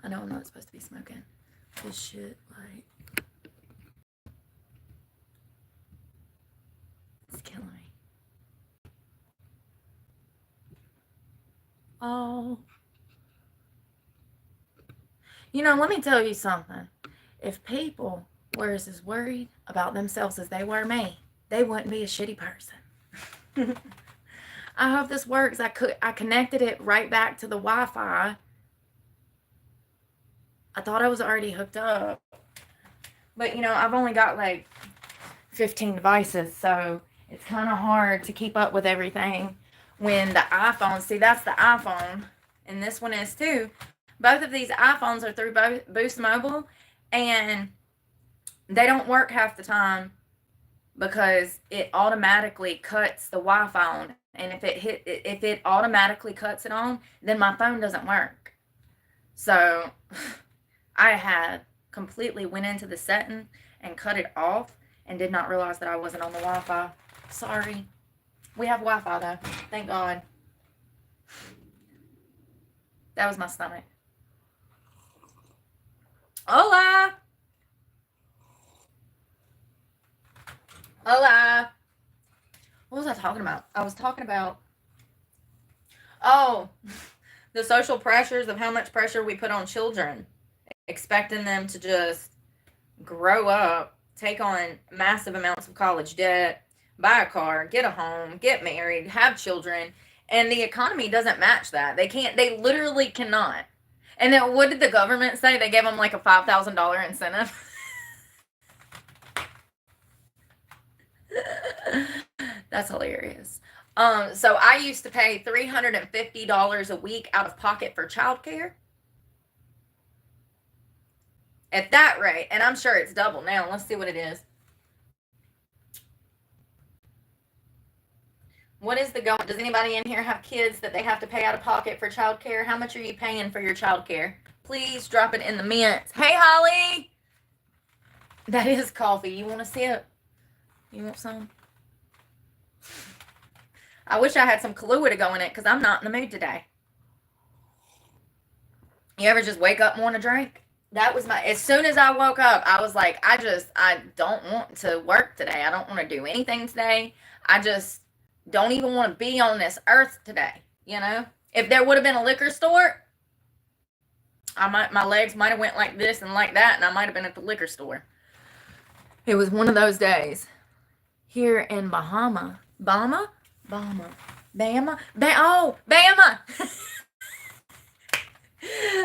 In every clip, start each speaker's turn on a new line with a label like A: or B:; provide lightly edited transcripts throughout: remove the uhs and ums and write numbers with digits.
A: I know I'm not supposed to be smoking. This shit, like, it's killing me. Oh. You know, let me tell you something. If people were as worried about themselves as they were me, they wouldn't be a shitty person. I hope this works. I connected it right back to the Wi-Fi. I thought I was already hooked up. But, you know, I've only got like 15 devices, so it's kind of hard to keep up with everything when the iPhone, see, that's the iPhone, and this one is too. Both of these iPhones are through Boost Mobile, and they don't work half the time because it automatically cuts the Wi-Fi on. And if it automatically cuts it on, then my phone doesn't work. So I had completely went into the setting and cut it off and did not realize that I wasn't on the Wi-Fi. Sorry. We have Wi-Fi though. Thank God. That was my stomach. Hola. Hola. What was I talking about? I was talking about, oh, the social pressures of how much pressure we put on children, expecting them to just grow up, take on massive amounts of college debt, buy a car, get a home, get married, have children, and the economy doesn't match that. They can't, they literally cannot. And then what did the government say? They gave them like a $5,000 incentive. That's hilarious. So I used to pay $350 a week out of pocket for childcare. At that rate, and I'm sure it's double now. Let's see what it is. What is the going? Does anybody in here have kids that they have to pay out of pocket for childcare? How much are you paying for your childcare? Please drop it in the mints. Hey, Holly. That is coffee. You want to sip? You want some? I wish I had some Kahlua to go in it because I'm not in the mood today. You ever just wake up and want to drink? That was as soon as I woke up, I was like, I don't want to work today. I don't want to do anything today. I just don't even want to be on this earth today. You know, if there would have been a liquor store, my legs might have went like this and like that, and I might have been at the liquor store. It was one of those days here in Bama.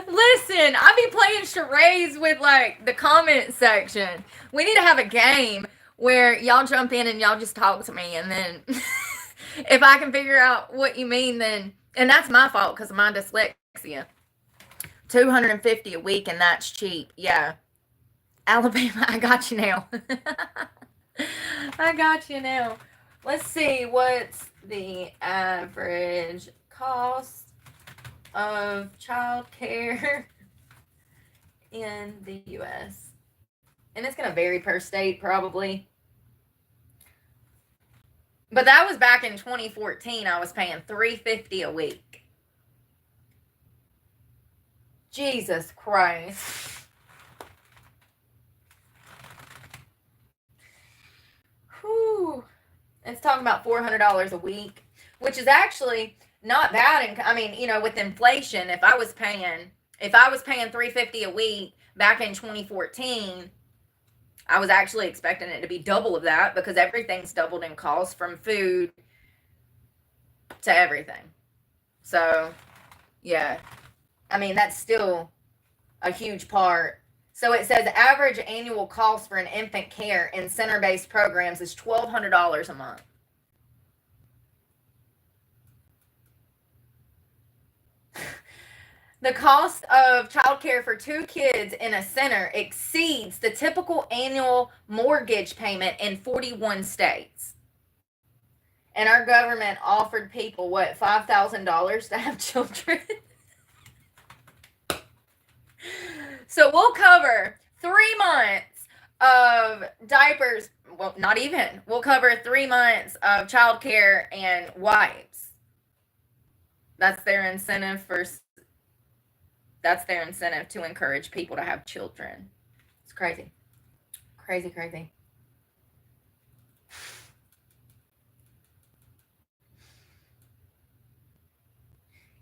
A: Listen, I be playing charades with like the comment section. We need to have a game where y'all jump in and y'all just talk to me, and then if I can figure out what you mean, then, and that's my fault because of my dyslexia. $250 a week, and that's cheap. Yeah. Alabama, I got you now. I got you now. Let's see, what's the average cost of childcare in the U.S.? And it's going to vary per state, probably. But that was back in 2014. I was paying $350 a week. Jesus Christ. Whew. It's talking about $400 a week, which is actually not bad. And I mean, you know, with inflation, if I was paying $350 a week back in 2014, I was actually expecting it to be double of that because everything's doubled in cost from food to everything. So, yeah. I mean, that's still a huge part. So it says average annual cost for an infant care in center-based programs is $1,200 a month. The cost of childcare for 2 kids in a center exceeds the typical annual mortgage payment in 41 states. And our government offered people, what, $5,000 to have children? So we'll cover 3 months of diapers. Well, not even. We'll cover 3 months of childcare and wipes. That's their incentive for. That's their incentive, to encourage people to have children. It's crazy. Crazy, crazy.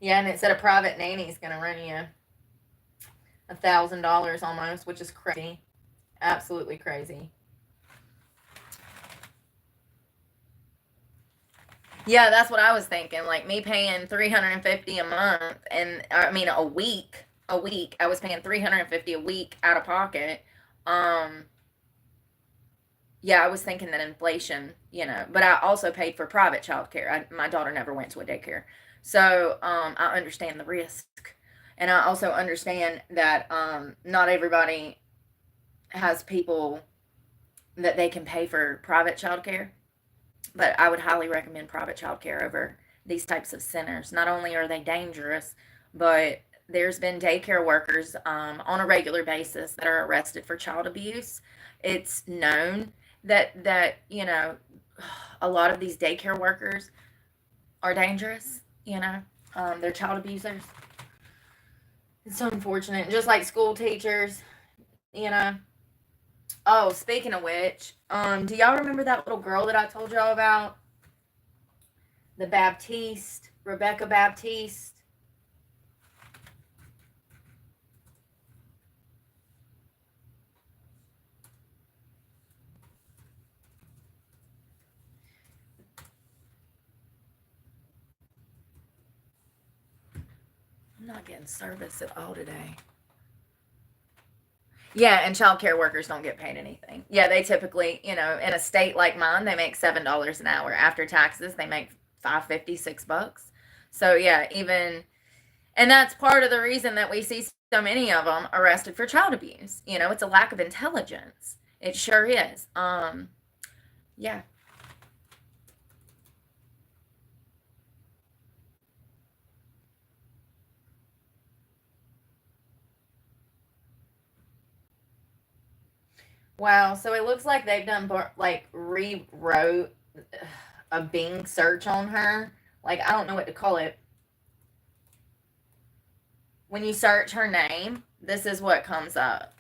A: Yeah, and it said a private nanny is going to run you $1,000 almost, which is crazy. Absolutely crazy. Yeah, that's what I was thinking. Like me paying $350 a month, and I mean a week. A week, I was paying $350 a week out of pocket. Um, yeah, I was thinking that inflation, but I also paid for private childcare. My daughter never went to a daycare, so I understand the risk, and I also understand that not everybody has people that they can pay for private childcare. But I would highly recommend private childcare over these types of centers. Not only are they dangerous, but there's been daycare workers on a regular basis that are arrested for child abuse. It's known that a lot of these daycare workers are dangerous. They're child abusers. It's so unfortunate. Just like school teachers, you know. Oh, speaking of which, do y'all remember that little girl that I told y'all about? The Baptiste, Rebecca Baptiste. I'm not getting service at all today. Yeah, and child care workers don't get paid anything. Yeah, they typically, in a state like mine, they make $7 an hour. After taxes, they make 5.50, $6. So yeah, and that's part of the reason that we see so many of them arrested for child abuse. It's a lack of intelligence. It sure is. Yeah. Wow. So it looks like they've done like rewrote a Bing search on her. Like I don't know what to call it. When you search her name, this is what comes up.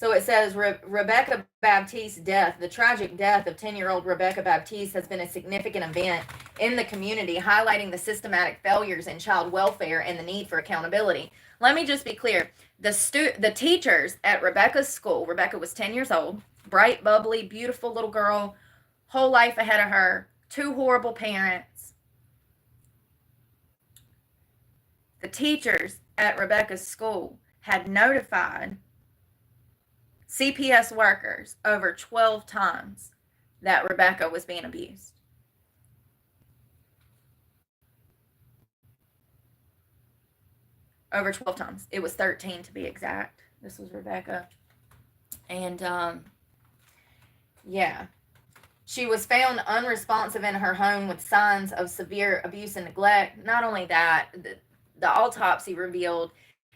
A: So it says Rebecca Baptiste's death. The tragic death of 10-year-old Rebecca Baptiste has been a significant event in the community, highlighting the systematic failures in child welfare and the need for accountability. Let me just be clear. The teachers at Rebecca's school, Rebecca was 10 years old, bright, bubbly, beautiful little girl, whole life ahead of her, two horrible parents. The teachers at Rebecca's school had notified CPS workers over 12 times that Rebecca was being abused. Over 12 times. It was 13 to be exact. This was Rebecca. And yeah. She was found unresponsive in her home with signs of severe abuse and neglect. Not only that, the autopsy revealed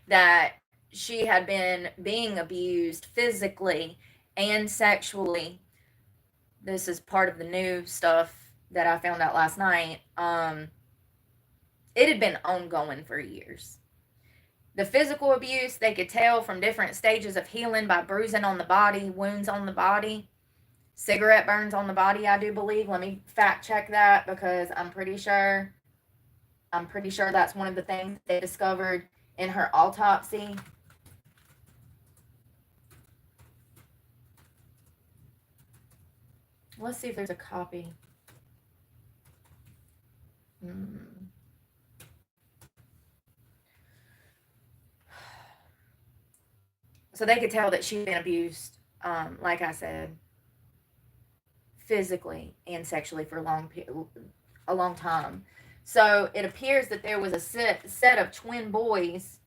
A: that she had been being abused physically and sexually. This is part of the new stuff that I found out last night. It had been ongoing for years. The physical abuse, they could tell from different stages of healing by bruising on the body, wounds on the body, cigarette burns on the body, I do believe. Let me fact check that because I'm pretty sure that's one of the things they discovered in her autopsy. Let's see if there's a copy. So they could tell that she'd been abused, like I said, physically and sexually for a long time. So it appears that there was a set of twin boys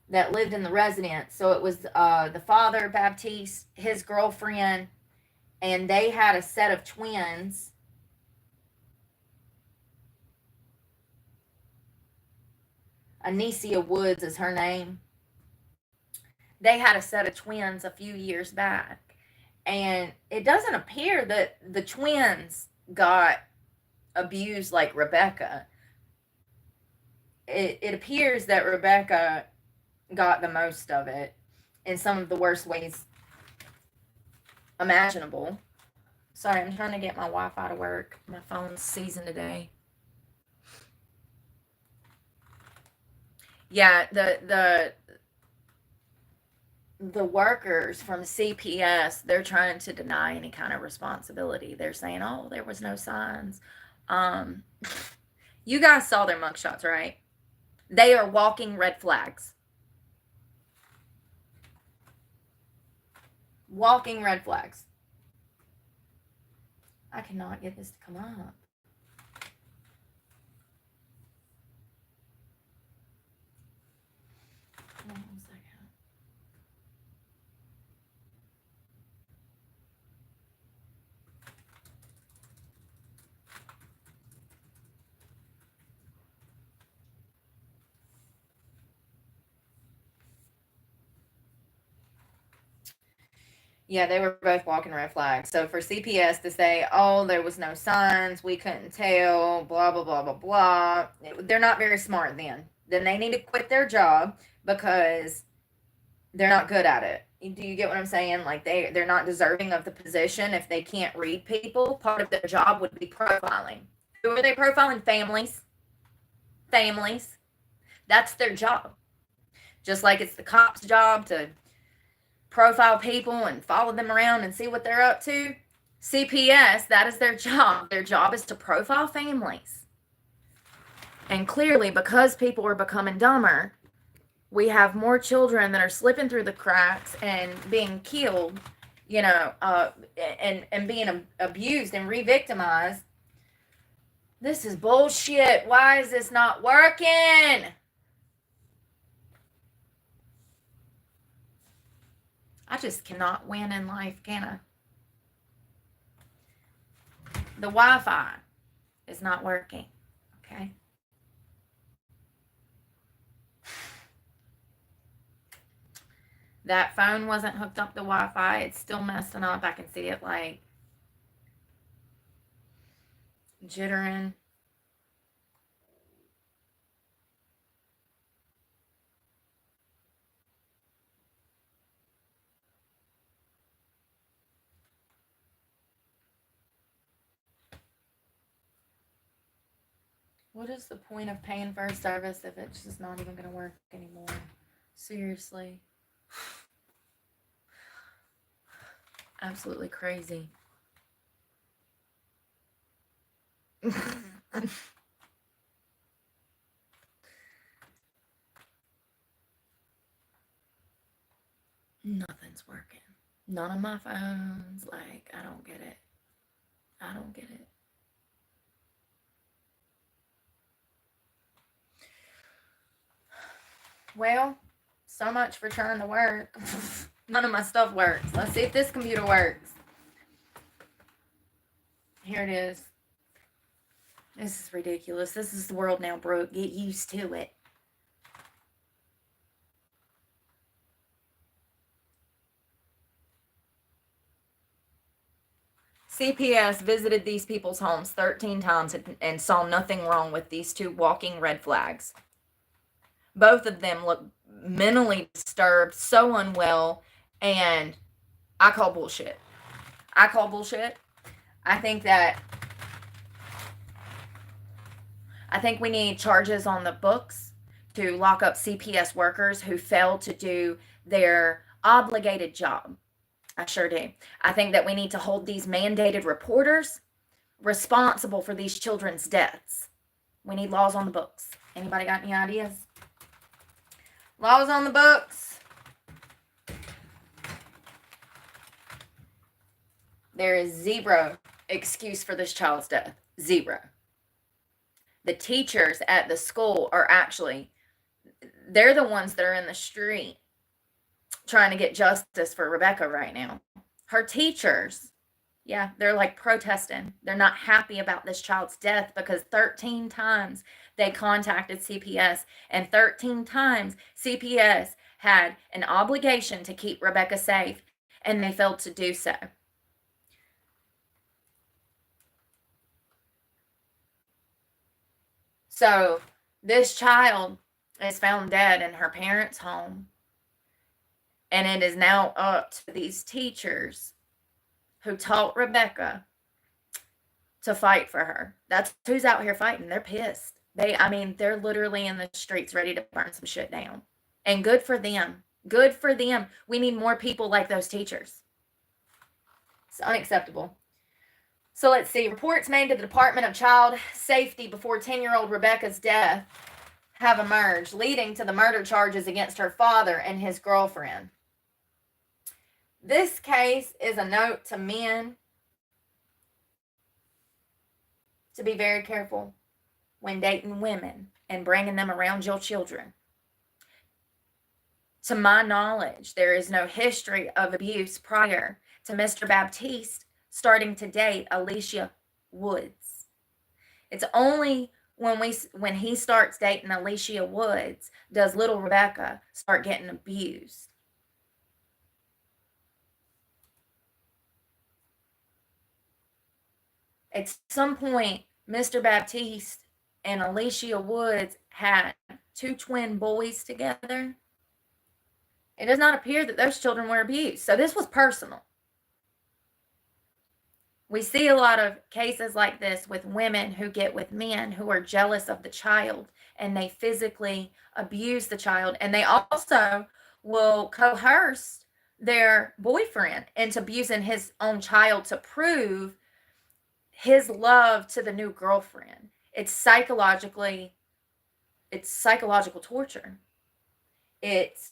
A: that lived in the residence. So it was the father, Baptiste, his girlfriend, and they had a set of twins. Anicia Woods is her name. They had a set of twins a few years back. And it doesn't appear that the twins got abused like Rebecca. It appears that Rebecca got the most of it in some of the worst ways imaginable. Sorry, I'm trying to get my Wi-Fi to work. My phone's seasoned today. Yeah, the workers from CPS, they're trying to deny any kind of responsibility. They're saying, "Oh, there was no signs." Um, you guys saw their mugshots, right? They are walking red flags. Walking red flags. I cannot get this to come up. Hold on 1 second. Yeah, they were both walking red flags. So for CPS to say, "Oh, there was no signs, we couldn't tell," blah blah blah blah blah, they're not very smart. Then they need to quit their job because they're not good at it. Do you get what I'm saying? Like they're not deserving of the position if they can't read people. Part of their job would be profiling. Who are they profiling? Families. Families. That's their job. Just like it's the cop's job to profile people and follow them around and see what they're up to. CPS, that is their job. Their job is to profile families. And clearly, because people are becoming dumber, we have more children that are slipping through the cracks and being killed, and being abused and re-victimized. This is bullshit. Why is this not working? I just cannot win in life, can I? The Wi-Fi is not working, okay? That phone wasn't hooked up to Wi-Fi. It's still messing up. I can see it like jittering. What is the point of paying for a service if it's just not even going to work anymore? Seriously. Absolutely crazy. Nothing's working. None of my phones. Like, I don't get it. I don't get it. Well, so much for trying to work. None of my stuff works. Let's see if this computer works. Here it is. This is ridiculous. This is the world now, Brooke. Get used to it. CPS visited these people's homes 13 times and saw nothing wrong with these two walking red flags. Both of them look mentally disturbed, so unwell, and I call bullshit. I call bullshit. I think we need charges on the books to lock up CPS workers who failed to do their obligated job. I sure do. I think that we need to hold these mandated reporters responsible for these children's deaths. We need laws on the books. Anybody got any ideas? Laws on the books. There is zero excuse for this child's death. Zero. The teachers at the school are actually, they're the ones that are in the street trying to get justice for Rebecca right now. Her teachers, yeah, they're like protesting. They're not happy about this child's death because 13 times they contacted CPS, and 13 times CPS had an obligation to keep Rebecca safe, and they failed to do so. So this child is found dead in her parents' home. And it is now up to these teachers who taught Rebecca to fight for her. That's who's out here fighting. They're pissed. They're literally in the streets ready to burn some shit down. And good for them. Good for them. We need more people like those teachers. It's unacceptable. So let's see. Reports made to the Department of Child Safety before 10-year-old Rebecca's death have emerged, leading to the murder charges against her father and his girlfriend. This case is a note to men to be very careful when dating women and bringing them around your children. To my knowledge, there is no history of abuse prior to Mr. Baptiste starting to date Alicia Woods. It's only when he starts dating Alicia Woods does little Rebecca start getting abused. At some point, Mr. Baptiste and Alicia Woods had 2 twin boys together. It does not appear that those children were abused. So this was personal. We see a lot of cases like this with women who get with men who are jealous of the child and they physically abuse the child. And they also will coerce their boyfriend into abusing his own child to prove his love to the new girlfriend. It's psychological torture. It's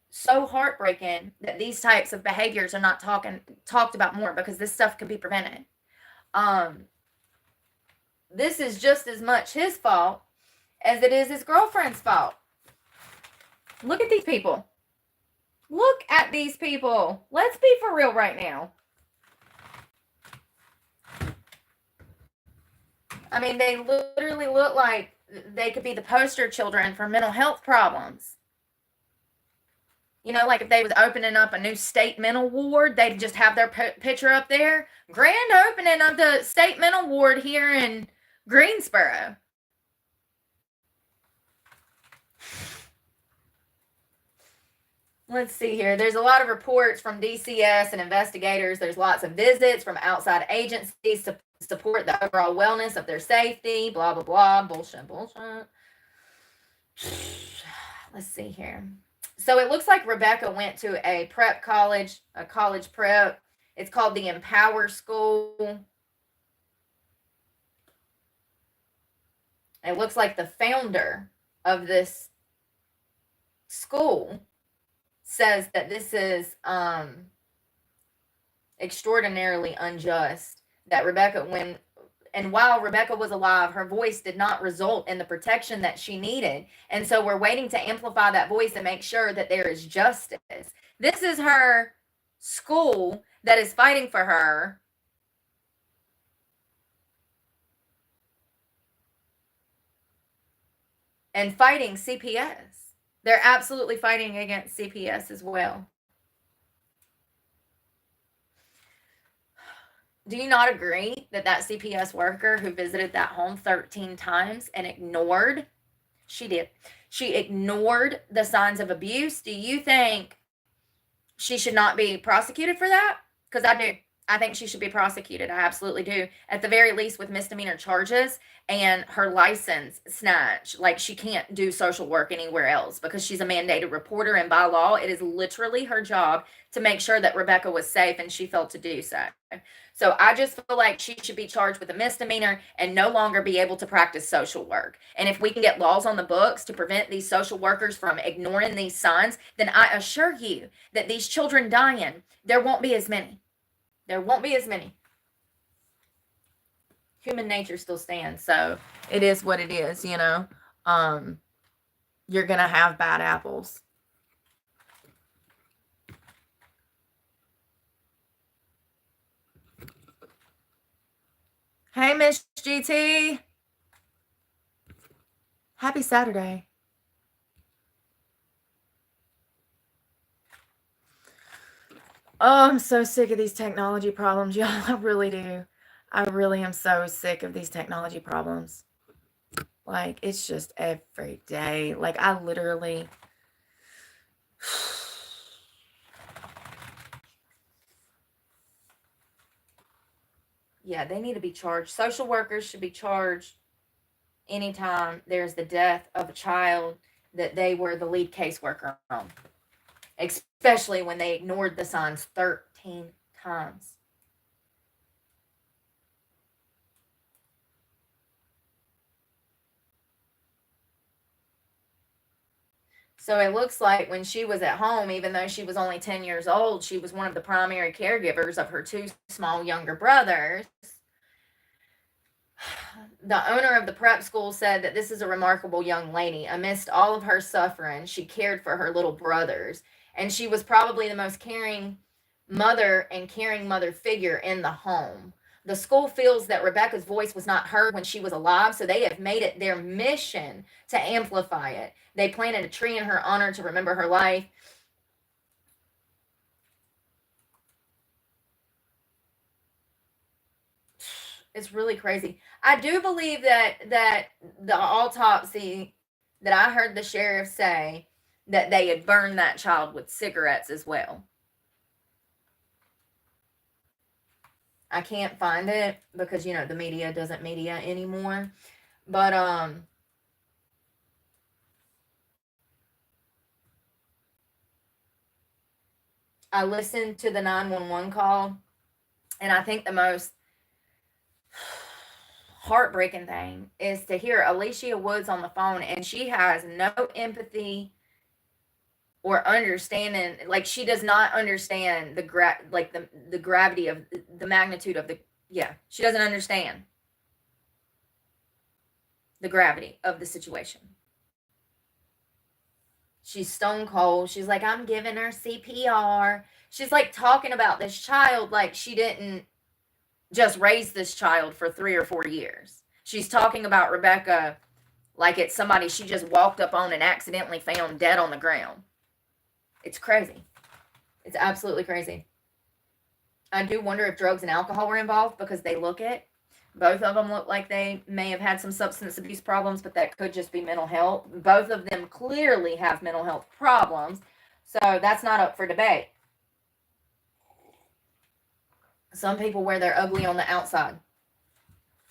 A: so heartbreaking that these types of behaviors are not talked about more, because this stuff could be prevented. This is just as much his fault as it is his girlfriend's fault. Look at these people. Look at these people. Let's be for real right now. I mean, they literally look like they could be the poster children for mental health problems. You know, like if they was opening up a new state mental ward, they'd just have their picture up there. Grand opening of the state mental ward here in Greensboro. Let's see here. There's a lot of reports from DCS and investigators. There's lots of visits from outside agencies to support the overall wellness of their safety. Blah, blah, blah. Bullshit. Let's see here. So it looks like Rebecca went to a prep college, a college prep. It's called the Empower School. It looks like the founder of this school says that this is extraordinarily unjust, that while Rebecca was alive, her voice did not result in the protection that she needed. And so we're waiting to amplify that voice and make sure that there is justice. This is her school that is fighting for her. And fighting CPS. They're absolutely fighting against CPS as well. Do you not agree that that CPS worker who visited that home 13 times and ignored, she ignored the signs of abuse? Do you think she should not be prosecuted for that? Because I do. I think she should be prosecuted. I absolutely do. At the very least with misdemeanor charges and her license snatched. Like, she can't do social work anywhere else because she's a mandated reporter, and by law, it is literally her job to make sure that Rebecca was safe, and she failed to do so. So I just feel like she should be charged with a misdemeanor and no longer be able to practice social work. And if we can get laws on the books to prevent these social workers from ignoring these signs, then I assure you that these children dying, there won't be as many. There won't be as many. Human nature still stands, so it is what it is, you know. You're going to have bad apples. Hey, Miss GT. Happy Saturday. Oh, I'm so sick of these technology problems, y'all. I really do. I really am so sick of these technology problems. Like, it's just every day. Like, I literally... Yeah, they need to be charged. Social workers should be charged anytime there's the death of a child that they were the lead caseworker on, especially when they ignored the signs 13 times. So it looks like when she was at home, even though she was only 10 years old, she was one of the primary caregivers of her two small younger brothers. The owner of the prep school said that this is a remarkable young lady. Amidst all of her suffering, she cared for her little brothers, and she was probably the most caring mother figure in the home. The school feels that Rebecca's voice was not heard when she was alive, so they have made it their mission to amplify it. They planted a tree in her honor to remember her life. It's really crazy. I do believe that the autopsy, that I heard the sheriff say that they had burned that child with cigarettes as well. I can't find it because, you know, the media doesn't media anymore. But I listened to the 911 call, and I think the most heartbreaking thing is to hear Alicia Woods on the phone, and she has no empathy or understanding. Like, she does not understand the gravity of the magnitude of the... Yeah, she doesn't understand the gravity of the situation. She's stone cold. She's like, I'm giving her CPR. She's like talking about this child like she didn't just raise this child for 3 or 4 years. She's talking about Rebecca like it's somebody she just walked up on and accidentally found dead on the ground. It's crazy. It's absolutely crazy. I do wonder if drugs and alcohol were involved, because they look it. Both of them look like they may have had some substance abuse problems, but that could just be mental health. Both of them clearly have mental health problems, so that's not up for debate. Some people wear their ugly on the outside.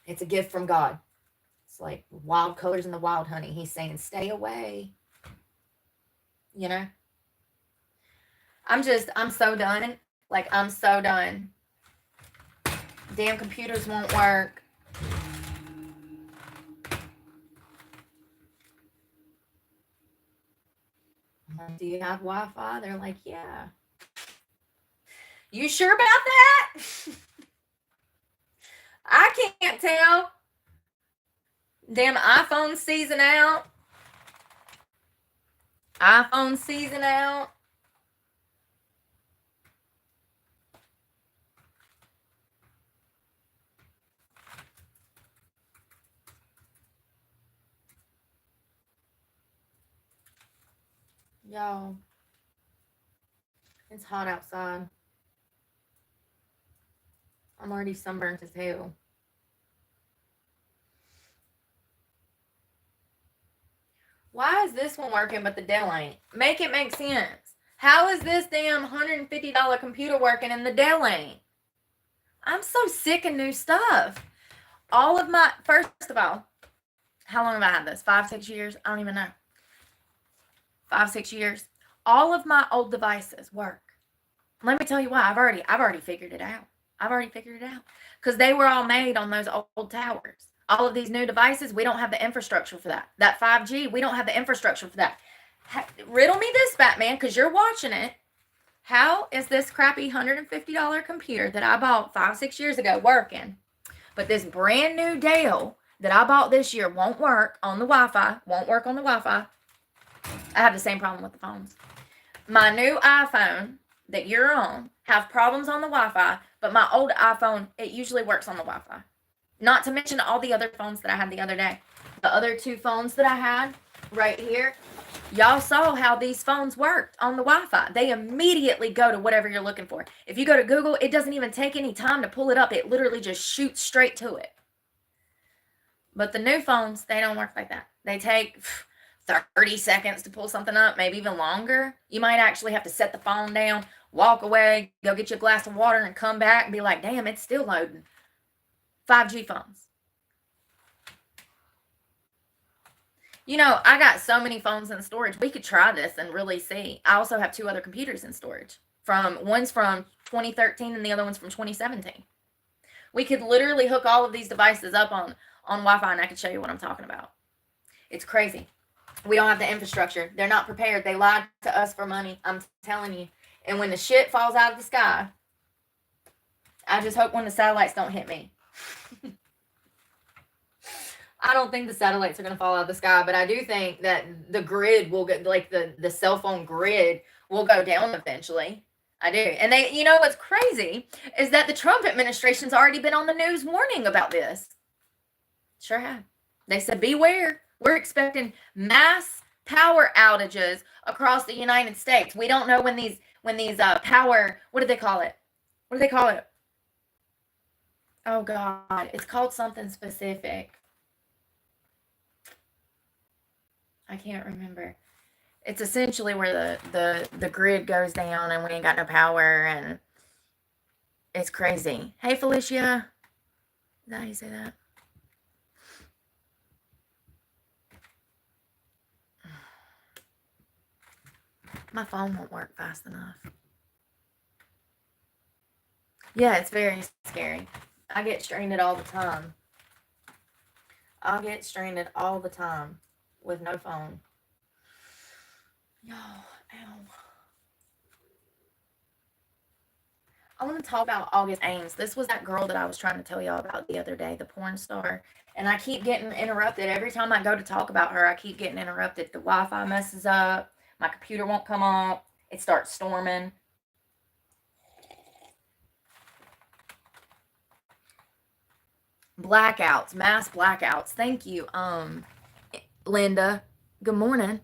A: It's a gift from God. It's like wild colors in the wild honey. He's saying, stay away. You know? I'm so done. Like, I'm so done. Damn computers won't work. Do you have Wi-Fi? They're like, yeah. You sure about that? I can't tell. Damn iPhone season out. iPhone season out. Y'all, it's hot outside. I'm already sunburnt as hell. Why is this one working but the Dell ain't? Make it make sense. How is this damn $150 computer working and the Dell ain't? I'm so sick of new stuff. All of my... First of all, how long have I had this? 5, 6 years? I don't even know. 5, 6 years. All of my old devices work. Let me tell you why. I've already figured it out. Because they were all made on those old towers. All of these new devices, we don't have the infrastructure for that. That 5G, we don't have the infrastructure for that. Riddle me this, Batman, because you're watching it. How is this crappy $150 computer that I bought 5, 6 years ago working, but this brand new Dell that I bought this year won't work on the Wi-Fi? I have the same problem with the phones. My new iPhone that you're on have problems on the Wi-Fi, but my old iPhone, it usually works on the Wi-Fi. Not to mention all the other phones that I had the other day. The other 2 phones that I had right here, y'all saw how these phones worked on the Wi-Fi. They immediately go to whatever you're looking for. If you go to Google, it doesn't even take any time to pull it up. It literally just shoots straight to it. But the new phones, they don't work like that. They take 30 seconds to pull something up, maybe even longer. You might actually have to set the phone down, walk away, go get you a glass of water, and come back and be like, damn, it's still loading. 5G phones. You know, I got so many phones in storage. We could try this and really see. I also have 2 other computers in storage. One's from 2013 and the other one's from 2017. We could literally hook all of these devices up on Wi-Fi, and I could show you what I'm talking about. It's crazy. We don't have the infrastructure. They're not prepared. They lied to us for money. I'm telling you. And when the shit falls out of the sky, I just hope one of the satellites don't hit me. I don't think the satellites are going to fall out of the sky, but I do think that the grid will get, like the cell phone grid will go down eventually. I do. And they, you know, what's crazy is that the Trump administration's already been on the news warning about this. Sure have. They said, beware. We're expecting mass power outages across the United States. We don't know when these power, what do they call it? What do they call it? Oh God, it's called something specific. I can't remember. It's essentially where the grid goes down and we ain't got no power, and it's crazy. Hey Felicia. Is that how you say that? My phone won't work fast enough. Yeah, it's very scary. I get stranded all the time. I'll get stranded all the time with no phone. Y'all, ow. I want to talk about August Ames. This was that girl that I was trying to tell y'all about the other day, the porn star. And I keep getting interrupted. Every time I go to talk about her, I keep getting interrupted. The Wi-Fi messes up. My computer won't come up. It starts storming. Blackouts, mass blackouts. Thank you, Linda. Good morning.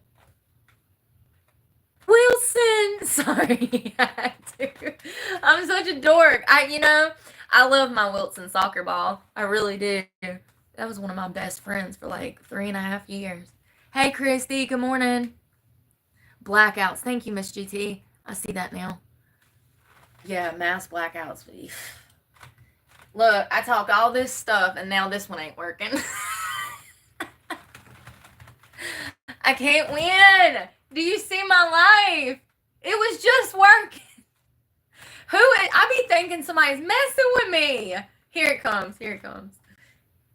A: Wilson. Sorry. I'm such a dork. I love my Wilson soccer ball. I really do. That was one of my best friends for like 3.5 years. Hey, Christy. Good morning. Blackouts. Thank you, Miss GT. I see that now. Yeah, mass blackouts. Look, I talk all this stuff, and now this one ain't working. I can't win. Do you see my life? It was just working. I be thinking somebody's messing with me. Here it comes. Here it comes.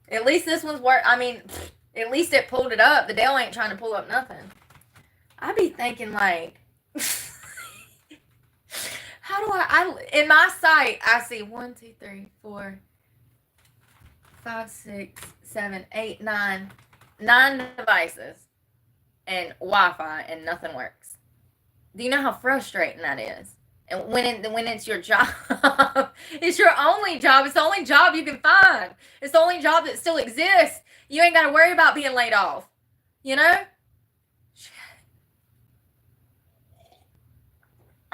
A: At least this one's at least it pulled it up. The Dell ain't trying to pull up nothing. I be thinking like, how do I in my sight, I see 1, 2, 3, 4, 5, 6, 7, 8, 9 devices and Wi-Fi, and nothing works. Do you know how frustrating that is? And when it's your job, it's your only job. It's the only job you can find. It's the only job that still exists. You ain't got to worry about being laid off. You know?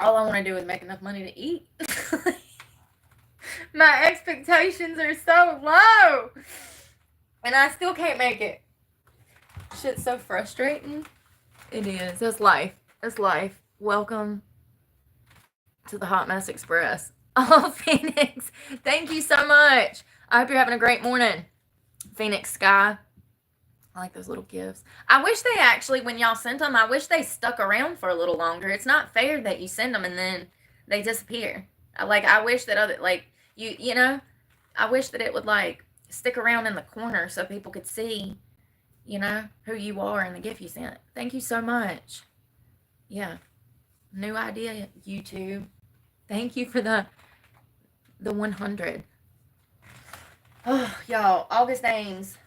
A: All I want to do is make enough money to eat. My expectations are so low. And I still can't make it. Shit's so frustrating. It is. It's life. It's life. Welcome to the Hot Mess Express. Oh, Phoenix. Thank you so much. I hope you're having a great morning. Phoenix Sky. I like those little gifts. I wish they actually, when y'all sent them, I wish they stuck around for a little longer. It's not fair that you send them and then they disappear. I wish that I wish that it would stick around in the corner so people could see, who you are and the gift you sent. Thank you so much. Yeah. New idea, YouTube. Thank you for the 100. Oh, y'all, August Ames.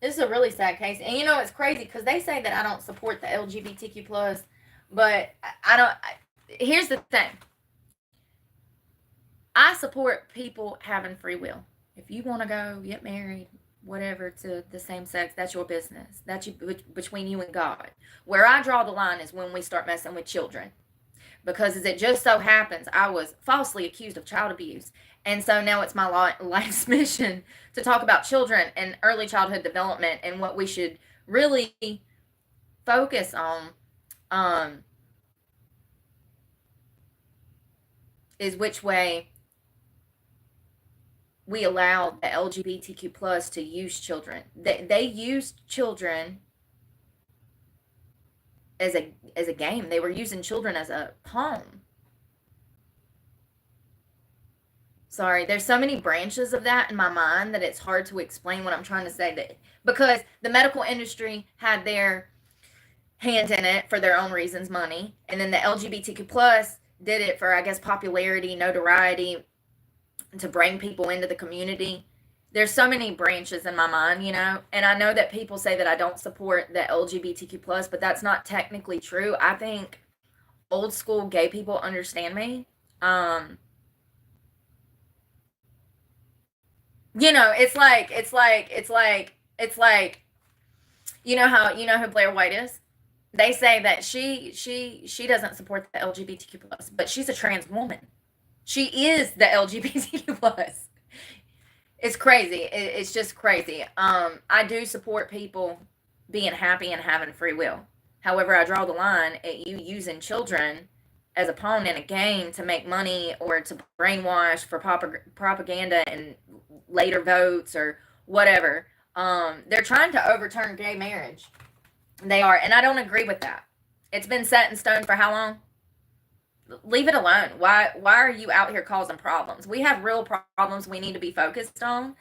A: This is a really sad case. And it's crazy because they say that I don't support the LGBTQ+, but I don't. Here's the thing. I support people having free will. If you want to go get married, whatever, to the same sex, that's your business. That's between you and God. Where I draw the line is when we start messing with children. because as it just so happens, I was falsely accused of child abuse. And so now it's my life's mission to talk about children and early childhood development and what we should really focus on, um, is which way we allow the LGBTQ plus to use children. They used children as a game. They were using children as a pawn. Sorry, there's so many branches of that in my mind that it's hard to explain what I'm trying to say, that because the medical industry had their hand in it for their own reasons, money, and then the LGBTQ plus did it for, I guess, popularity, notoriety, to bring people into the community. There's so many branches in my mind, and I know that people say that I don't support the LGBTQ plus, but that's not technically true. I think old school gay people understand me. It's like you know who Blair White is? They say that she doesn't support the LGBTQ plus, but she's a trans woman. She is the LGBTQ plus. It's crazy. It's just crazy. I do support people being happy and having free will. However, I draw the line at you using children as a pawn in a game to make money or to brainwash for propaganda and later votes or whatever. They're trying to overturn gay marriage. They are, and I don't agree with that. It's been set in stone for how long? Leave it alone. Why are you out here causing problems? We have real problems we need to be focused on.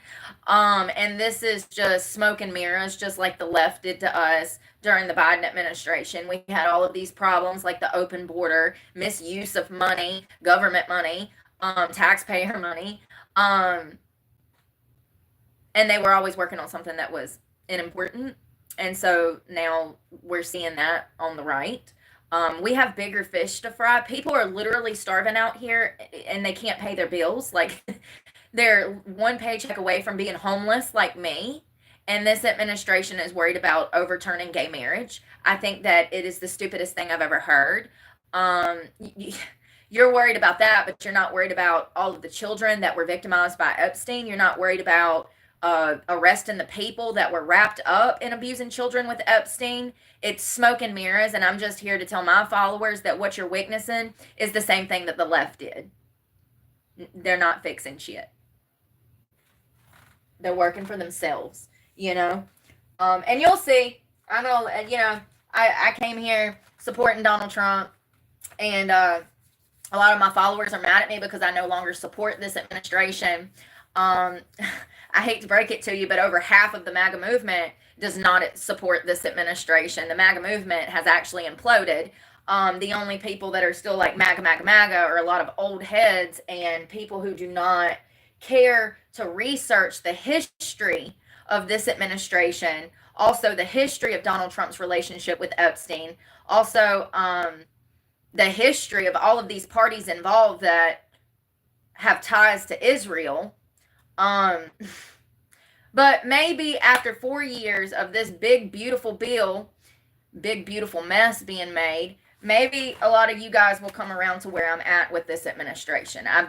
A: And this is just smoke and mirrors, just like the left did to us during the Biden administration. We had all of these problems like the open border, misuse of money, government money, taxpayer money. And they were always working on something that was unimportant. And so now we're seeing that on the right. We have bigger fish to fry. People are literally starving out here and they can't pay their bills. Like they're one paycheck away from being homeless like me. And this administration is worried about overturning gay marriage. I think that it is the stupidest thing I've ever heard. You're worried about that, but you're not worried about all of the children that were victimized by Epstein. You're not worried about arresting the people that were wrapped up in abusing children with Epstein. It's smoke and mirrors, and I'm just here to tell my followers that what you're witnessing is the same thing that the left did. They're not fixing shit. They're working for themselves, and you'll see. I'm gonna, I came here supporting Donald Trump, and a lot of my followers are mad at me because I no longer support this administration. I hate to break it to you, but over half of the MAGA movement does not support this administration. The MAGA movement has actually imploded. The only people that are still like MAGA, MAGA, MAGA are a lot of old heads and people who do not care to research the history of this administration. Also, the history of Donald Trump's relationship with Epstein. Also, the history of all of these parties involved that have ties to Israel. But maybe after 4 years of this big, beautiful bill, big, beautiful mess being made, maybe a lot of you guys will come around to where I'm at with this administration. I'm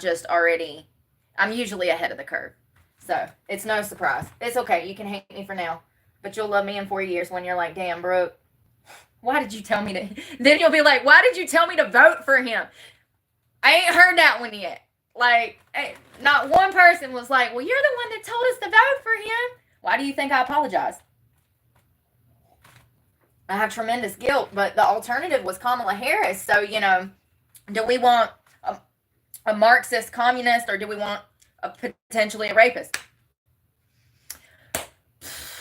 A: usually ahead of the curve. So it's no surprise. It's okay. You can hate me for now, but you'll love me in 4 years when you're like, damn, Brooke, why did you tell me to? Then you'll be like, why did you tell me to vote for him? I ain't heard that one yet. Like, not one person was like, well, you're the one that told us to vote for him. Why do you think I apologize? I have tremendous guilt, but the alternative was Kamala Harris. So, do we want a Marxist communist or do we want potentially a rapist?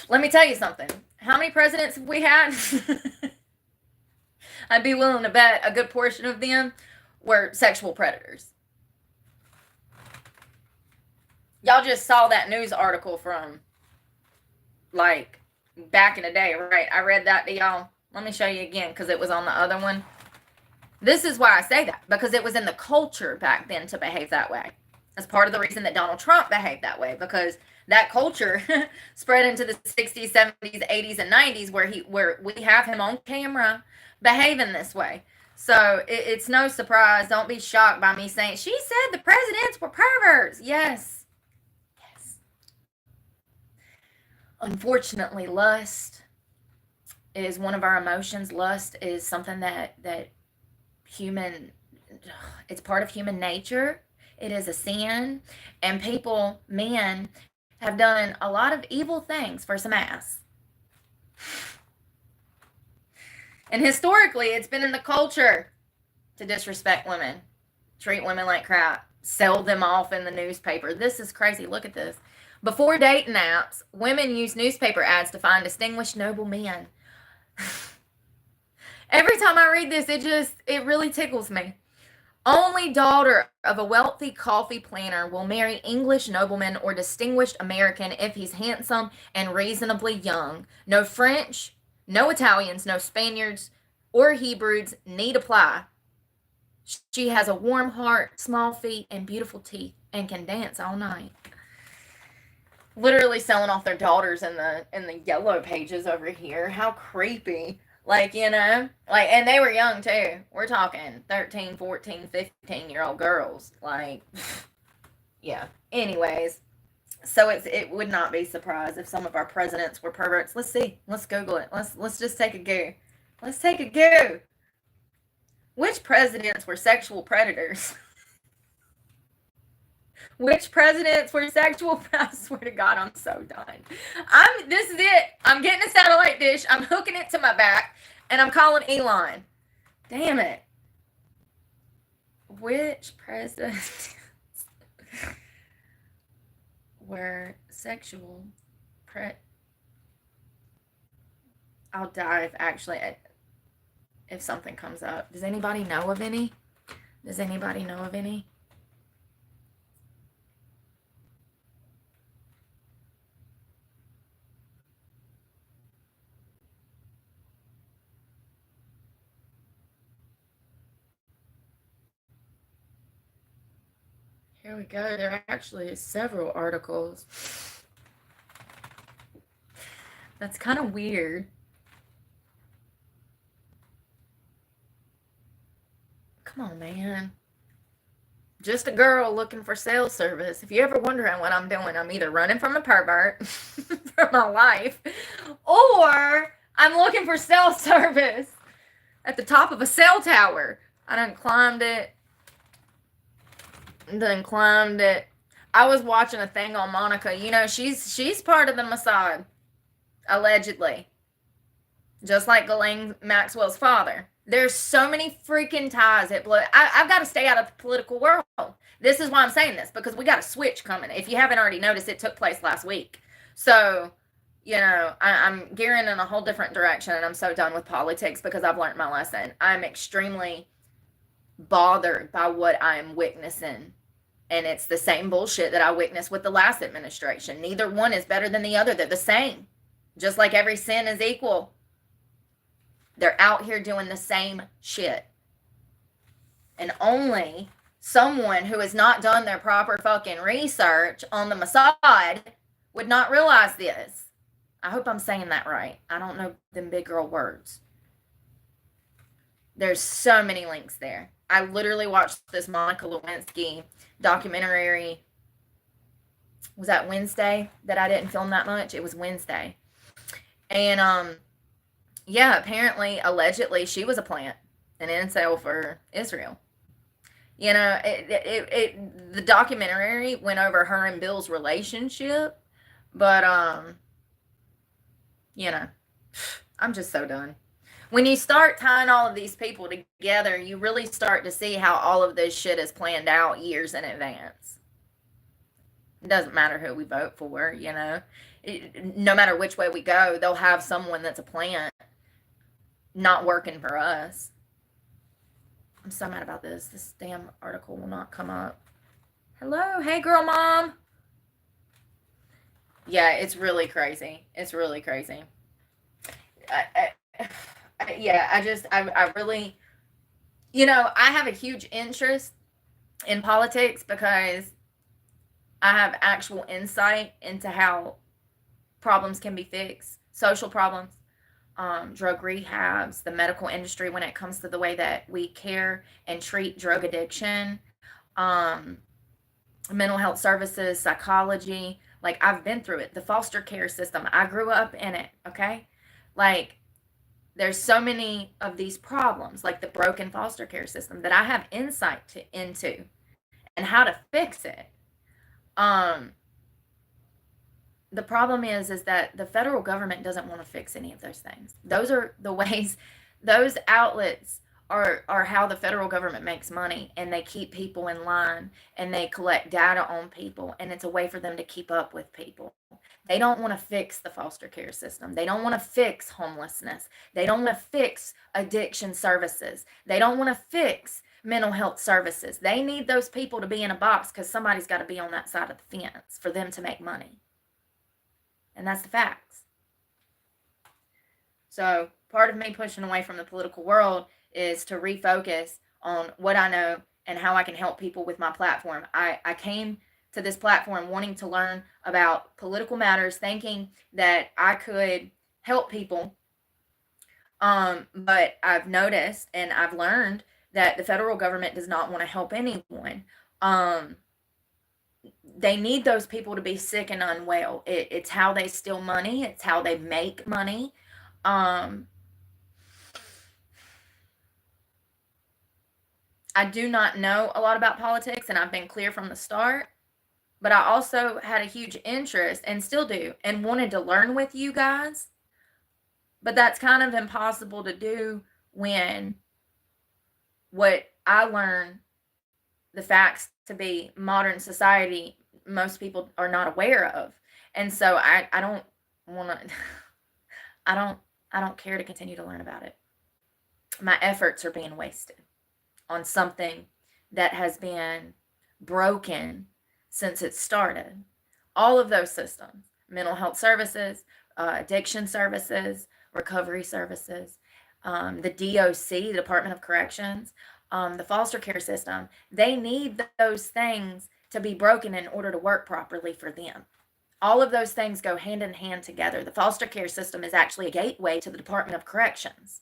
A: Let me tell you something. How many presidents have we had? I'd be willing to bet a good portion of them were sexual predators. Y'all just saw that news article from, like, back in the day, right? I read that to y'all. Let me show you again, because it was on the other one. This is why I say that, because it was in the culture back then to behave that way. That's part of the reason that Donald Trump behaved that way, because that culture spread into the 60s, 70s, 80s, and 90s, where we have him on camera behaving this way. So it's no surprise. Don't be shocked by me saying, she said the presidents were perverts. Yes. Yes. Unfortunately, lust is one of our emotions. Lust is something that human, it's part of human nature. It is a sin. And people, men, have done a lot of evil things for some ass. And historically, it's been in the culture to disrespect women, treat women like crap, sell them off in the newspaper. This is crazy. Look at this. Before dating apps, women used newspaper ads to find distinguished noble men. Every time I read this, it really tickles me. Only daughter of a wealthy coffee planter will marry English nobleman or distinguished American if he's handsome and reasonably young. No French, no Italians, no Spaniards or Hebrews need apply. She has a warm heart, small feet, and beautiful teeth, and can dance all night. Literally selling off their daughters in the yellow pages over here. How creepy. Like, like, and they were young too. We're talking 13, 14, 15-year-old girls. Like, yeah. Anyways, so it would not be surprised if some of our presidents were perverts. Let's see. Let's Google it. Let's just take a go. Let's take a go. Which presidents were sexual predators? Which presidents were sexual? I swear to God, I'm so done. This is it. I'm getting a satellite dish. I'm hooking it to my back, and I'm calling Elon. Damn it. Which presidents were sexual I'll die if something comes up. Does anybody know of any? Does anybody know of any? Here we go. There actually is several articles. That's kind of weird. Come on, man. Just a girl looking for sales service. If you're ever wondering what I'm doing, I'm either running from a pervert for my life, or I'm looking for cell service at the top of a cell tower. I done climbed it. I was watching a thing on Monica. She's part of the Mossad, allegedly. Just like Ghislaine Maxwell's father. There's so many freaking ties. I've got to stay out of the political world. This is why I'm saying this, because we got a switch coming. If you haven't already noticed, it took place last week. So, I'm gearing in a whole different direction, and I'm so done with politics because I've learned my lesson. I'm extremely bothered by what I'm witnessing. And it's the same bullshit that I witnessed with the last administration. Neither one is better than the other. They're the same. Just like every sin is equal. They're out here doing the same shit. And only someone who has not done their proper fucking research on the Mossad would not realize this. I hope I'm saying that right. I don't know them big girl words. There's so many links there. I literally watched this Monica Lewinsky documentary. Was that Wednesday that I didn't film that much? It was Wednesday. And yeah, apparently, allegedly, she was a plant, an incel for Israel. The documentary went over her and Bill's relationship, but I'm just so done. When you start tying all of these people together, you really start to see how all of this shit is planned out years in advance. It doesn't matter who we vote for, no matter which way we go, they'll have someone that's a plant not working for us. I'm so mad about this. This damn article will not come up. Hello? Hey, girl mom. Yeah, it's really crazy. It's really crazy. I really, I have a huge interest in politics because I have actual insight into how problems can be fixed, social problems. drug rehabs, the medical industry when it comes to the way that we care and treat drug addiction, um, mental health services, psychology. Like, I've been through it. The foster care system, I grew up in it, okay? Like, there's so many of these problems, like the broken foster care system, that I have insight into and how to fix it. Um, the problem is that the federal government doesn't want to fix any of those things. Those are the ways, those outlets are how the federal government makes money, and they keep people in line, and they collect data on people, and it's a way for them to keep up with people. They don't want to fix the foster care system. They don't want to fix homelessness. They don't want to fix addiction services. They don't want to fix mental health services. They need those people to be in a box because somebody's got to be on that side of the fence for them to make money. And that's the facts. So part of me pushing away from the political world is to refocus on what I know and how I can help people with my platform. I came to this platform wanting to learn about political matters, thinking that I could help people. But I've noticed and I've learned that the federal government does not want to help anyone. They need those people to be sick and unwell. It's how they steal money. It's how they make money. I do not know a lot about politics, and I've been clear from the start, but I also had a huge interest, and still do, and wanted to learn with you guys. But that's kind of impossible to do when what I learn, the facts to be modern society, most people are not aware of. And so I don't want to I don't care to continue to learn about it. My efforts are being wasted on something that has been broken since it started. All of those systems, mental health services, addiction services, recovery services, the DOC, the Department of Corrections, the foster care system, they need those things to be broken in order to work properly for them. All of those things go hand in hand together. The foster care system is actually a gateway to the Department of Corrections.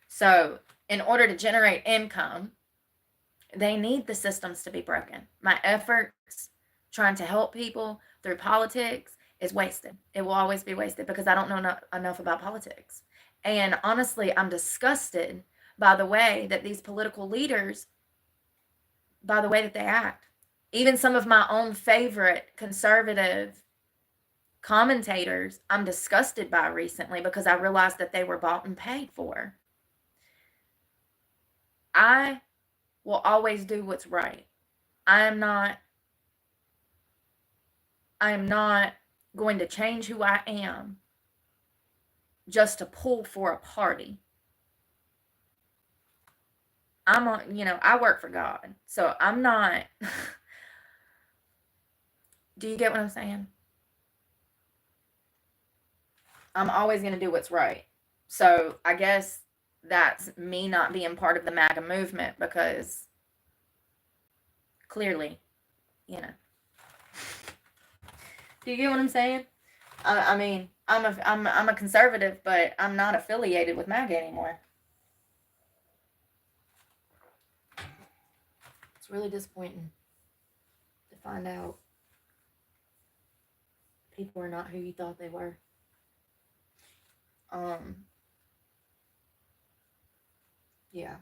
A: So, in order to generate income, they need the systems to be broken. My efforts trying to help people through politics is wasted. It will always be wasted because I don't know enough about politics. And honestly, I'm disgusted by the way that these political leaders, by the way that they act. Even some of my own favorite conservative commentators, I'm disgusted by recently because I realized that they were bought and paid for. I will always do what's right. I am not going to change who I am just to pull for a party. I work for God. So I'm not Do you get what I'm saying? I'm always going to do what's right. So I guess that's me not being part of the MAGA movement because clearly, you know. Do you get what I'm saying? I mean, I'm a conservative, but I'm not affiliated with MAGA anymore. It's really disappointing to find out people are not who you thought they were. Yeah.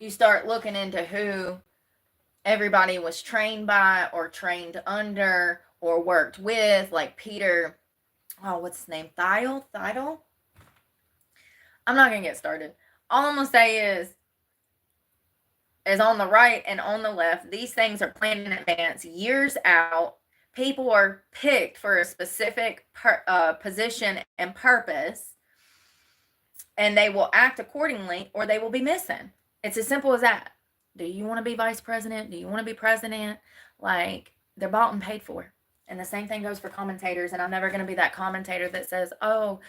A: You start looking into who everybody was trained by or trained under or worked with, like Peter, what's his name? Thiel? I'm not going to get started. All I'm going to say is on the right and on the left, these things are planned in advance, years out. People are picked for a specific position and purpose, and they will act accordingly or they will be missing. It's as simple as that. Do you want to be vice president? Do you want to be president? Like, they're bought and paid for. And the same thing goes for commentators. And I'm never going to be that commentator that says, oh,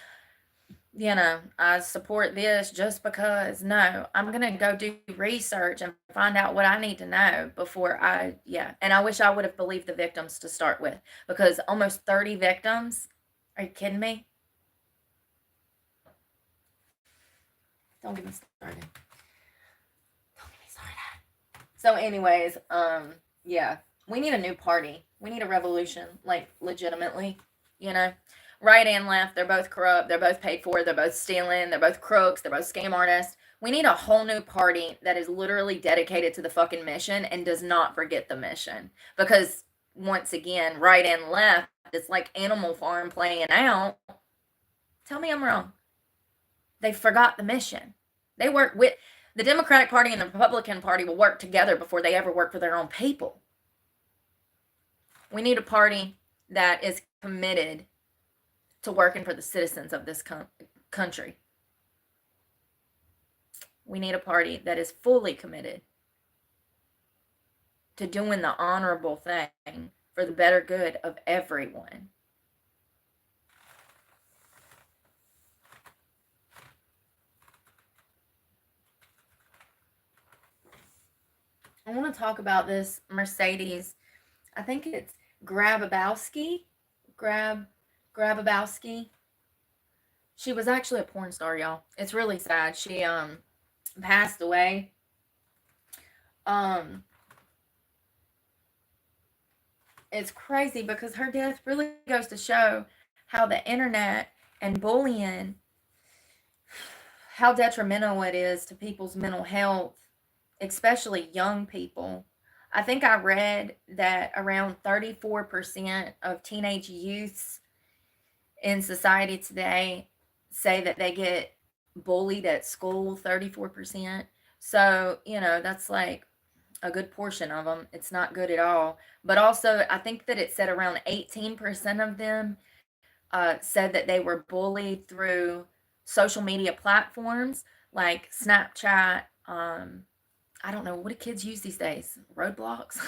A: I support this just because. No, I'm going to go do research and find out what I need to know before And I wish I would have believed the victims to start with, because almost 30 victims. Are you kidding me? Don't get me started. Don't get me started. So, anyways, yeah, we need a new party. We need a revolution, like legitimately, you know. Right and left, they're both corrupt, they're both paid for, they're both stealing, they're both crooks, they're both scam artists. We need a whole new party that is literally dedicated to the fucking mission and does not forget the mission. Because once again, right and left, it's like Animal Farm playing out. Tell me I'm wrong. They forgot the mission. They work with the Democratic Party and the Republican Party will work together before they ever work for their own people. We need a party that is committed to working for the citizens of this country. We need a party that is fully committed to doing the honorable thing for the better good of everyone. I want to talk about this Mercedes. I think it's Grabowski. Grabowski. She was actually a porn star, y'all. It's really sad. She passed away. It's crazy because her death really goes to show how the internet and bullying, how detrimental it is to people's mental health, especially young people. I think I read that around 34% of teenage youths in society today say that they get bullied at school, 34%. So, that's like a good portion of them. It's not good at all. But also, I think that it said around 18% of them said that they were bullied through social media platforms like Snapchat. I don't know, what do kids use these days? Roblox?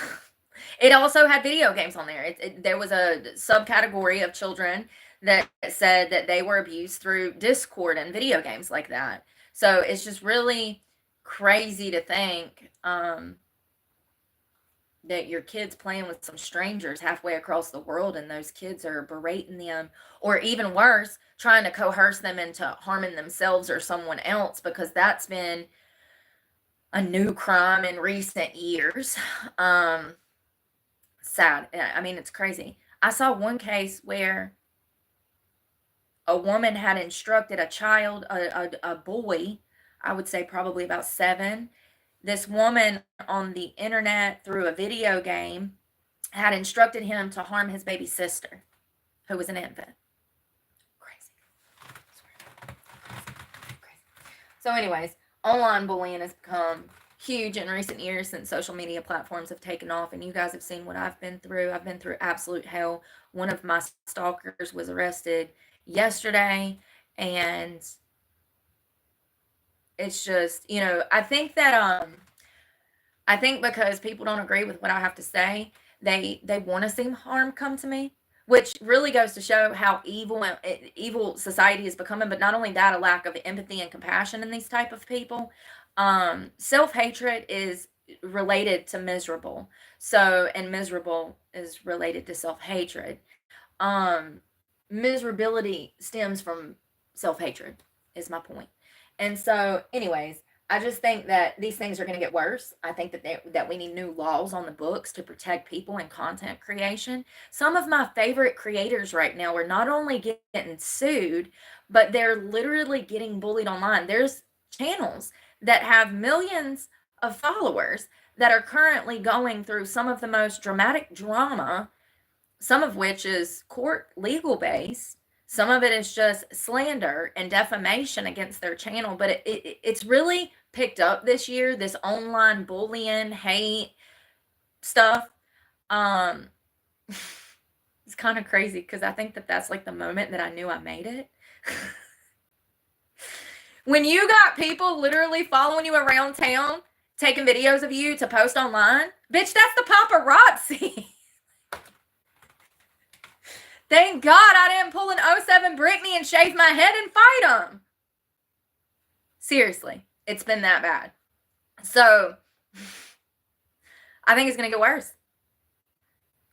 A: It also had video games on there. There was a subcategory of children that said that they were abused through Discord and video games like that. So it's just really crazy to think that your kid's playing with some strangers halfway across the world and those kids are berating them, or even worse, trying to coerce them into harming themselves or someone else, because that's been a new crime in recent years. Sad. I mean, it's crazy. I saw one case where a woman had instructed a child, a boy, I would say probably about 7. This woman on the internet through a video game had instructed him to harm his baby sister, who was an infant. Crazy. So, anyways, online bullying has become huge in recent years since social media platforms have taken off, and you guys have seen what I've been through. I've been through absolute hell. One of my stalkers was arrested yesterday, and it's just, I think that I think because people don't agree with what I have to say, they want to see harm come to me, which really goes to show how evil society is becoming. But not only that, a lack of empathy and compassion in these type of people. Self-hatred is related to miserable. So, and miserable is related to self-hatred. Miserability stems from self-hatred, is my point. And so, anyways, I just think that these things are going to get worse. I think that we need new laws on the books to protect people in content creation. Some of my favorite creators right now are not only getting sued, but they're literally getting bullied online. There's channels that have millions of followers that are currently going through some of the most dramatic drama, some of which is court legal based. Some of it is just slander and defamation against their channel, but it's really picked up this year, this online bullying, hate stuff. It's kind of crazy because I think that that's like the moment that I knew I made it. When you got people literally following you around town, taking videos of you to post online, bitch, that's the paparazzi. Thank God I didn't pull an '07 Britney and shave my head and fight them. Seriously, it's been that bad. So, I think it's going to get worse.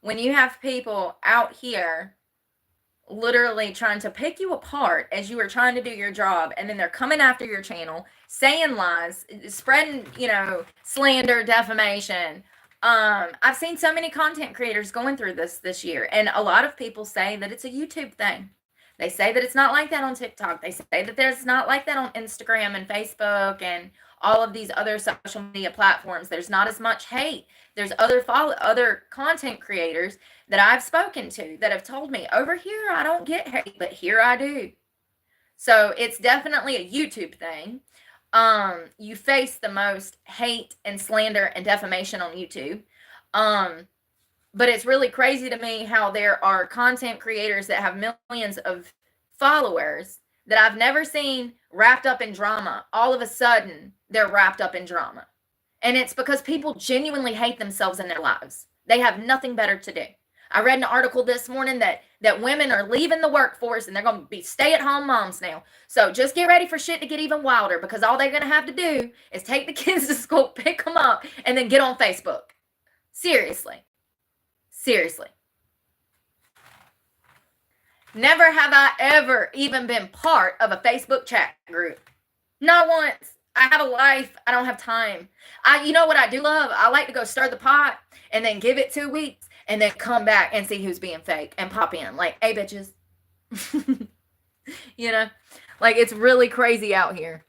A: When you have people out here literally trying to pick you apart as you are trying to do your job, and then they're coming after your channel, saying lies, spreading, slander, defamation. I've seen so many content creators going through this year, and a lot of people say that it's a YouTube thing. They say that it's not like that on TikTok. They say that there's not like that on Instagram and Facebook and all of these other social media platforms. There's not as much hate. There's other content creators that I've spoken to that have told me, over here I don't get hate, but here I do. So it's definitely a YouTube thing. You face the most hate and slander and defamation on YouTube. But it's really crazy to me how there are content creators that have millions of followers that I've never seen wrapped up in drama. All of a sudden, they're wrapped up in drama. And it's because people genuinely hate themselves in their lives. They have nothing better to do. I read an article this morning that women are leaving the workforce and they're going to be stay-at-home moms now. So just get ready for shit to get even wilder, because all they're going to have to do is take the kids to school, pick them up, and then get on Facebook. Seriously. Never have I ever even been part of a Facebook chat group. Not once. I have a life. I don't have time. You know what I do love? I like to go stir the pot and then give it 2 weeks and then come back and see who's being fake and pop in like, hey, bitches. Like, it's really crazy out here.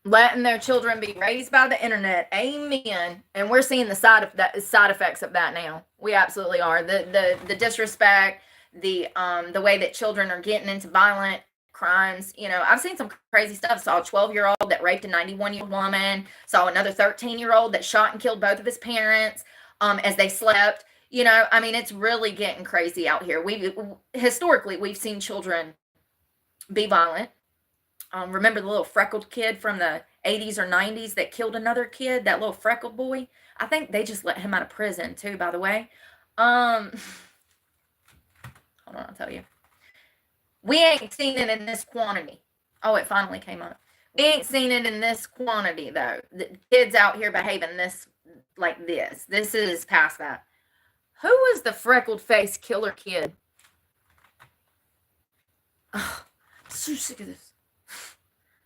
A: Letting their children be raised by the internet. Amen. And we're seeing the side effects of that now. We absolutely are. The disrespect, the way that children are getting into violent crimes. I've seen some crazy stuff. Saw a 12-year-old that raped a 91-year-old woman. Saw another 13-year-old that shot and killed both of his parents as they slept. It's really getting crazy out here. Historically, we've seen children be violent. Remember the little freckled kid from the 80s or 90s that killed another kid, that little freckled boy? I think they just let him out of prison too, by the way. Hold on, I'll tell you. We ain't seen it in this quantity. Oh, it finally came up. We ain't seen it in this quantity, though. The kids out here behaving like this. This is past that. Who was the freckled face killer kid? Oh, I'm so sick of this.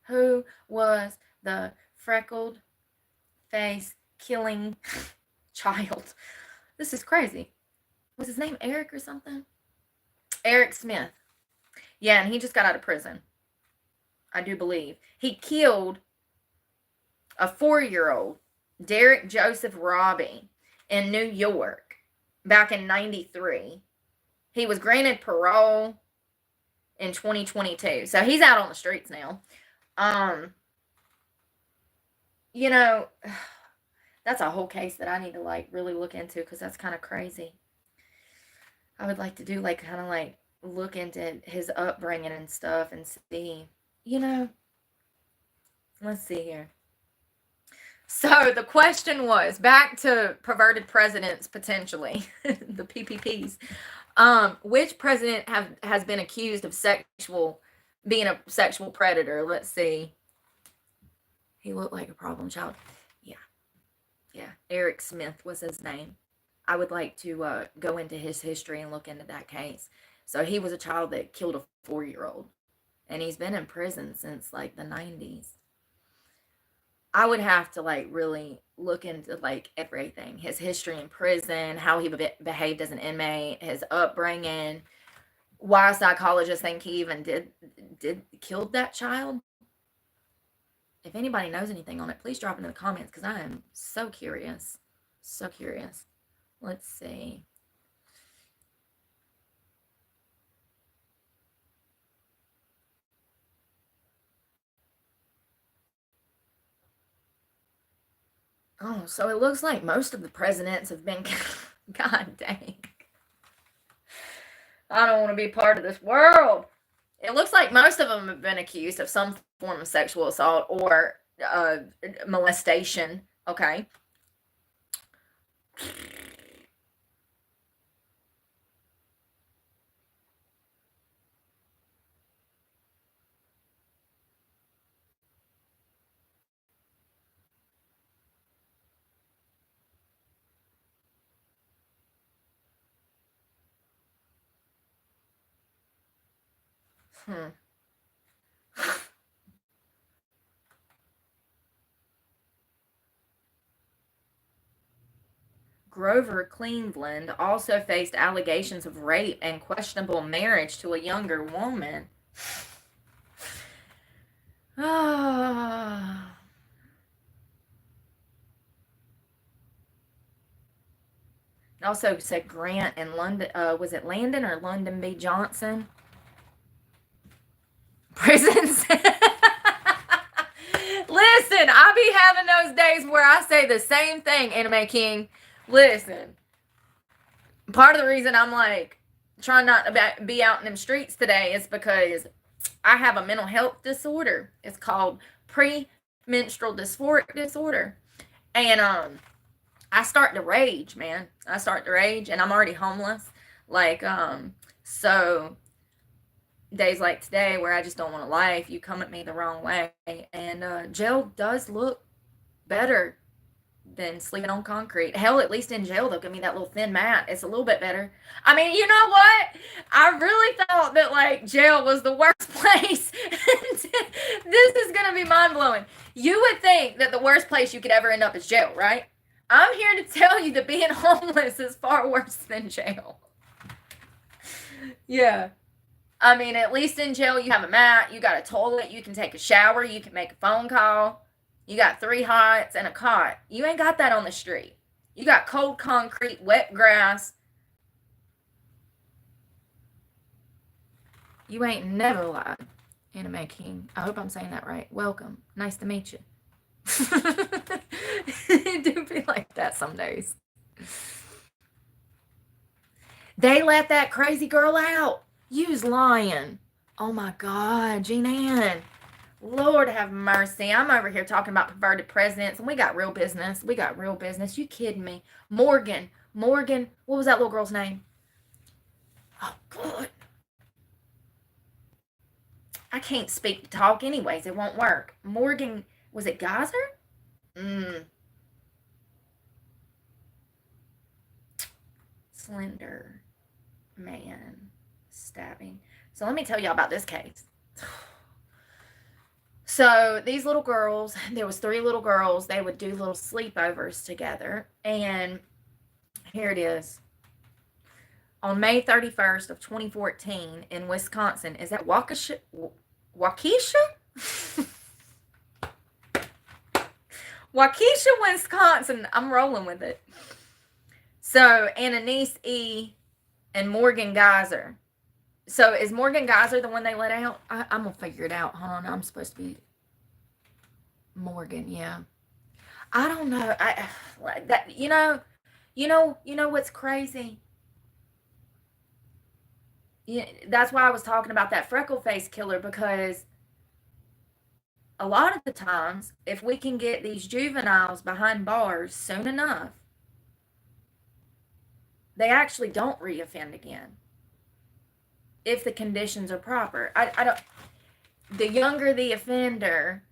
A: Who was the freckled face killing child? This is crazy. Was his name Eric or something? Eric Smith. Yeah, and he just got out of prison. I do believe. He killed a 4-year-old, Derek Joseph Robbie, in New York back in 93. He was granted parole in 2022. So he's out on the streets now. That's a whole case that I need to really look into, because that's kind of crazy. I would like to do look into his upbringing and stuff and see, let's see here. So the question was, back to perverted presidents potentially, the PPPs. Which president has been accused of being a sexual predator? Let's see. He looked like a problem child. Yeah. Eric Smith was his name. I would like to go into his history and look into that case. So he was a child that killed a 4-year-old, and he's been in prison since the 90s. I would have to really look into everything, his history in prison, how he behaved as an inmate, his upbringing, why psychologists think he even killed that child. If anybody knows anything on it, please drop it in the comments, because I am so curious. So curious. Let's see. Oh, so it looks like most of the presidents have been... God dang. I don't want to be part of this world. It looks like most of them have been accused of some form of sexual assault or molestation. Okay. Hmm. Grover Cleveland also faced allegations of rape and questionable marriage to a younger woman. Ah. Also said Grant and London. Was it Landon or London B. Johnson? Prisons. Listen, I be having those days where I say the same thing, Anime King. Listen, part of the reason I'm like trying not to be out in them streets today is because I have a mental health disorder. It's called premenstrual dysphoric disorder. And I start to rage, man. I start to rage and I'm already homeless. Like, so days like today where I just don't want a life, you come at me the wrong way. And jail does look better than sleeping on concrete. Hell, at least in jail, they'll give me that little thin mat. It's a little bit better. I mean, you know what? I really thought that, like, jail was the worst place. This is going to be mind-blowing. You would think that the worst place you could ever end up is jail, right? I'm here to tell you that being homeless is far worse than jail. Yeah. I mean, at least in jail, you have a mat, you got a toilet, you can take a shower, you can make a phone call. You got 3 hots and a cot. You ain't got that on the street. You got cold concrete, wet grass. You ain't never lied. Anime King. I hope I'm saying that right. Welcome. Nice to meet you. It do be like that some days. They let that crazy girl out. You's lying. Oh my God, Jean Ann. Lord have mercy. I'm over here talking about perverted presidents, and we got real business. We got real business. You kidding me? Morgan. What was that little girl's name? Oh, God. I can't speak to talk anyways. It won't work. Morgan, was it Geyser? Slender man stabbing. So let me tell y'all about this case. So these little girls, there was 3 little girls, they would do little sleepovers together. And here it is. On May 31st of 2014 in Wisconsin, is that Waukesha? Waukesha, Wisconsin. I'm rolling with it. So Ananice E. and Morgan Geyser. So is Morgan Geyser the one they let out? I'm gonna figure it out. Hold on, I'm supposed to be Morgan. Yeah, I don't know. I like that. You know what's crazy? Yeah, that's why I was talking about that freckle face killer, because a lot of the times, if we can get these juveniles behind bars soon enough, they actually don't reoffend again if the conditions are proper. I don't. The younger the offender,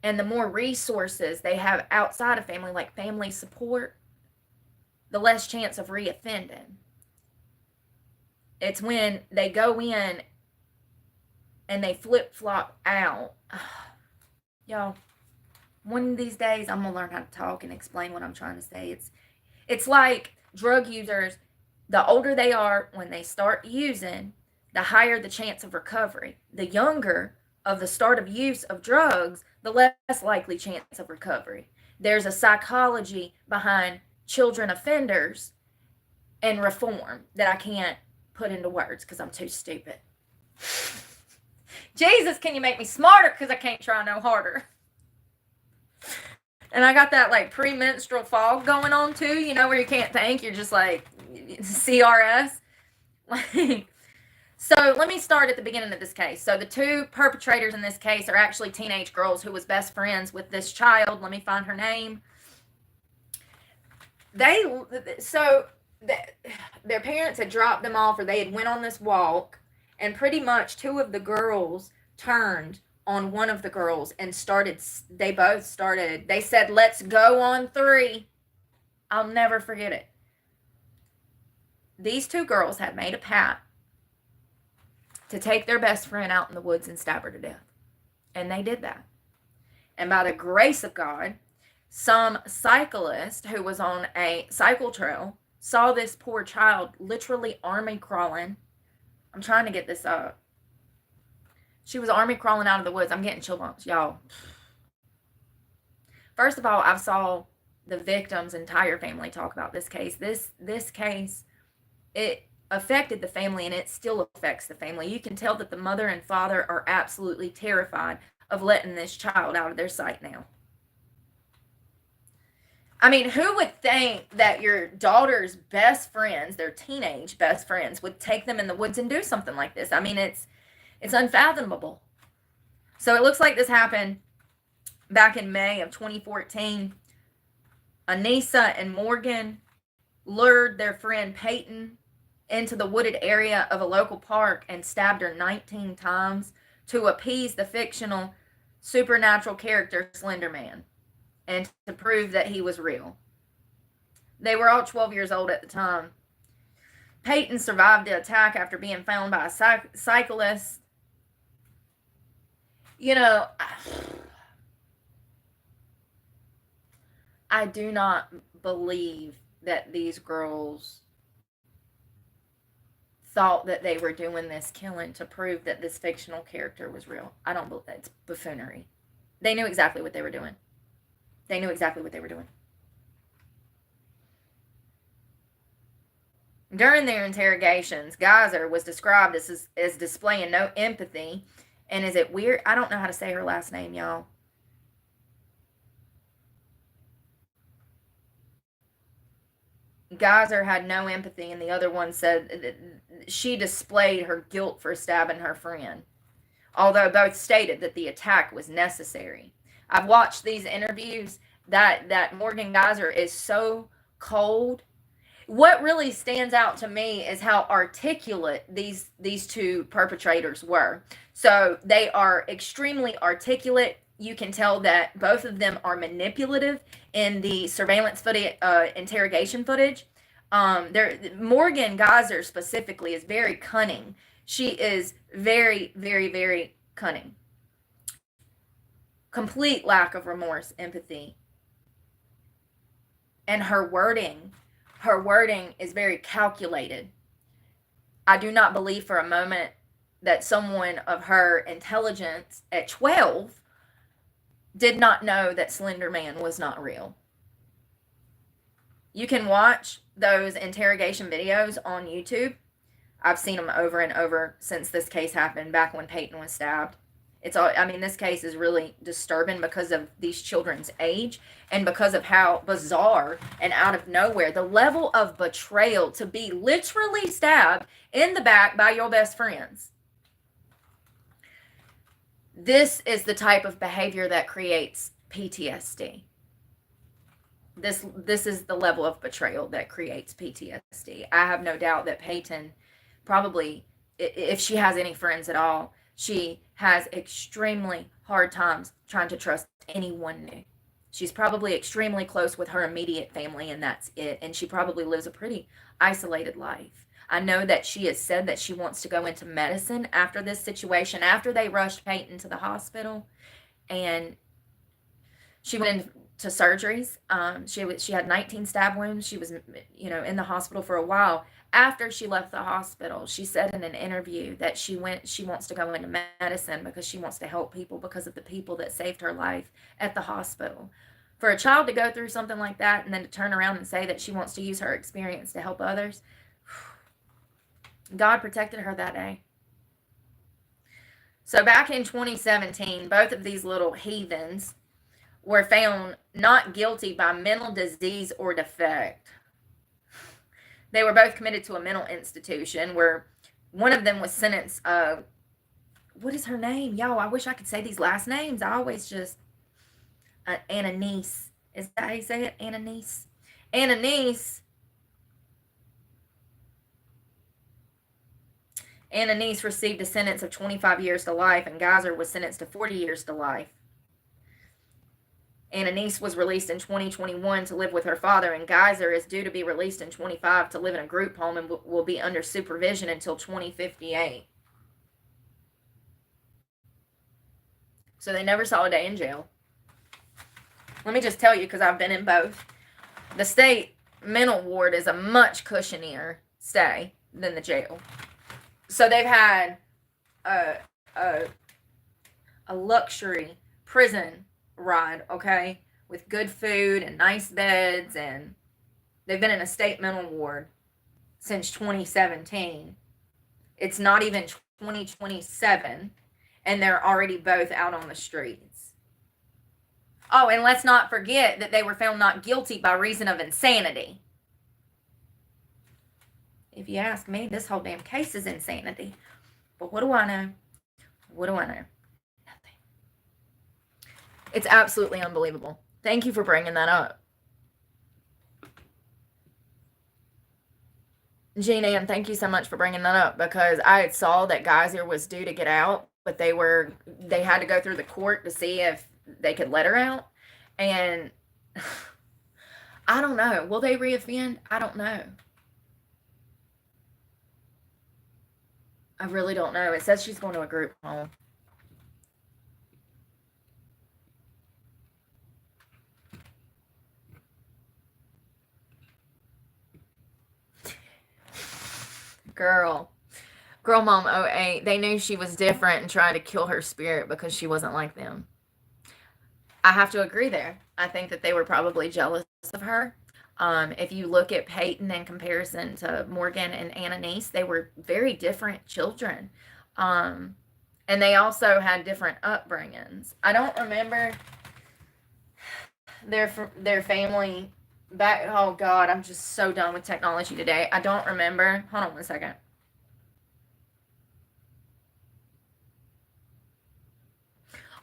A: and the more resources they have outside of family, like family support, the less chance of reoffending. It's when they go in and they flip-flop out. Y'all, one of these days I'm going to learn how to talk and explain what I'm trying to say. It's like drug users. The older they are when they start using, the higher the chance of recovery. The younger of the start of use of drugs, the less likely chance of recovery. There's a psychology behind children offenders and reform that I can't put into words because I'm too stupid. Jesus, can you make me smarter, because I can't try no harder. And I got that like premenstrual fog going on too, where you can't think, you're just like CRS. So let me start at the beginning of this case. So the 2 perpetrators in this case are actually teenage girls who was best friends with this child. Let me find her name. Their parents had dropped them off, or they had went on this walk, and pretty much 2 of the girls turned on one of the girls and they said, let's go on 3. I'll never forget it. These 2 girls had made a pact to take their best friend out in the woods and stab her to death. And they did that. And by the grace of God, some cyclist who was on a cycle trail saw this poor child literally army crawling. I'm trying to get this up. She was army crawling out of the woods. I'm getting chill bumps, y'all. First of all, I saw the victim's entire family talk about this case. This case, it affected the family, and it still affects the family. You can tell that the mother and father are absolutely terrified of letting this child out of their sight now. I mean, who would think that your daughter's best friends, their teenage best friends, would take them in the woods and do something like this? I mean, it's unfathomable. So it looks like this happened back in May of 2014. Anissa and Morgan lured their friend Peyton into the wooded area of a local park and stabbed her 19 times to appease the fictional supernatural character Slender Man and to prove that he was real. They were all 12 years old at the time. Peyton survived the attack after being found by a cyclist. You know, I do not believe that these girls thought that they were doing this killing to prove that this fictional character was real. I don't believe that. It's buffoonery. They knew exactly what they were doing. They knew exactly what they were doing. During their interrogations, Geyser was described as displaying no empathy. And is it weird? I don't know how to say her last name, y'all. Geyser had no empathy, and the other one said that she displayed her guilt for stabbing her friend, although both stated that the attack was necessary. I've watched these interviews. That Morgan Geyser is so cold. What really stands out to me is how articulate these two perpetrators were. So they are extremely articulate. You can tell that both of them are manipulative in the surveillance footage, interrogation footage. Morgan Geyser specifically is very cunning. She is very, very, very cunning. Complete lack of remorse, empathy. And her wording is very calculated. I do not believe for a moment that someone of her intelligence at 12 did not know that Slender Man was not real. You can watch those interrogation videos on YouTube. I've seen them over and over since this case happened, back when Peyton was stabbed. This case is really disturbing because of these children's age and because of how bizarre and out of nowhere the level of betrayal to be literally stabbed in the back by your best friends. This is the type of behavior that creates PTSD. This is the level of betrayal that creates PTSD. I have no doubt that Peyton probably, if she has any friends at all, she has extremely hard times trying to trust anyone new. She's probably extremely close with her immediate family, and that's it. And she probably lives a pretty isolated life. I know that she has said that she wants to go into medicine after this situation, after they rushed Peyton to the hospital, and she went into surgeries. She had 19 stab wounds. She was, in the hospital for a while. After she left the hospital, she said in an interview that she wants to go into medicine because she wants to help people because of the people that saved her life at the hospital. For a child to go through something like that and then to turn around and say that she wants to use her experience to help others, God protected her that day. So back in 2017, both of these little heathens were found not guilty by mental disease or defect. They were both committed to a mental institution where one of them was sentenced, what is her name? Y'all, I wish I could say these last names. I always just, Ananice. Is that how you say it? Ananice. Ananice received a sentence of 25 years to life, and Geyser was sentenced to 40 years to life. Ananice was released in 2021 to live with her father, and Geyser is due to be released in 25 to live in a group home and will be under supervision until 2058. So they never saw a day in jail. Let me just tell you, because I've been in both. The state mental ward is a much cushionier stay than the jail. So they've had a luxury prison ride, okay, with good food and nice beds, and they've been in a state mental ward since 2017. It's not even 2027, and they're already both out on the streets. Oh, and let's not forget that they were found not guilty by reason of insanity. If you ask me, this whole damn case is insanity. But what do I know? What do I know? Nothing. It's absolutely unbelievable. Thank you for bringing that up. Jean Ann, thank you so much for bringing that up, because I saw that Geyser was due to get out, but they had to go through the court to see if they could let her out. And I don't know. Will they reoffend? I don't know. I really don't know. It says she's going to a group home. Girl mom 08, they knew she was different and tried to kill her spirit because she wasn't like them. I have to agree there. I think that they were probably jealous of her. If you look at Peyton in comparison to Morgan and Annalise, they were very different children. And they also had different upbringings. I don't remember their family back. Oh God, I'm just so done with technology today. I don't remember. Hold on one second.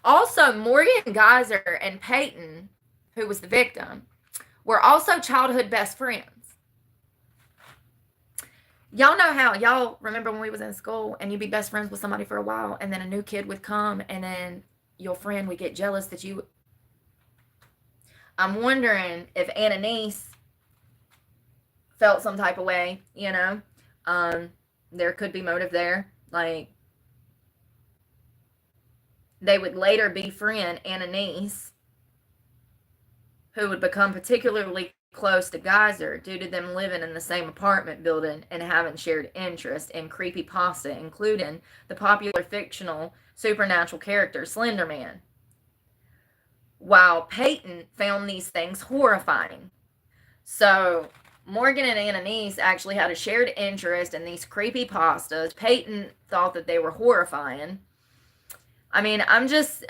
A: Also, Morgan Geyser and Peyton, who was the victim, were also childhood best friends. Y'all know how, y'all remember when we was in school and you'd be best friends with somebody for a while, and then a new kid would come, and then your friend would get jealous that you... I'm wondering if Annalise felt some type of way, you know? There could be motive there. Like, they would later befriend Annalise, who would become particularly close to Geyser due to them living in the same apartment building and having shared interest in creepypasta, including the popular fictional supernatural character Slender Man. While Peyton found these things horrifying. So Morgan and Annalise actually had a shared interest in these creepypastas. Peyton thought that they were horrifying. I mean, I'm just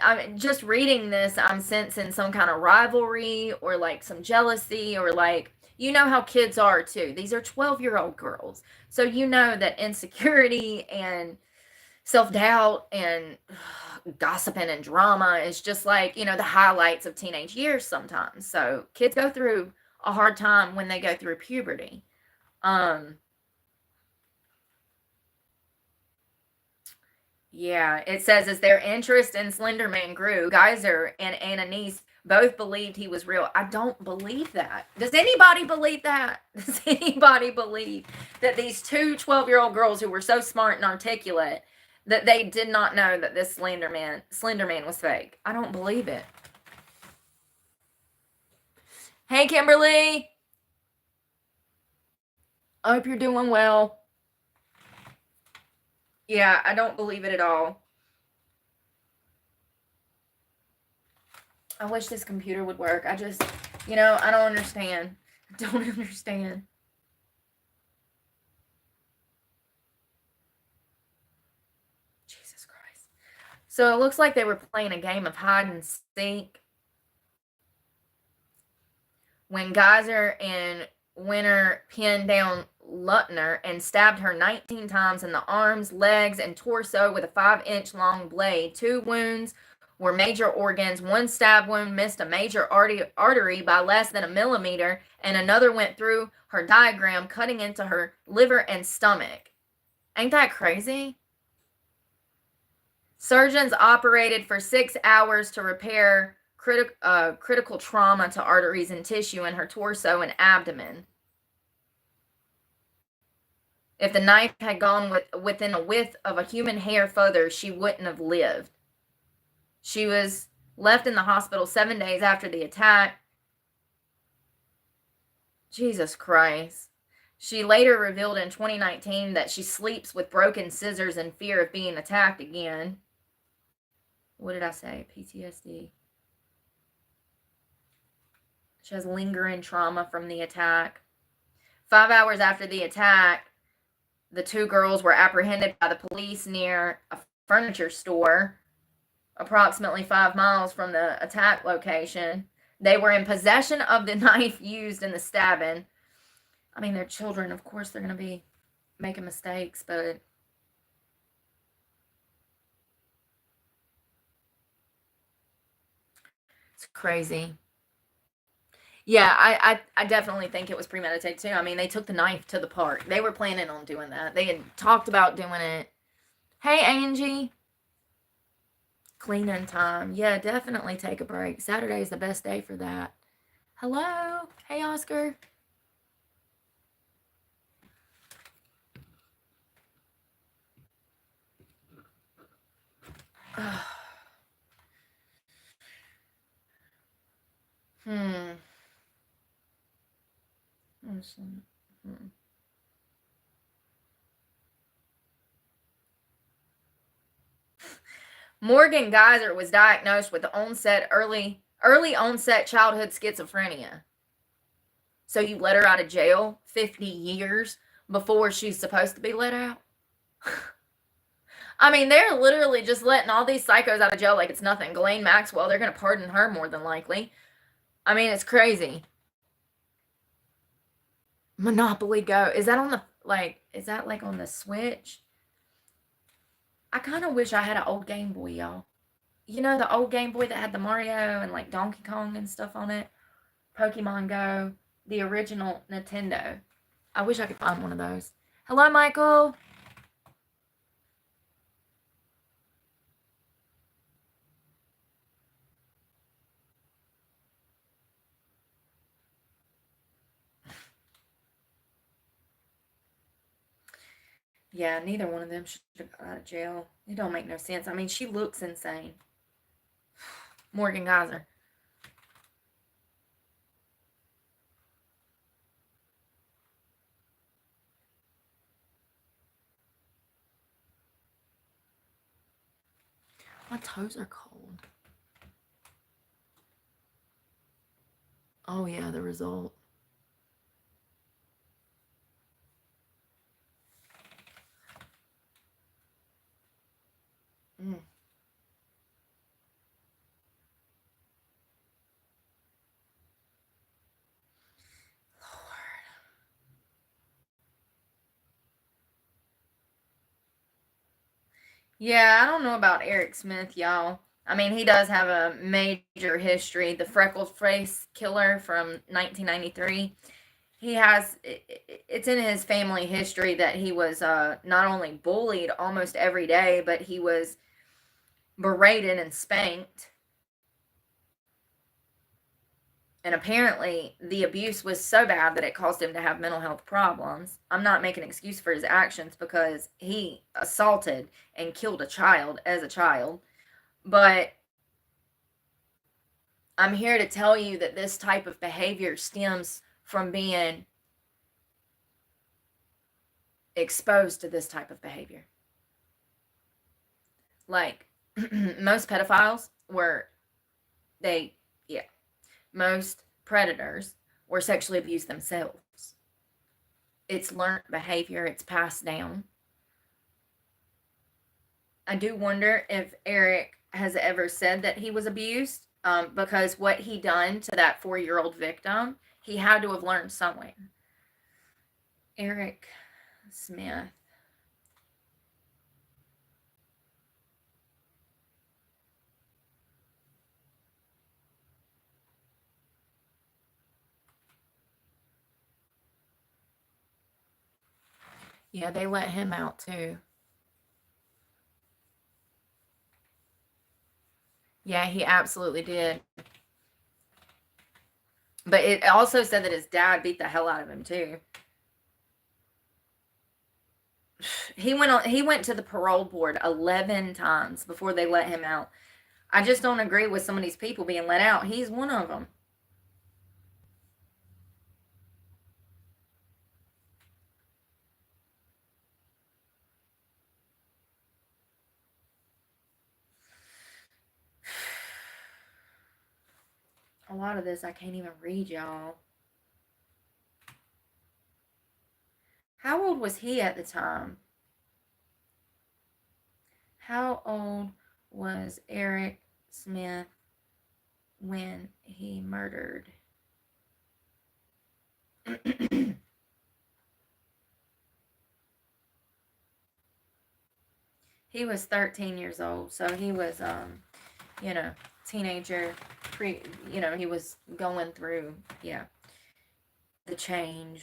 A: reading this, I'm sensing some kind of rivalry or like some jealousy, or like, you know how kids are too. These are 12-year-old girls. So you know that insecurity and self-doubt and gossiping and drama is just like, you know, the highlights of teenage years sometimes. So kids go through a hard time when they go through puberty. Yeah, it says as their interest in Slender Man grew, Geyser and Annalise both believed he was real. I don't believe that. Does anybody believe that? Does anybody believe that these two 12-year-old girls who were so smart and articulate, that they did not know that this Slender Man was fake? I don't believe it. Hey, Kimberly. I hope you're doing well. Yeah, I don't believe it at all. I wish this computer would work. I just, you know, I don't understand. I don't understand. Jesus Christ. So it looks like they were playing a game of hide and seek when Geyser and Winter pinned down Lutner and stabbed her 19 times in the arms, legs, and torso with a 5-inch long blade. 2 wounds were major organs. 1 stab wound missed a major artery by less than a millimeter, and another went through her diaphragm, cutting into her liver and stomach. Ain't that crazy? Surgeons operated for 6 hours to repair critical trauma to arteries and tissue in her torso and abdomen. If the knife had gone within a width of a human hair further, she wouldn't have lived. She was left in the hospital 7 days after the attack. Jesus Christ. She later revealed in 2019 that she sleeps with broken scissors in fear of being attacked again. What did I say? PTSD. She has lingering trauma from the attack. 5 hours after the attack, the two girls were apprehended by the police near a furniture store approximately 5 miles from the attack location. They were in possession of the knife used in the stabbing. I mean, they're children. Of course, they're going to be making mistakes, but it's crazy. Yeah, I definitely think it was premeditated too. I mean, they took the knife to the park. They were planning on doing that. They had talked about doing it. Hey, Angie. Cleaning time. Yeah, definitely take a break. Saturday is the best day for that. Hello. Hey, Oscar. Hmm. Morgan Geyser was diagnosed with early onset childhood schizophrenia. So you let her out of jail 50 years before she's supposed to be let out? I mean, they're literally just letting all these psychos out of jail like it's nothing. Ghislaine Maxwell, they're going to pardon her more than likely. I mean, it's crazy. Monopoly Go. Is that on the, is that like on the Switch? I kind of wish I had an old Game Boy, y'all. You know, the old Game Boy that had the Mario and like Donkey Kong and stuff on it? Pokemon Go. The original Nintendo. I wish I could find one of those. Hello, Michael. Yeah, neither one of them should have got out of jail. It don't make no sense. I mean, she looks insane. Morgan Geyser. My toes are cold. Oh, yeah, the result. Mm. Yeah, I don't know about Eric Smith, y'all. I mean, he does have a major history. The freckled face killer from 1993. He has, it's in his family history that he was not only bullied almost every day, but he was berated and spanked. And apparently, the abuse was so bad that it caused him to have mental health problems. I'm not making an excuse for his actions because he assaulted and killed a child as a child. But I'm here to tell you that this type of behavior stems from being exposed to this type of behavior. Like, most pedophiles were, most predators were sexually abused themselves. It's learned behavior, it's passed down. I do wonder if Eric has ever said that he was abused, because what he done to that 4-year-old victim, he had to have learned somewhere. Eric Smith. Yeah, they let him out too. Yeah, he absolutely did. But it also said that his dad beat the hell out of him too. He went to the parole board 11 times before they let him out. I just don't agree with some of these people being let out. He's one of them. A lot of this I can't even read, y'all. How old was he at the time? How old was Eric Smith when he murdered? He was 13 years old, so he was, you know, teenager, he was going through, yeah, the change.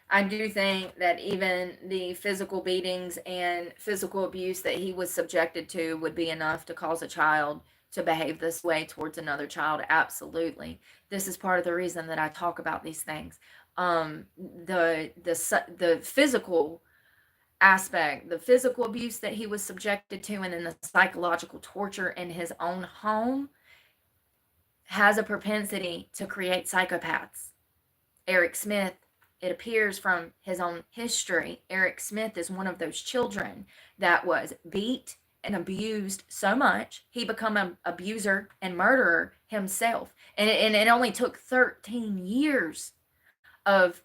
A: I do think that even the physical beatings and physical abuse that he was subjected to would be enough to cause a child to behave this way towards another child. Absolutely. This is part of the reason that I talk about these things. The physical aspect, the physical abuse that he was subjected to, and then the psychological torture in his own home has a propensity to create psychopaths. Eric Smith, it appears from his own history, Eric Smith is one of those children that was beat and abused so much, he became an abuser and murderer himself. And it only took 13 years of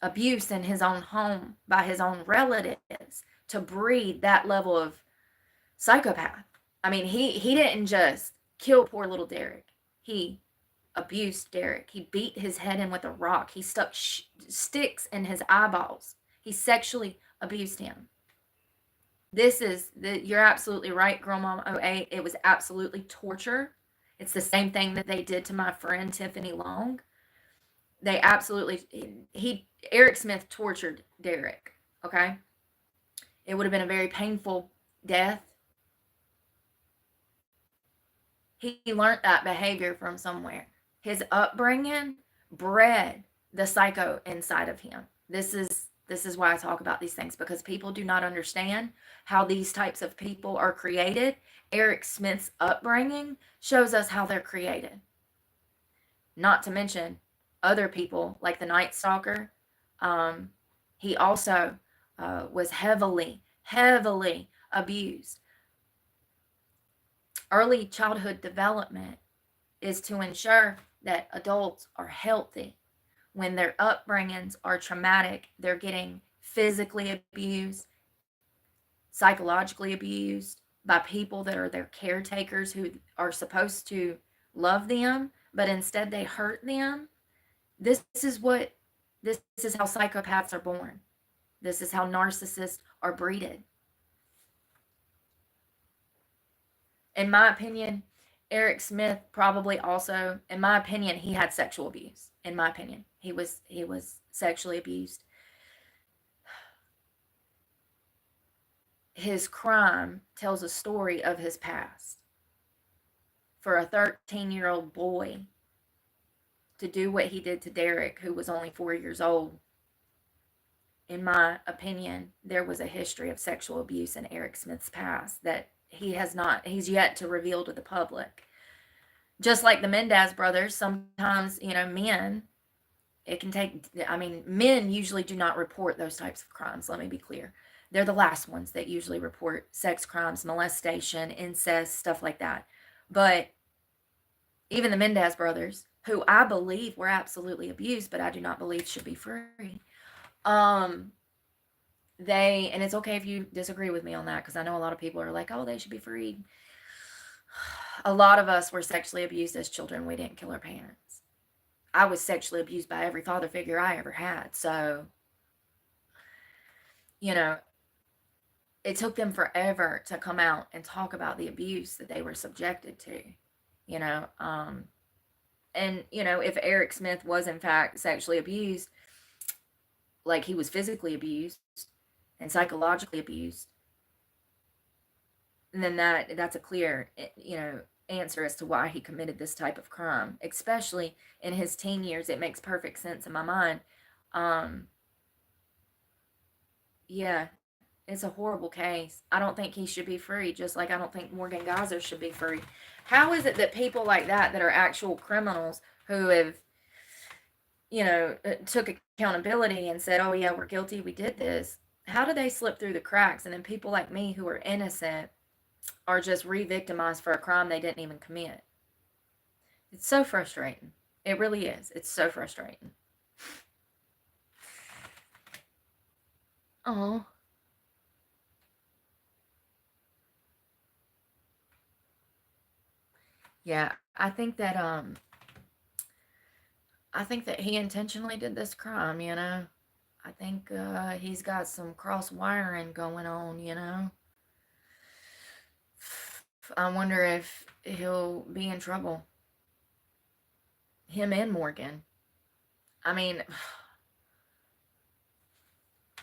A: abuse in his own home by his own relatives to breed that level of psychopath. I mean, he didn't just kill poor little Derek. He abused Derek. He beat his head in with a rock. He stuck sticks in his eyeballs. He sexually abused him. You're absolutely right, Girl Mom 08. It was absolutely torture. It's the same thing that they did to my friend Tiffany Long. They absolutely, Eric Smith tortured Derek, okay? It would have been a very painful death. He learned that behavior from somewhere. His upbringing bred the psycho inside of him. This is why I talk about these things, because people do not understand how these types of people are created. Eric Smith's upbringing shows us how they're created. Not to mention other people like the Night Stalker. He also was heavily abused. Early childhood development is to ensure that adults are healthy. When their upbringings are traumatic, they're getting physically abused, psychologically abused by people that are their caretakers who are supposed to love them, but instead they hurt them. This is how psychopaths are born. This is how narcissists are breeded. In my opinion, Eric Smith probably also, in my opinion, he had sexual abuse. In my opinion, he was sexually abused. His crime tells a story of his past. For a 13-year-old boy to do what he did to Derek, who was only 4 years old, in my opinion, there was a history of sexual abuse in Eric Smith's past that he's yet to reveal to the public. Just like the Mendez brothers, sometimes, men, men usually do not report those types of crimes. Let me be clear. They're the last ones that usually report sex crimes, molestation, incest, stuff like that. But even the Mendez brothers, who I believe were absolutely abused, but I do not believe should be free. And it's okay if you disagree with me on that, because I know a lot of people are like, oh, they should be freed. A lot of us were sexually abused as children. We didn't kill our parents. I was sexually abused by every father figure I ever had. So, it took them forever to come out and talk about the abuse that they were subjected to, and, if Eric Smith was in fact sexually abused, like he was physically abused and psychologically abused, and then that's a clear, answer as to why he committed this type of crime, especially in his teen years. It makes perfect sense in my mind. Yeah, it's a horrible case. I don't think he should be free, just like I don't think Morgan Geyser should be free. How is it that people like that are actual criminals who have, took accountability and said, oh, yeah, we're guilty, we did this, how do they slip through the cracks? And then people like me who are innocent are just re victimized for a crime they didn't even commit. It's so frustrating. It really is. It's so frustrating. Oh. Yeah, I think that he intentionally did this crime. I think he's got some cross wiring going on. I wonder if he'll be in trouble. Him and Morgan. I mean,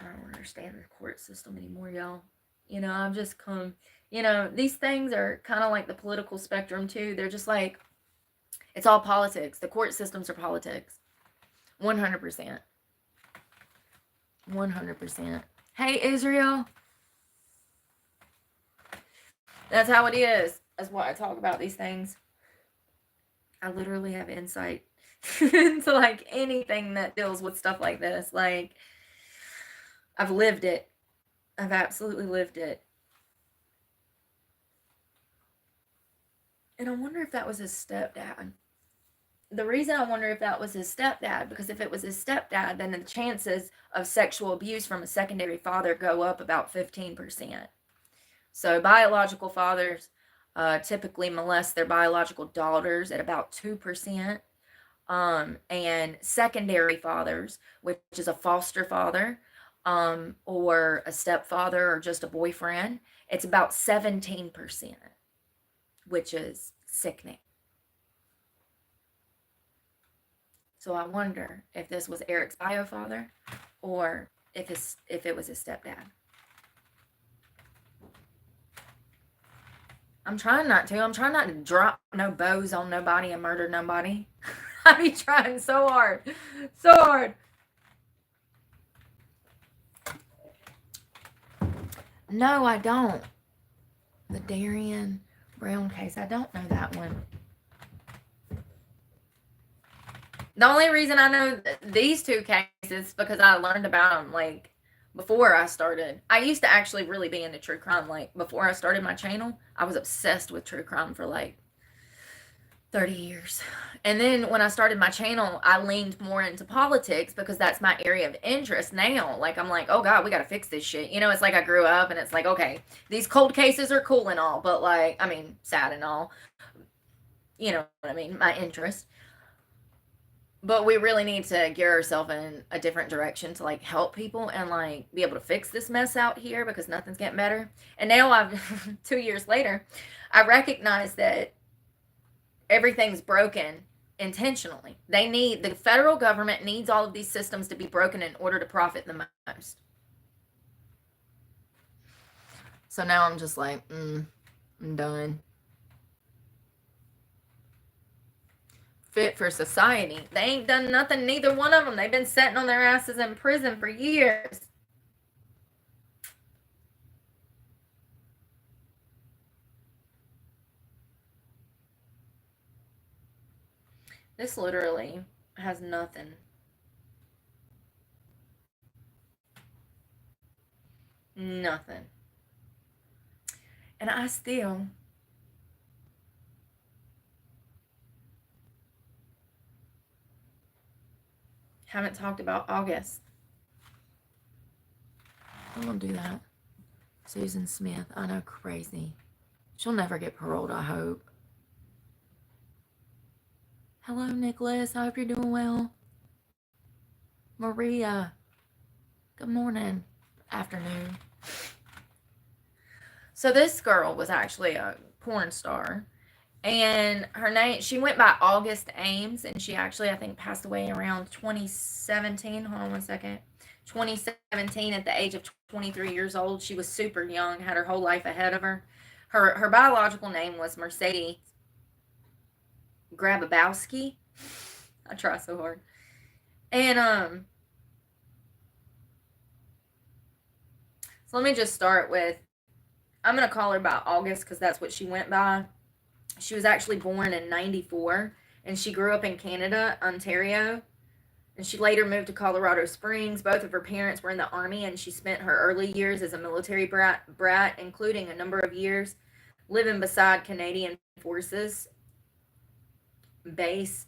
A: I don't understand the court system anymore, y'all. I've just come, these things are kind of like the political spectrum, too. They're just like, it's all politics. The court systems are politics. 100%. 100%. Hey, Israel. That's how it is. That's why I talk about these things. I literally have insight into like anything that deals with stuff like this. Like, I've lived it. I've absolutely lived it. And I wonder if that was his stepdad. The reason I wonder if that was his stepdad, because if it was his stepdad, then the chances of sexual abuse from a secondary father go up about 15%. So biological fathers typically molest their biological daughters at about 2%. And secondary fathers, which is a foster father, or a stepfather, or just a boyfriend, it's about 17%, which is sickening. So I wonder if this was Eric's bio father, or if it was his stepdad. I'm trying not to. I'm trying not to drop no bows on nobody and murder nobody. I be trying so hard. So hard. No, I don't. The Darian Brown case. I don't know that one. The only reason I know these two cases because I learned about them like before I started. I used to actually really be into true crime. Like before I started my channel, I was obsessed with true crime for like 30 years. And then when I started my channel, I leaned more into politics because that's my area of interest now. Like, I'm like, oh God, we got to fix this shit. It's like I grew up and it's like, okay, these cold cases are cool and all, but like, I mean, sad and all. You know what I mean? My interest. But we really need to gear ourselves in a different direction to like help people and like be able to fix this mess out here because nothing's getting better. And now I've 2 years later, I recognize that everything's broken intentionally. The federal government needs all of these systems to be broken in order to profit the most. So now I'm just like, I'm done. Fit for society. They ain't done nothing, neither one of them. They've been sitting on their asses in prison for years. This literally has nothing. Nothing. And I still haven't talked about August. I'm gonna do that. Susan Smith. I know, crazy. She'll never get paroled, I hope. Hello, Nicholas. I hope you're doing well. Maria. Good morning. Afternoon. So this girl was actually a porn star. And her name, she went by August Ames, and she actually, I think, passed away around 2017. Hold on one second. 2017 at the age of 23 years old. She was super young, had her whole life ahead of her. Her biological name was Mercedes Grabowski. I try so hard. And So let me just start with, I'm going to call her by August because that's what she went by. She was actually born in 94, and she grew up in Canada, Ontario, and she later moved to Colorado Springs. Both of her parents were in the Army, and she spent her early years as a military brat, including a number of years living beside Canadian Forces Base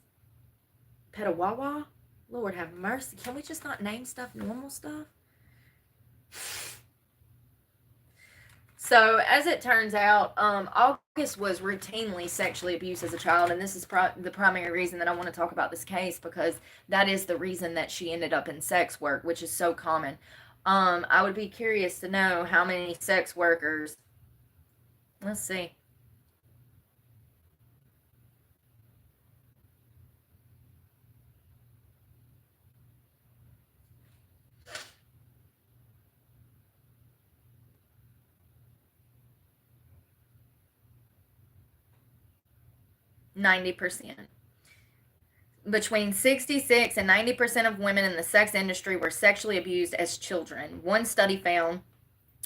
A: Petawawa. Lord have mercy. Can we just not name stuff normal stuff? So, as it turns out, August was routinely sexually abused as a child, and this is the primary reason that I want to talk about this case, because that is the reason that she ended up in sex work, which is so common. I would be curious to know how many sex workers. Let's see. %90. Between 66 and 90% of women in the sex industry were sexually abused as children. One study found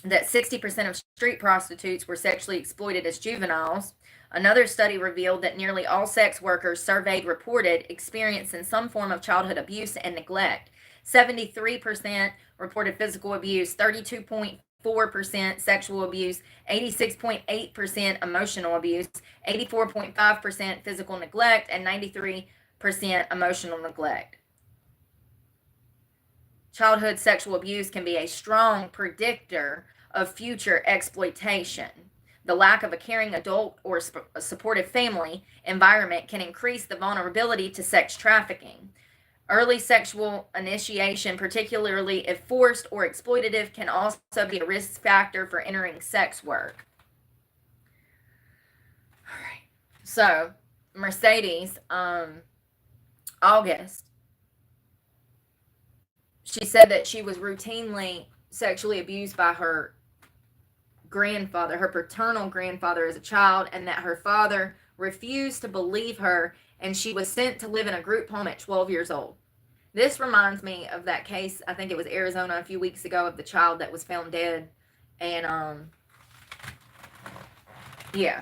A: that 60% of street prostitutes were sexually exploited as juveniles. Another study revealed that nearly all sex workers surveyed reported experiencing some form of childhood abuse and neglect. 73% reported physical abuse, 32.4% sexual abuse, 86.8% emotional abuse, 84.5% physical neglect, and 93% emotional neglect. Childhood sexual abuse can be a strong predictor of future exploitation. The lack of a caring adult or a supportive family environment can increase the vulnerability to sex trafficking. Early sexual initiation, particularly if forced or exploitative, can also be a risk factor for entering sex work. All right. So, Mercedes, August, she said that she was routinely sexually abused by her grandfather, her paternal grandfather, as a child, and that her father refused to believe her, and she was sent to live in a group home at 12 years old. This reminds me of that case, I think it was Arizona a few weeks ago, of the child that was found dead. And yeah,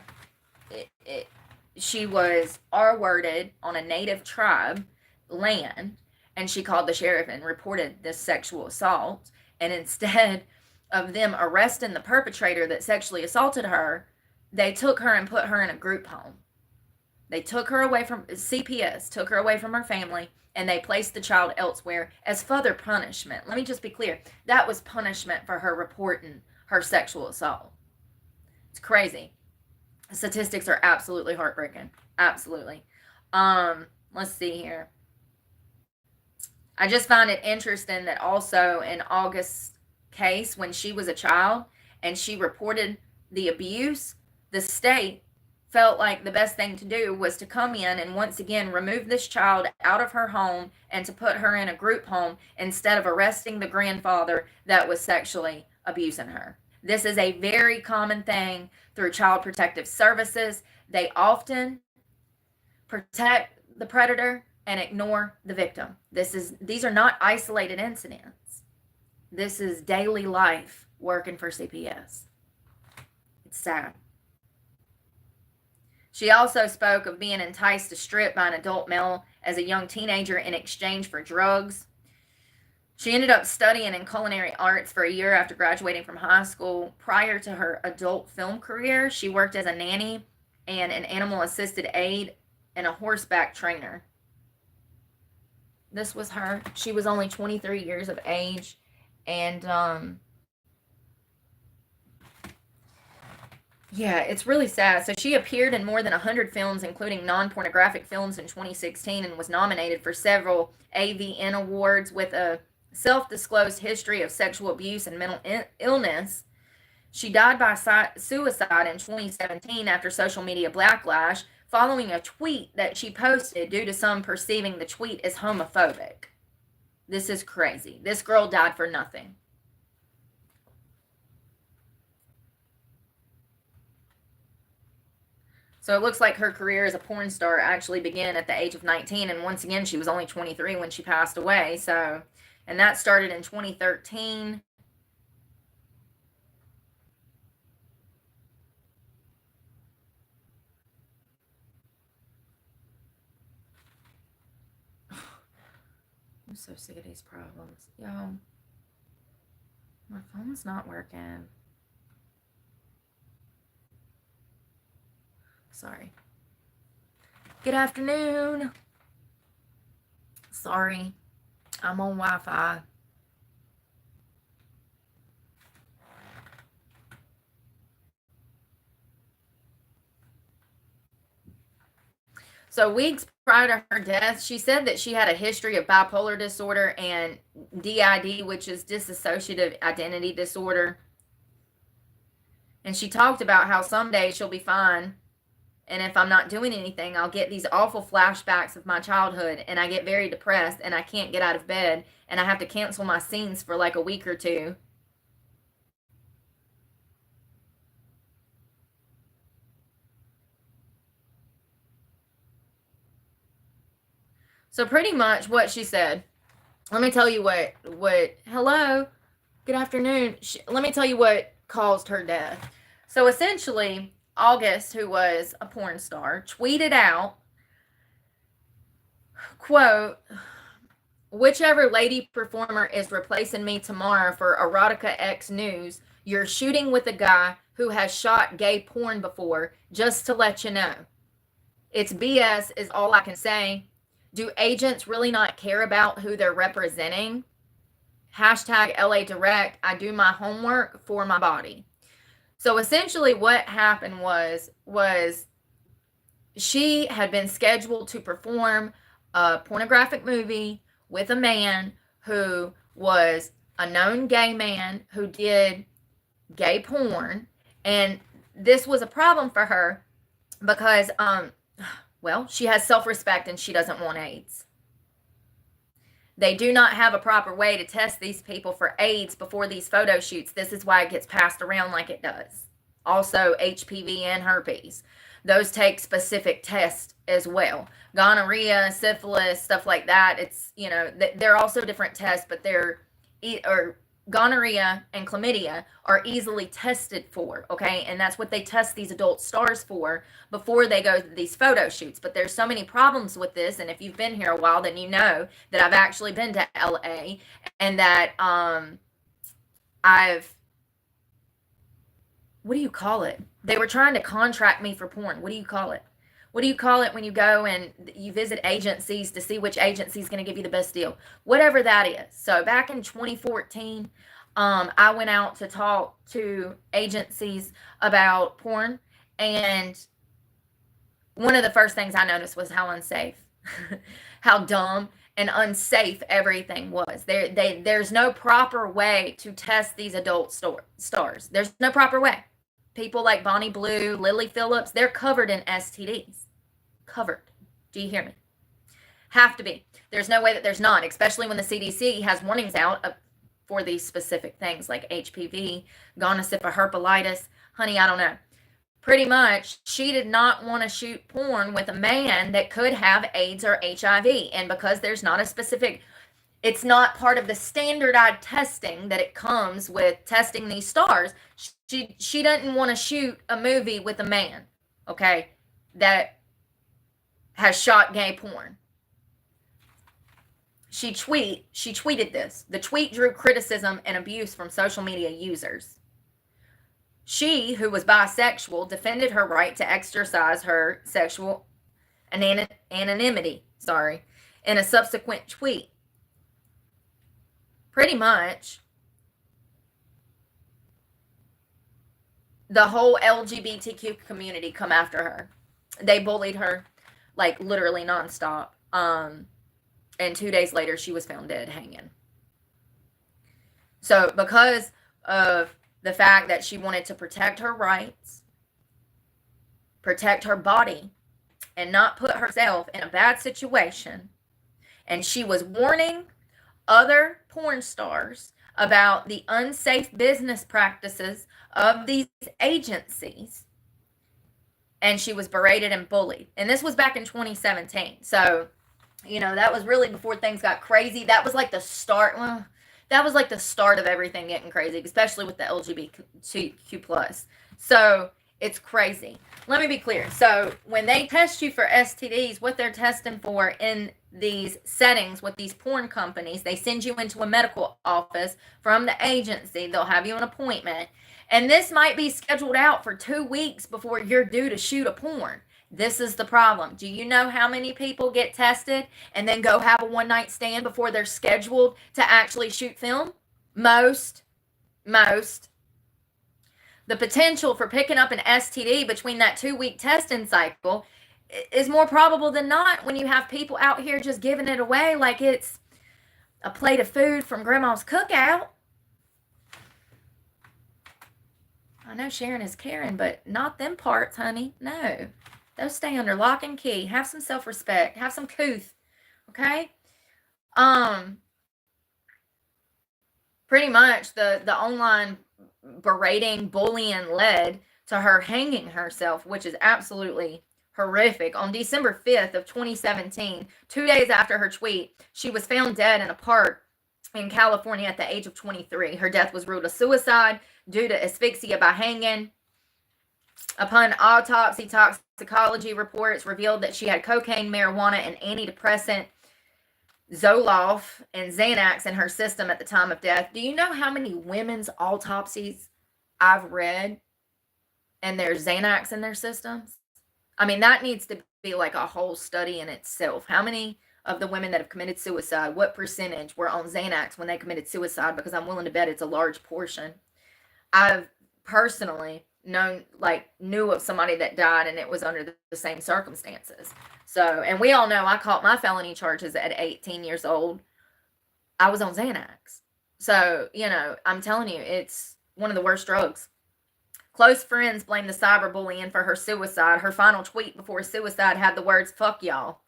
A: she was R-worded on a native tribe land, and she called the sheriff and reported this sexual assault. And instead of them arresting the perpetrator that sexually assaulted her, they took her and put her in a group home. They took her away from CPS, took her away from her family, and they placed the child elsewhere as further punishment. Let me just be clear. That was punishment for her reporting her sexual assault. It's crazy. Statistics are absolutely heartbreaking. Absolutely. Let's see here. I just find it interesting that also in August's case, when she was a child and she reported the abuse, the state felt like the best thing to do was to come in and once again remove this child out of her home and to put her in a group home instead of arresting the grandfather that was sexually abusing her. This is a very common thing through Child Protective Services. They often protect the predator and ignore the victim. These are not isolated incidents. This is daily life working for CPS. It's sad. She also spoke of being enticed to strip by an adult male as a young teenager in exchange for drugs. She ended up studying in culinary arts for a year after graduating from high school. Prior to her adult film career, she worked as a nanny and an animal assisted aide and a horseback trainer. This was her. She was only 23 years of age, and yeah, it's really sad. So she appeared in more than 100 films, including non-pornographic films, in 2016, and was nominated for several AVN awards. With a self-disclosed history of sexual abuse and mental illness, she died by suicide in 2017 after social media backlash following a tweet that she posted due to some perceiving the tweet as homophobic. This is crazy. This girl died for nothing. So it looks like her career as a porn star actually began at the age of 19, and once again, she was only 23 when she passed away. So, and that started in 2013. I'm so sick of these problems. Yo, my phone's not working. Sorry. Good afternoon. Sorry. I'm on Wi-Fi. So weeks prior to her death, she said that she had a history of bipolar disorder and DID, which is dissociative identity disorder. And she talked about how someday she'll be fine. And if I'm not doing anything, I'll get these awful flashbacks of my childhood, and I get very depressed, and I can't get out of bed, and I have to cancel my scenes for like a week or two. So pretty much what she said, let me tell you hello, good afternoon. Let me tell you what caused her death. So essentially, August, who was a porn star, tweeted out, quote, whichever lady performer is replacing me tomorrow for Erotica X News, you're shooting with a guy who has shot gay porn before, just to let you know. It's BS is all I can say. Do agents really not care about who they're representing? Hashtag LA Direct, I do my homework for my body. So essentially what happened was she had been scheduled to perform a pornographic movie with a man who was a known gay man who did gay porn. And this was a problem for her because, well, she has self-respect and she doesn't want AIDS. They do not have a proper way to test these people for AIDS before these photo shoots. This is why it gets passed around like it does. Also, HPV and herpes. Those take specific tests as well. Gonorrhea, syphilis, stuff like that. It's, you know, they're also different tests, but gonorrhea and chlamydia are easily tested for, okay? And that's what they test these adult stars for before they go to these photo shoots. But there's so many problems with this, and if you've been here a while, then you know that I've actually been to LA and that what do you call it? They were trying to contract me for porn. What do you call it? What do you call it when you go and you visit agencies to see which agency is going to give you the best deal? Whatever that is. So back in 2014, I went out to talk to agencies about porn, and one of the first things I noticed was how unsafe, how dumb and unsafe everything was. There's no proper way to test these adult stars. There's no proper way. People like Bonnie Blue, Lily Phillips, they're covered in STDs. Covered. Do you hear me? Have to be. There's no way that there's not, especially when the CDC has warnings out for these specific things like HPV, gonorrhea, herpelitis. Honey, I don't know. Pretty much, she did not want to shoot porn with a man that could have AIDS or HIV. And because there's not a specific, it's not part of the standardized testing that it comes with testing these stars, she doesn't want to shoot a movie with a man, okay, that has shot gay porn. She tweeted this. The tweet drew criticism and abuse from social media users. She, who was bisexual, defended her right to exercise her sexual anonymity, in a subsequent tweet. Pretty much, the whole LGBTQ community come after her. They bullied her, like, literally nonstop. And 2 days later, she was found dead hanging. So because of the fact that she wanted to protect her rights, protect her body, and not put herself in a bad situation, and she was warning other porn stars about the unsafe business practices of these agencies, and she was berated and bullied. And this was back in 2017. So, you know, that was really before things got crazy. That was like the start. Well, that was like the start of everything getting crazy, especially with the LGBTQ+. So It's crazy. Let me be clear. So when they test you for STDs, what they're testing for in these settings with these porn companies, they send you into a medical office from the agency. They'll have you an appointment. And this might be scheduled out for 2 weeks before you're due to shoot a porn. This is the problem. Do you know how many people get tested and then go have a one night stand before they're scheduled to actually shoot film? Most. The potential for picking up an STD between that 2-week testing cycle is more probable than not when you have people out here just giving it away like it's a plate of food from grandma's cookout. I know Sharon is caring, but not them parts, honey. No. Those stay under lock and key. Have some self-respect. Have some couth. Okay? Pretty much the online berating, bullying led to her hanging herself, which is absolutely horrific. On December 5th of 2017, 2 days after her tweet, she was found dead in a park in California at the age of 23. Her death was ruled a suicide due to asphyxia by hanging. Upon autopsy, toxicology reports revealed that she had cocaine, marijuana, and antidepressant Zoloft and Xanax in her system at the time of death. Do you know how many women's autopsies I've read and there's Xanax in their systems? I mean, that needs to be like a whole study in itself. How many of the women that have committed suicide, what percentage were on Xanax when they committed suicide? Because I'm willing to bet it's a large portion. I've personally knew of somebody that died and it was under the same circumstances. So, and we all know I caught my felony charges at 18 years old. I was on Xanax. So, I'm telling you, it's one of the worst drugs. Close friends blame the cyberbullying for her suicide. Her final tweet before suicide had the words, "Fuck y'all."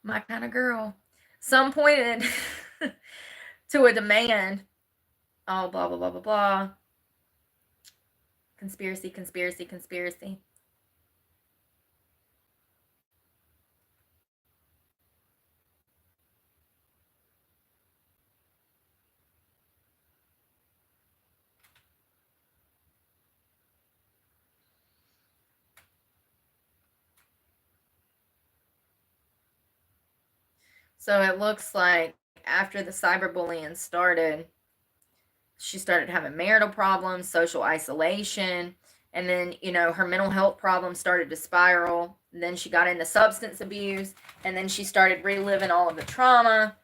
A: My kind of girl. Some pointed to a demand. Oh, blah, blah, blah, blah, blah. Conspiracy. So it looks like after the cyberbullying started, she started having marital problems, social isolation, and then, her mental health problems started to spiral. And then she got into substance abuse, and then she started reliving all of the trauma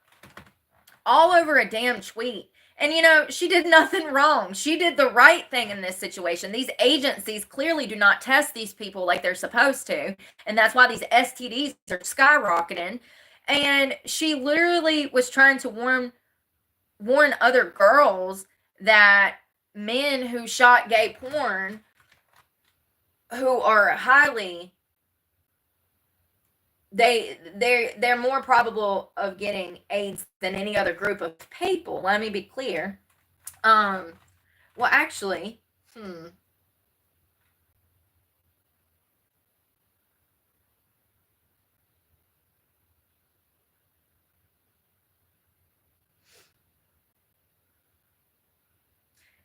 A: all over a damn tweet. And, she did nothing wrong. She did the right thing in this situation. These agencies clearly do not test these people like they're supposed to. And that's why these STDs are skyrocketing. And she literally was trying to warn other girls that men who shot gay porn, who are highly, they're more probable of getting AIDS than any other group of people. Let me be clear. Well, actually,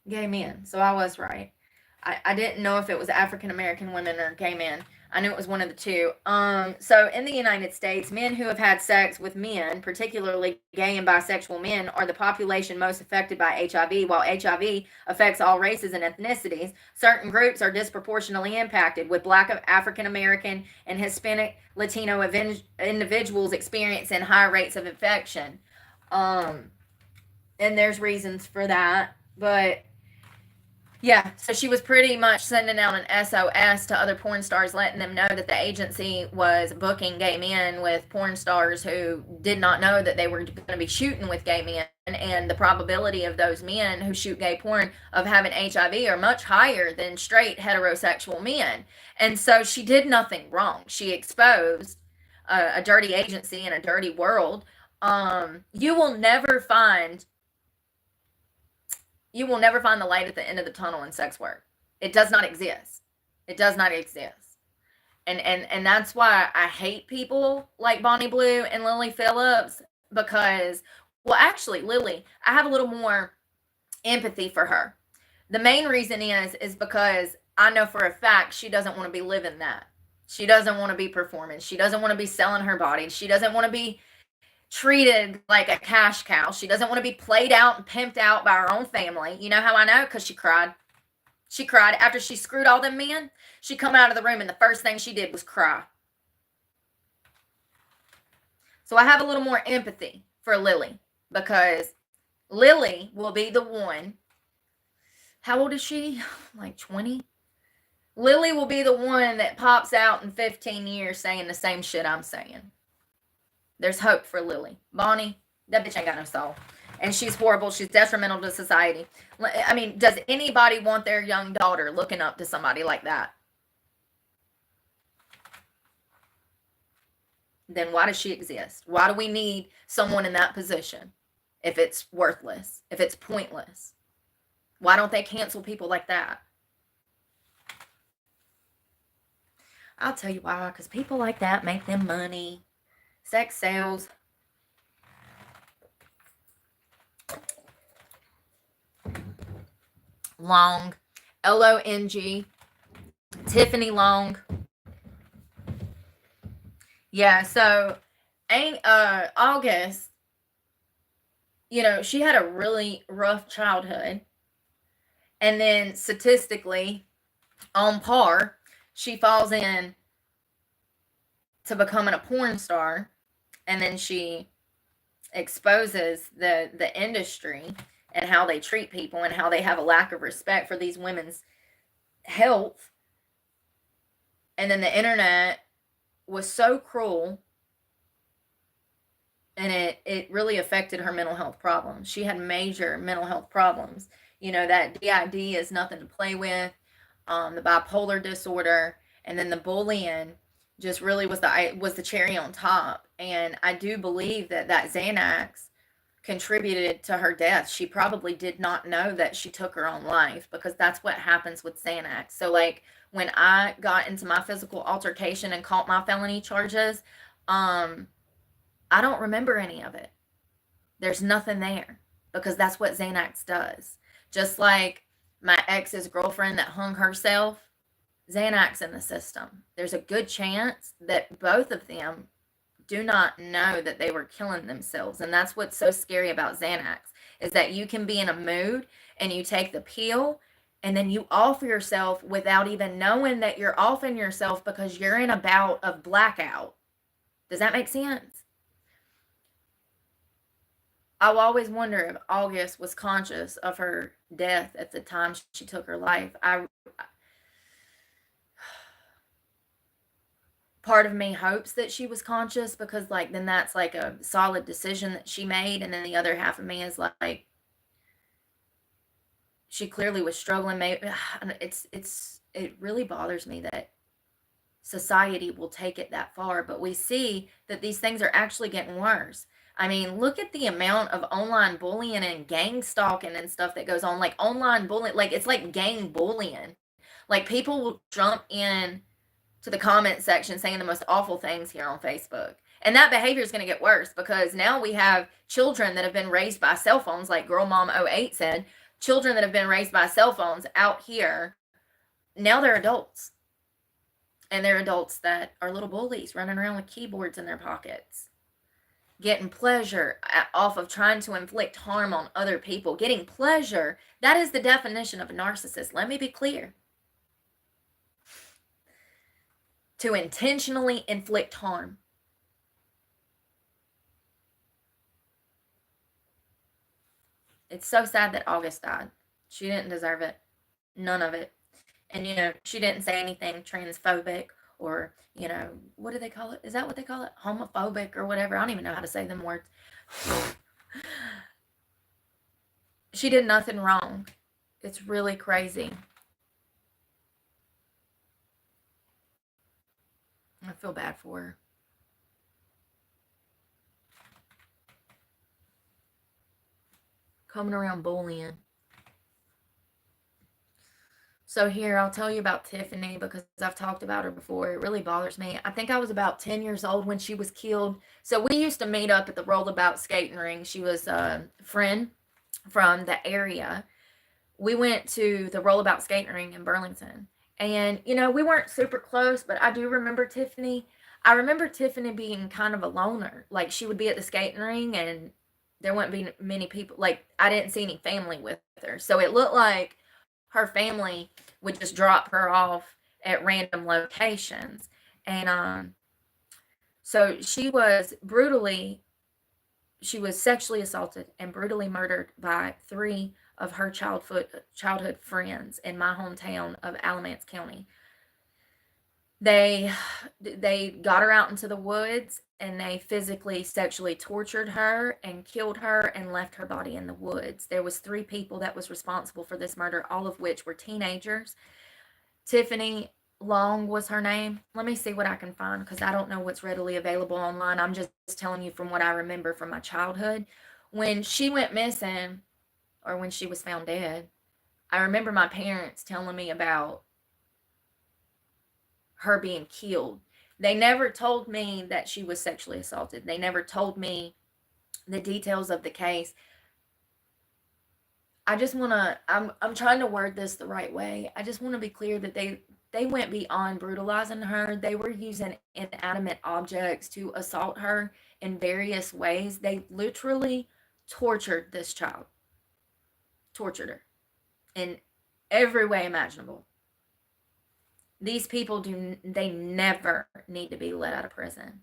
A: gay men. So I was right. I didn't know if it was African American women or gay men. I knew it was one of the two. So in the United States, men who have had sex with men, particularly gay and bisexual men, are the population most affected by HIV. While HIV affects all races and ethnicities, certain groups are disproportionately impacted, with Black, African American, and Hispanic Latino individuals experiencing high rates of infection. And there's reasons for that, but yeah, so she was pretty much sending out an SOS to other porn stars, letting them know that the agency was booking gay men with porn stars who did not know that they were going to be shooting with gay men, and the probability of those men who shoot gay porn of having HIV are much higher than straight heterosexual men. And so she did nothing wrong. She exposed a dirty agency in a dirty world. You will never find the light at the end of the tunnel in sex work. It does not exist. It does not exist. And that's why I hate people like Bonnie Blue and Lily Phillips, because, well, actually, Lily, I have a little more empathy for her, The main reason is because I know for a fact she doesn't want to be living that. She doesn't want to be performing. She doesn't want to be selling her body. She doesn't want to be treated like a cash cow. She doesn't want to be played out and pimped out by her own family. You know how I know? Because she cried. She cried after she screwed all them men. She come out of the room and the first thing she did was cry. So I have a little more empathy for Lily, because Lily will be the one. How old is she? Like 20? Lily will be the one that pops out in 15 years saying the same shit I'm saying. There's hope for Lily. Bonnie, that bitch ain't got no soul. And she's horrible. She's detrimental to society. I mean, does anybody want their young daughter looking up to somebody like that? Then why does she exist? Why do we need someone in that position if it's worthless, if it's pointless? Why don't they cancel people like that? I'll tell you why. Because people like that make them money. Sex sells. Long. Long. Tiffany Long. Yeah, so August, you know, she had a really rough childhood. And then statistically, on par, she falls in to becoming a porn star. And then she exposes the industry and how they treat people and how they have a lack of respect for these women's health. And then the internet was so cruel, and it really affected her mental health problems. She had major mental health problems. You know, that DID is nothing to play with. The bipolar disorder, and then the bullying just really was the cherry on top. And I do believe that Xanax contributed to her death. She probably did not know that she took her own life, because that's what happens with Xanax. So like when I got into my physical altercation and caught my felony charges, I don't remember any of it. There's nothing there, because that's what Xanax does. Just like my ex's girlfriend that hung herself, Xanax in the system. There's a good chance that both of them do not know that they were killing themselves. And that's what's so scary about Xanax, is that you can be in a mood and you take the pill and then you off yourself without even knowing that you're offing yourself, because you're in a bout of blackout. Does that make sense? I'll always wonder if August was conscious of her death at the time she took her life. Part of me hopes that she was conscious, because like then that's like a solid decision that she made, and then the other half of me is like, she clearly was struggling. Maybe it really bothers me that society will take it that far, but we see that these things are actually getting worse. I mean, look at the amount of online bullying and gang stalking and stuff that goes on. Like online bullying, like it's like gang bullying. Like people will jump in to the comment section saying the most awful things here on Facebook. And that behavior is going to get worse, because now we have children that have been raised by cell phones, like Girl Mom 08 said, children that have been raised by cell phones out here. Now they're adults. And they're adults that are little bullies running around with keyboards in their pockets, getting pleasure off of trying to inflict harm on other people. Getting pleasure, that is the definition of a narcissist. Let me be clear. To intentionally inflict harm. It's so sad that August died. She didn't deserve it. None of it. And, you know, she didn't say anything transphobic or, you know, what do they call it? Is that what they call it? Homophobic or whatever. I don't even know how to say them words. She did nothing wrong. It's really crazy. I feel bad for her. Coming around bullying. So here, I'll tell you about Tiffany, because I've talked about her before. It really bothers me. I think I was about 10 years old when she was killed. So we used to meet up at the Rollabout skating ring. She was a friend from the area. we went to the Rollabout Skating Ring in Burlington. And, you know, we weren't super close, but I do remember Tiffany. I remember Tiffany being kind of a loner. Like, she would be at the skating ring and there wouldn't be many people. Like, I didn't see any family with her. So it looked like her family would just drop her off at random locations. And so she was sexually assaulted and brutally murdered by 3 of her childhood friends in my hometown of Alamance County. They got her out into the woods and they physically sexually tortured her and killed her and left her body in the woods. There was 3 people that was responsible for this murder, all of which were teenagers. Tiffany Long was her name. Let me see what I can find because I don't know what's readily available online. I'm just telling you from what I remember from my childhood. When she went missing, or when she was found dead, I remember my parents telling me about her being killed. They never told me that she was sexually assaulted. They never told me the details of the case. I just want to I'm trying to word this the right way. I just want to be clear that they went beyond brutalizing her. They were using inanimate objects to assault her in various ways. They literally tortured this child. Tortured her in every way imaginable. These people they never need to be let out of prison.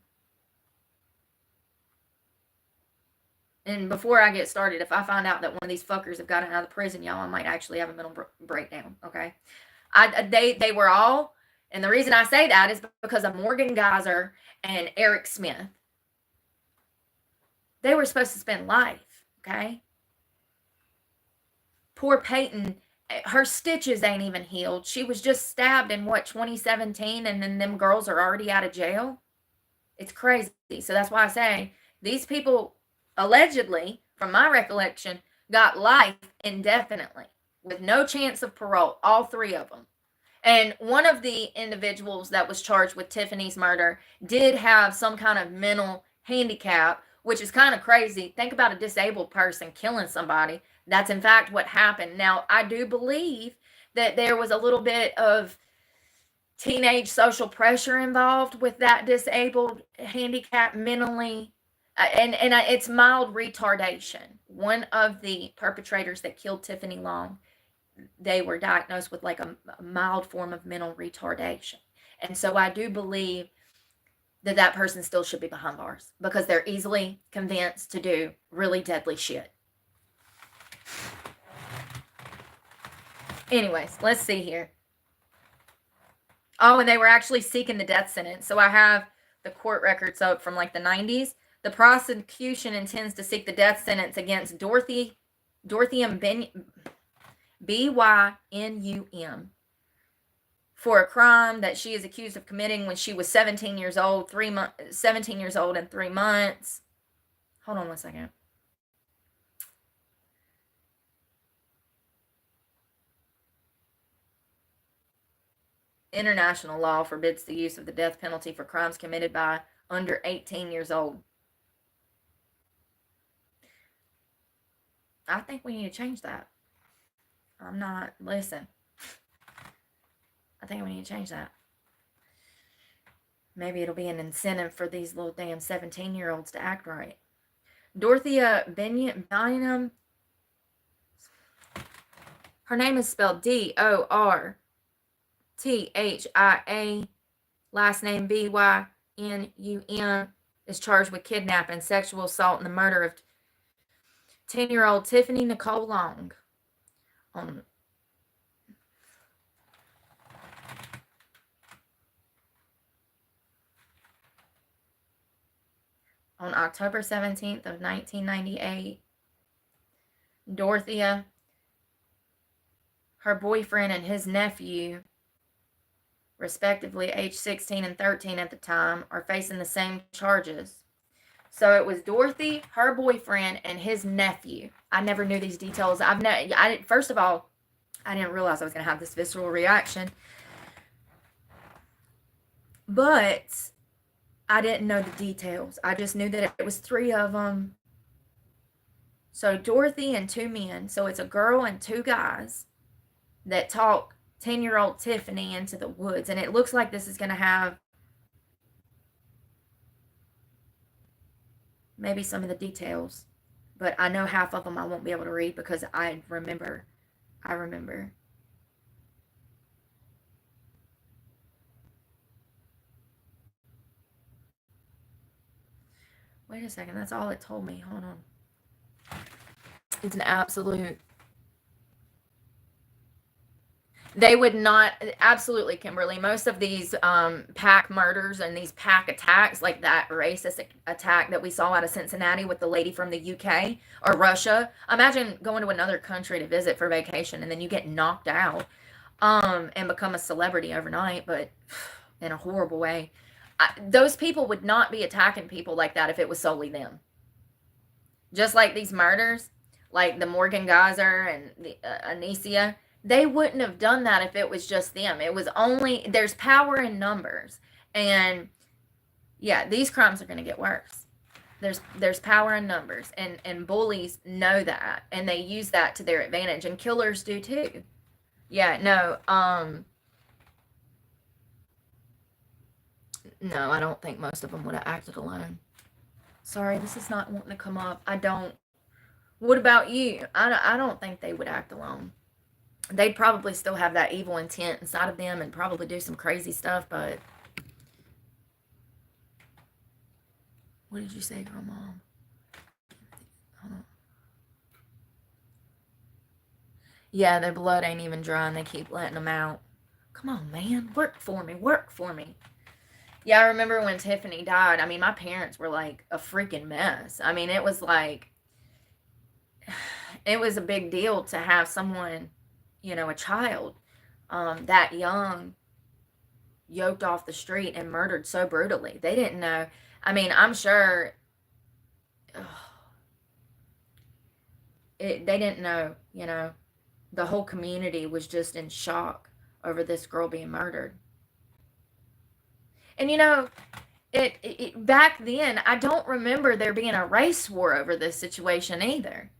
A: And before I get started, if I find out that one of these fuckers have gotten out of the prison, y'all, I might actually have a mental breakdown, okay? They were all, and the reason I say that is because of Morgan Geyser and Eric Smith. They were supposed to spend life, okay? Poor Peyton, her stitches ain't even healed. She was just stabbed in, 2017, and then them girls are already out of jail? It's crazy. So that's why I say these people, allegedly, from my recollection, got life indefinitely with no chance of parole, all 3 of them. And one of the individuals that was charged with Tiffany's murder did have some kind of mental handicap, which is kind of crazy. Think about a disabled person killing somebody. That's in fact what happened. Now, I do believe that there was a little bit of teenage social pressure involved with that disabled, handicapped, mentally, and it's mild retardation. One of the perpetrators that killed Tiffany Long, they were diagnosed with like a mild form of mental retardation. And so I do believe that person still should be behind bars because they're easily convinced to do really deadly shit. Anyways, let's see here. Oh, and they were actually seeking the death sentence. So I have the court records up from like the 90s. The prosecution intends to seek the death sentence against Dorothy B-Y-N-U-M for a crime that she is accused of committing when she was 17 years old, 17 years old and 3 months. Hold on one second. International law forbids the use of the death penalty for crimes committed by under 18 years old. I think we need to change that. Listen. I think we need to change that. Maybe it'll be an incentive for these little damn 17-year-olds to act right. Dorothea Bynum. Her name is spelled Dorthia. Last name Bynum. Is charged with kidnapping, sexual assault, and the murder of 10-year-old Tiffany Nicole Long. On October 17th of 1998, Dorothea, her boyfriend, and his nephew, respectively age 16 and 13 at the time, are facing the same charges. So it was Dorothy, her boyfriend, and his nephew. I never knew these details. First of all, I didn't realize I was going to have this visceral reaction. But I didn't know the details. I just knew that it was 3 of them. So Dorothy and two men. So it's a girl and two guys that talk 10-year-old Tiffany into the woods. And it looks like this is going to have maybe some of the details. But I know half of them I won't be able to read because I remember. I remember. Wait a second. That's all it told me. Hold on. It's an absolute. They would not, absolutely, Kimberly. Most of these pack murders and these pack attacks, like that racist attack that we saw out of Cincinnati with the lady from the UK or Russia. Imagine going to another country to visit for vacation and then you get knocked out and become a celebrity overnight, but in a horrible way. Those people would not be attacking people like that if it was solely them. Just like these murders, like the Morgan Geyser and the Anicia, they wouldn't have done that if it was just them. It was only, there's power in numbers. And yeah, these crimes are going to get worse. There's power in numbers, and bullies know that, and they use that to their advantage, and killers do too. Yeah, no, no, I don't think most of them would have acted alone. Sorry, this is not wanting to come up. I don't. What about you? I don't think they would act alone. They'd probably still have that evil intent inside of them and probably do some crazy stuff, but what did you say, Grandma? Yeah, their blood ain't even dry and they keep letting them out. Come on, man. Work for me. Work for me. Yeah, I remember when Tiffany died. I mean, my parents were like a freaking mess. I mean, it was like, it was a big deal to have someone, a child, that young, yoked off the street and murdered so brutally. They didn't know. I mean, I'm sure they didn't know. The whole community was just in shock over this girl being murdered. And back then, I don't remember there being a race war over this situation either.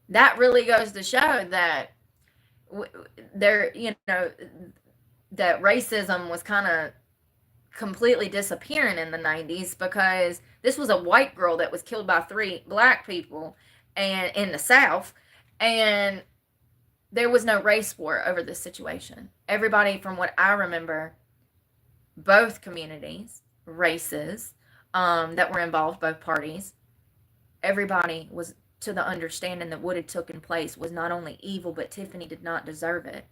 A: That really goes to show that there, that racism was kind of completely disappearing in the 90s, because this was a white girl that was killed by 3 black people and in the South, and there was no race war over this situation. Everybody, from what I remember, both communities, races that were involved, both parties, everybody was to the understanding that what had taken place was not only evil, but Tiffany did not deserve it.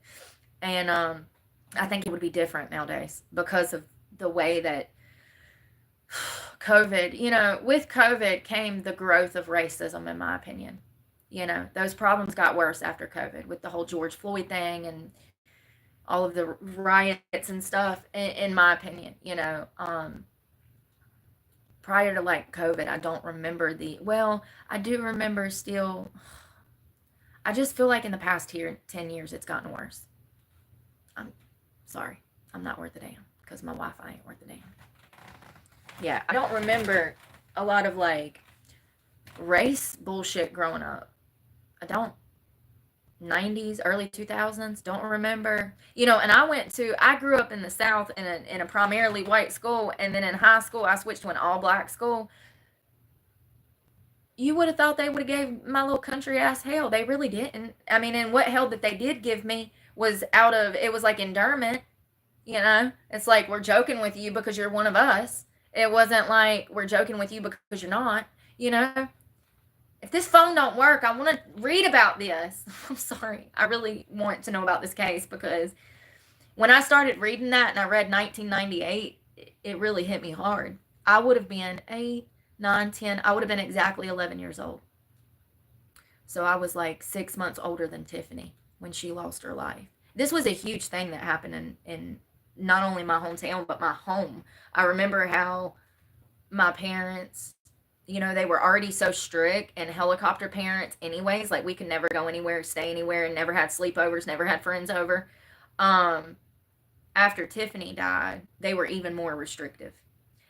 A: And I think it would be different nowadays because of the way that COVID, with COVID came the growth of racism, in my opinion. Those problems got worse after COVID with the whole George Floyd thing and all of the riots and stuff, in my opinion. Prior to like COVID, I don't remember I do remember still. I just feel like in the past 10 years, it's gotten worse. I'm sorry. I'm not worth a damn because my Wi-Fi ain't worth a damn. Yeah, I don't remember a lot of like race bullshit growing up. I don't. 90s, early 2000s, don't remember. And I grew up in the South in a primarily white school, and then in high school I switched to an all black school. You would have thought they would have gave my little country ass hell. They really didn't. I mean, and what hell that they did give me was it was like endearment. It's like, we're joking with you because you're one of us. It wasn't like we're joking with you because you're not. If this phone don't work, I want to read about this. I'm sorry. I really want to know about this case, because when I started reading that and I read 1998, it really hit me hard. I would have been 8, 9, 10. I would have been exactly 11 years old. So I was like 6 months older than Tiffany when she lost her life. This was a huge thing that happened in not only my hometown, but my home. I remember how my parents, they were already so strict and helicopter parents anyways. Like, we could never go anywhere, stay anywhere, and never had sleepovers, never had friends over. After Tiffany died, they were even more restrictive.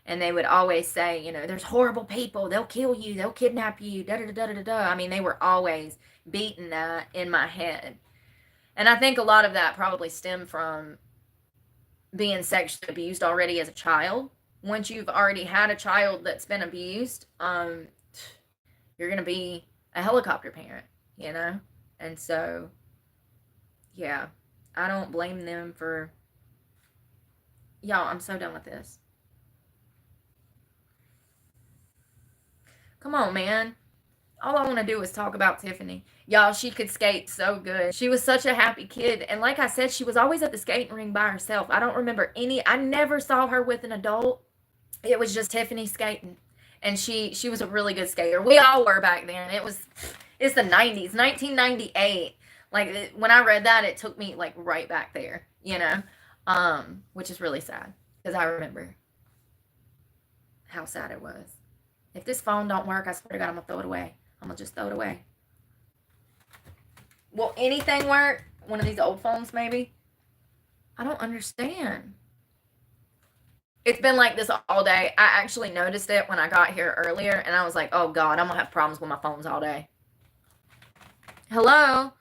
A: And they would always say, you know, there's horrible people. They'll kill you. They'll kidnap you. Da da da da da da. I mean, they were always beating that in my head. And I think a lot of that probably stemmed from being sexually abused already as a child. Once you've already had a child that's been abused, you're going to be a helicopter parent, you know? And so, yeah, I don't blame them for. Y'all, I'm so done with this. Come on, man. All I want to do is talk about Tiffany. Y'all, she could skate so good. She was such a happy kid. And like I said, she was always at the skating ring by herself. I don't remember I never saw her with an adult. It was just Tiffany skating. And she was a really good skater. We all were back then. It's the 90s, 1998. Like when I read that, it took me like right back there, you know? Which is really sad because I remember how sad it was. If this phone don't work, I swear to God, I'm gonna throw it away. I'm gonna just throw it away. Will anything work? One of these old phones, maybe? I don't understand. It's been like this all day. I actually noticed it when I got here earlier, and I was like, oh God, I'm gonna have problems with my phones all day. Hello?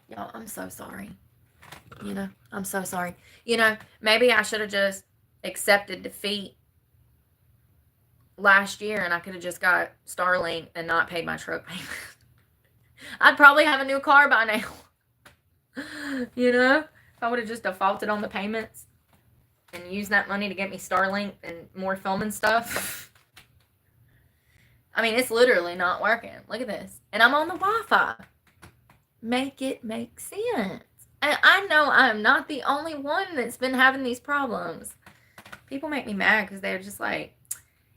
A: Y'all, I'm so sorry. You know, I'm so sorry. You know, maybe I should have just accepted defeat last year and I could have just got Starlink and not paid my truck payment. I'd probably have a new car by now. You know, if I would have just defaulted on the payments and used that money to get me Starlink and more filming stuff. I mean, it's literally not working. Look at this. And I'm on the Wi-Fi. Make it make sense. And I know I'm not the only one that's been having these problems. People make me mad because they're just like,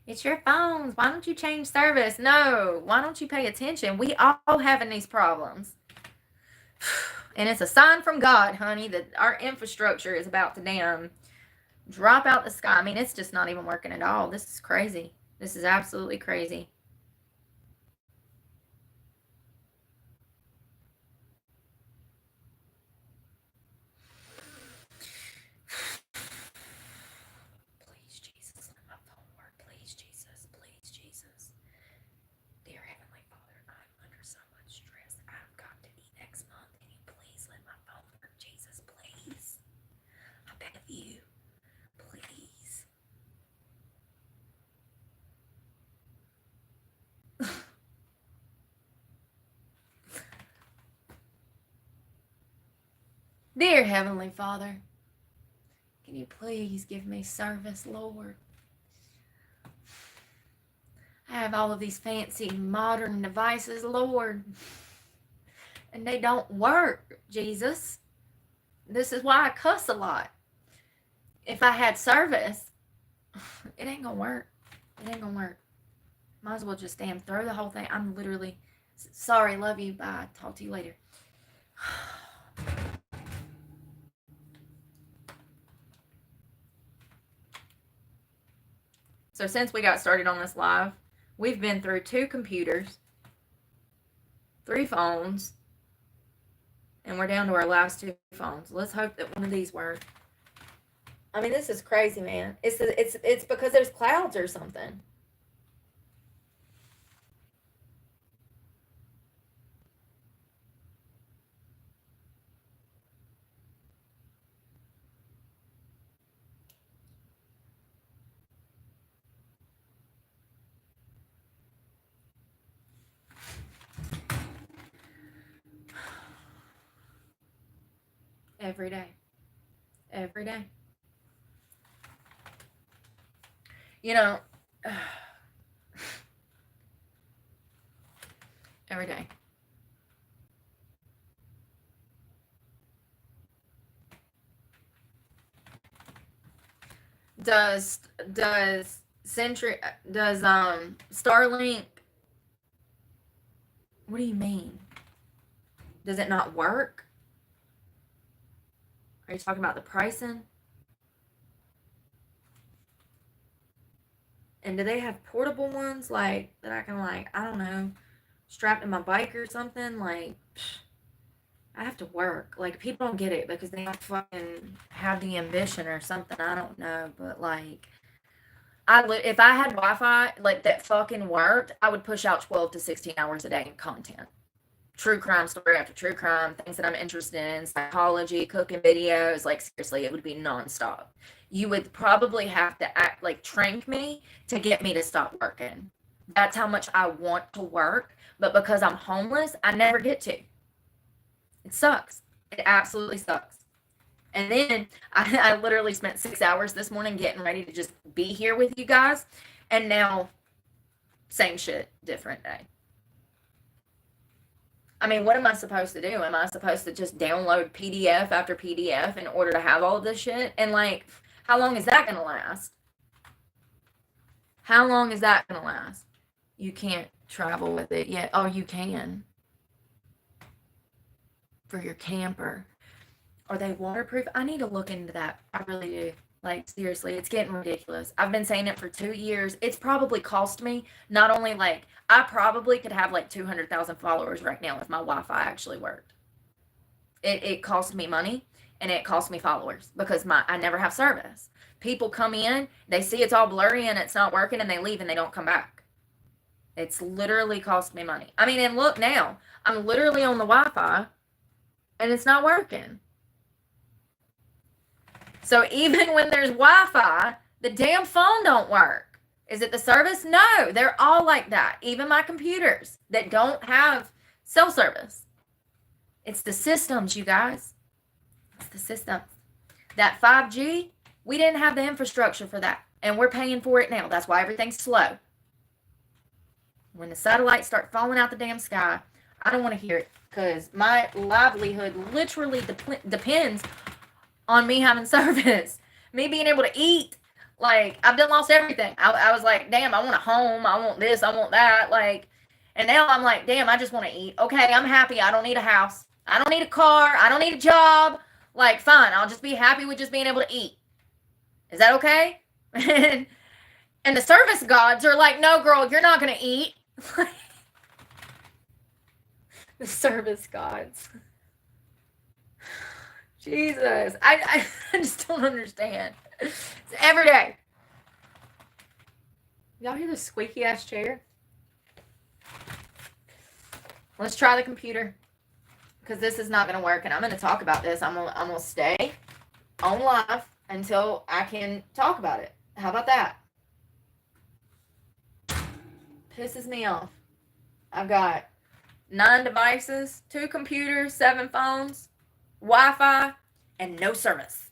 A: it's your phones. Why don't you change service? No. Why don't you pay attention? We all having these problems. And it's a sign from God, honey, that our infrastructure is about to damn drop out the sky. I mean, it's just not even working at all. This is crazy. This is absolutely crazy. Please, Jesus, let my phone work. Please, Jesus. Please, Jesus. Dear Heavenly Father, I'm under so much stress. I've got to eat next month. Can you please let my phone work? Jesus, please. I beg of you. Please. Dear Heavenly Father, can you please give me service, Lord? I have all of these fancy modern devices, Lord, and they don't work, Jesus. This is why I cuss a lot. If I had service, it ain't gonna work. It ain't gonna work. Might as well just damn throw the whole thing. I'm literally sorry. Love you. Bye. Talk to you later. So since we got started on this live, we've been through 2 computers, 3 phones, and we're down to our last 2 phones. Let's hope that one of these works. I mean, this is crazy, man. It's because there's clouds or something. Every day. Every day. You know, every day. Does Century does Starlink, what do you mean? Does it not work? Are you talking about the pricing? And do they have portable ones like that I can, like, I don't know, strap to my bike or something? Like, I have to work. Like, people don't get it because they don't fucking have the ambition or something. I don't know, but like, if I had Wi-Fi like that fucking worked, I would push out 12 to 16 hours a day in content. True crime story after true crime, things that I'm interested in, psychology, cooking videos. Like, seriously, it would be nonstop. You would probably have to act like trank me to get me to stop working. That's how much I want to work, but because I'm homeless, I never get to. It sucks. It absolutely sucks. And then I literally spent 6 hours this morning getting ready to just be here with you guys. And now, same shit, different day. I mean, what am I supposed to do? Am I supposed to just download PDF after PDF in order to have all of this shit? And like, how long is that going to last? How long is that going to last? You can't travel with it yet. Oh, you can. For your camper. Are they waterproof? I need to look into that. I really do. Like, seriously, it's getting ridiculous. I've been saying it for 2 years. It's probably cost me not only like, I probably could have like 200,000 followers right now if my Wi-Fi actually worked. It cost me money and it cost me followers because I never have service. People come in, they see it's all blurry and it's not working and they leave and they don't come back. It's literally cost me money. I mean, and look now, I'm literally on the Wi-Fi and it's not working. So even when there's Wi-Fi, the damn phone don't work. Is it the service? No, they're all like that. Even my computers that don't have cell service. It's the systems, you guys. It's the systems. That 5G, we didn't have the infrastructure for that. And we're paying for it now. That's why everything's slow. When the satellites start falling out the damn sky, I don't want to hear it because my livelihood literally depends on me having service, me being able to eat. Like, I've done lost everything. I was like, damn, I want a home. I want this. I want that. Like, and now I'm like, damn, I just want to eat. Okay, I'm happy. I don't need a house. I don't need a car. I don't need a job. Like, fine. I'll just be happy with just being able to eat. Is that okay? And the service gods are like, no, girl, you're not going to eat. The service gods. Jesus. I just don't understand. It's every day. Y'all hear this squeaky ass chair? Let's try the computer. Because this is not going to work. And I'm going to talk about this. I'm going to stay on live until I can talk about it. How about that? Pisses me off. I've got 9 devices, 2 computers, 7 phones, Wi-Fi, and no service.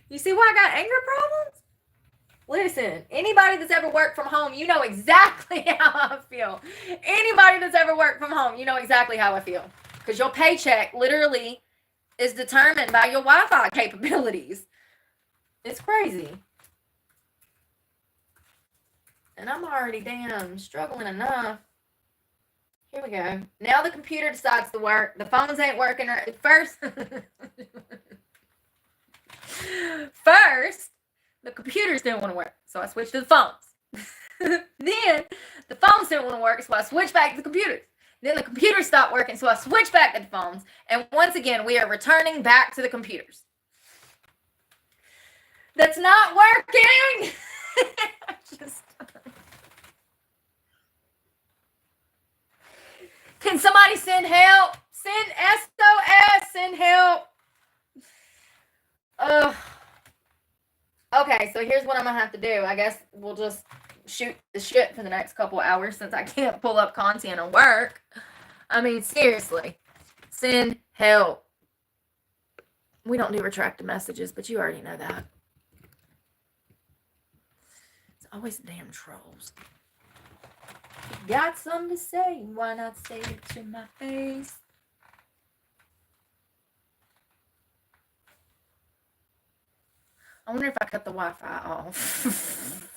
A: You see why I got anger problems? Listen, anybody that's ever worked from home, you know exactly how I feel. Anybody that's ever worked from home, you know exactly how I feel. Because your paycheck literally is determined by your Wi-Fi capabilities. It's crazy. And I'm already damn struggling enough. Here we go. Now the computer decides to work. The phones ain't working. First, the computers didn't want to work, so I switched to the phones. Then the phones didn't want to work, so I switched back to the computers. Then the computers stopped working, so I switched back to the phones. And once again, we are returning back to the computers. That's not working. Can somebody send help? Send SOS, send help. Okay, so here's what I'm gonna have to do. I guess we'll just shoot the shit for the next couple hours since I can't pull up content and work. I mean, seriously. Send help. We don't do retracted messages, but you already know that. It's always the damn trolls. You got something to say, why not say it to my face? I wonder if I cut the Wi-Fi off.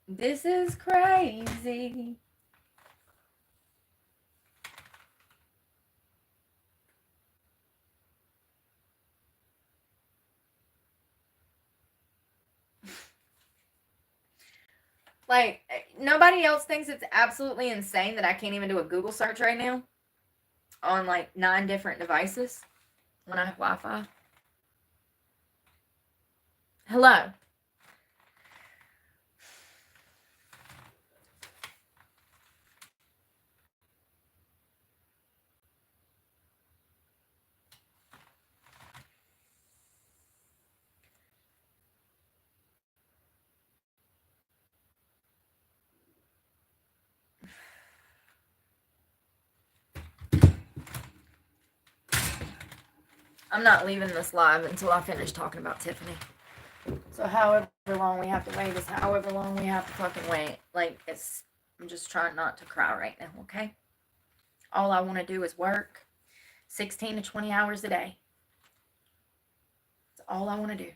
A: This is crazy. Like, nobody else thinks it's absolutely insane that I can't even do a Google search right now on like 9 different devices when I have Wi-Fi. Hello. I'm not leaving this live until I finish talking about Tiffany. So however long we have to wait is however long we have to fucking wait. Like, I'm just trying not to cry right now, okay? All I want to do is work 16 to 20 hours a day. That's all I want to do.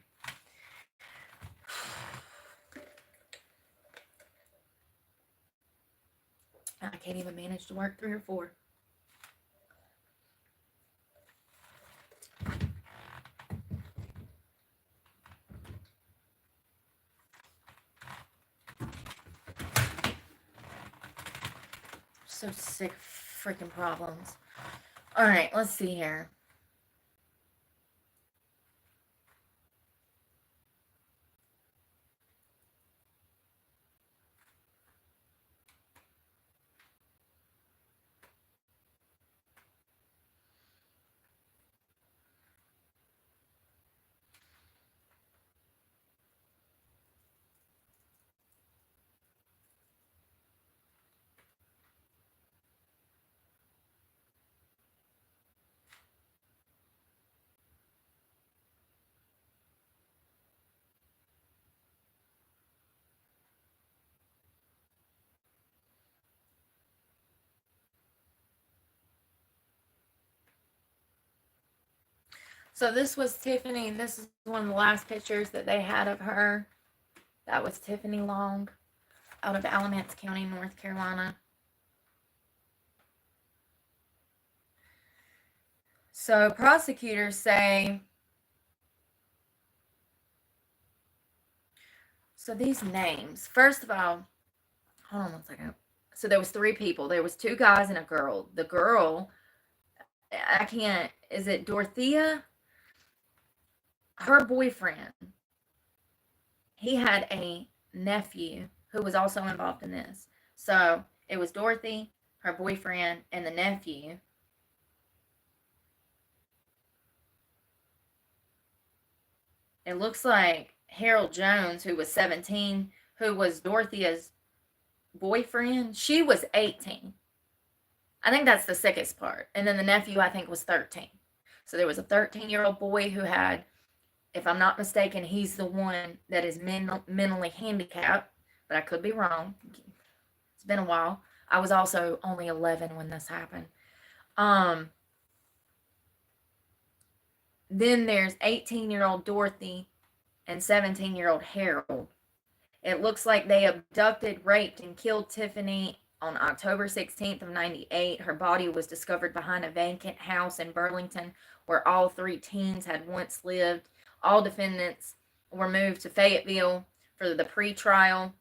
A: I can't even manage to work 3 or 4. So sick of freaking problems. All right, let's see here. So this was Tiffany. This is one of the last pictures that they had of her. That was Tiffany Long out of Alamance County, North Carolina. So prosecutors say, so these names, first of all, hold on one second. So there was 3 people. There was 2 guys and a girl. The girl, I can't, is it Dorothea? Her boyfriend, he had a nephew who was also involved in this. So it was Dorothy, her boyfriend, and the nephew. It looks like Harold Jones, who was 17, who was Dorothea's boyfriend, she was 18. I think that's the sickest part. And then the nephew, I think, was 13. So there was a 13-year-old boy who had, if I'm not mistaken, he's the one that is mentally handicapped, but I could be wrong. It's been a while. I was also only 11 when this happened. Then there's 18-year-old Dorothy and 17-year-old Harold. It looks like they abducted, raped, and killed Tiffany on October 16th of 98. Her body was discovered behind a vacant house in Burlington where all 3 teens had once lived. All defendants were moved to Fayetteville for the pre-trial.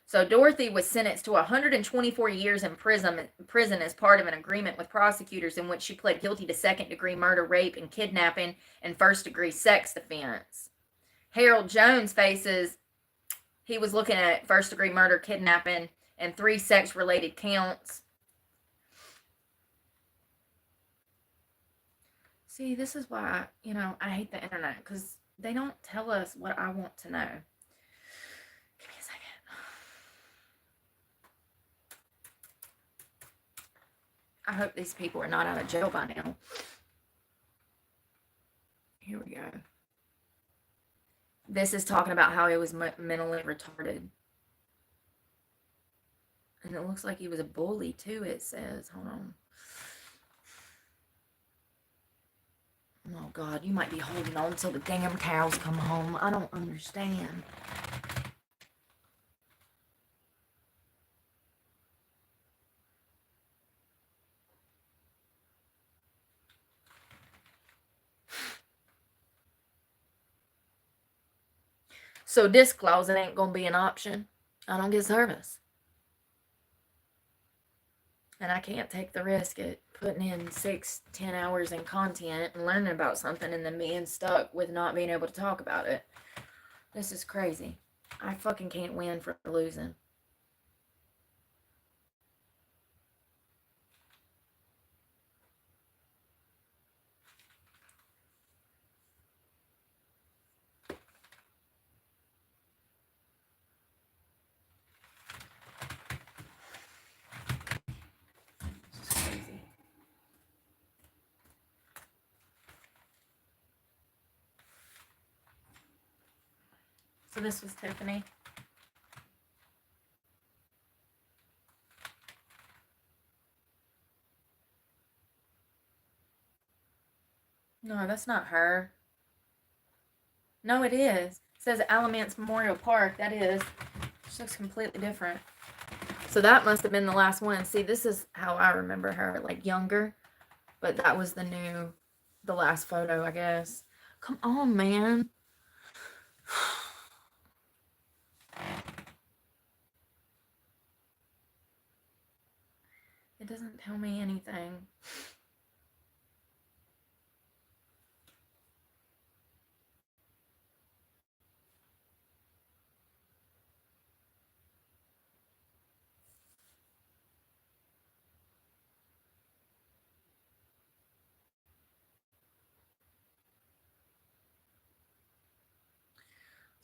A: So Dorothy was sentenced to 124 years in prison as part of an agreement with prosecutors in which she pled guilty to second-degree murder, rape, and kidnapping, and first-degree sex offense. Harold Jones faces, he was looking at first-degree murder, kidnapping, and 3 sex-related counts. See, this is why, I hate the internet, because they don't tell us what I want to know. Give me a second. I hope these people are not out of jail by now. Here we go. This is talking about how he was mentally retarded. And it looks like he was a bully, too, it says. Hold on. Oh, God, you might be holding on till the damn cows come home. I don't understand. So this closet ain't gonna be an option. I don't get service. And I can't take the risk at putting in 6-10 hours in content and learning about something and then being stuck with not being able to talk about it. This is crazy. I fucking can't win for losing. This is crazy. So this was Tiffany. No, that's not her. No, it is. It says Alamance Memorial Park. That is. She looks completely different. So that must have been the last one. See, this is how I remember her, like younger. But that was the last photo, I guess. Come on, man. It doesn't tell me anything.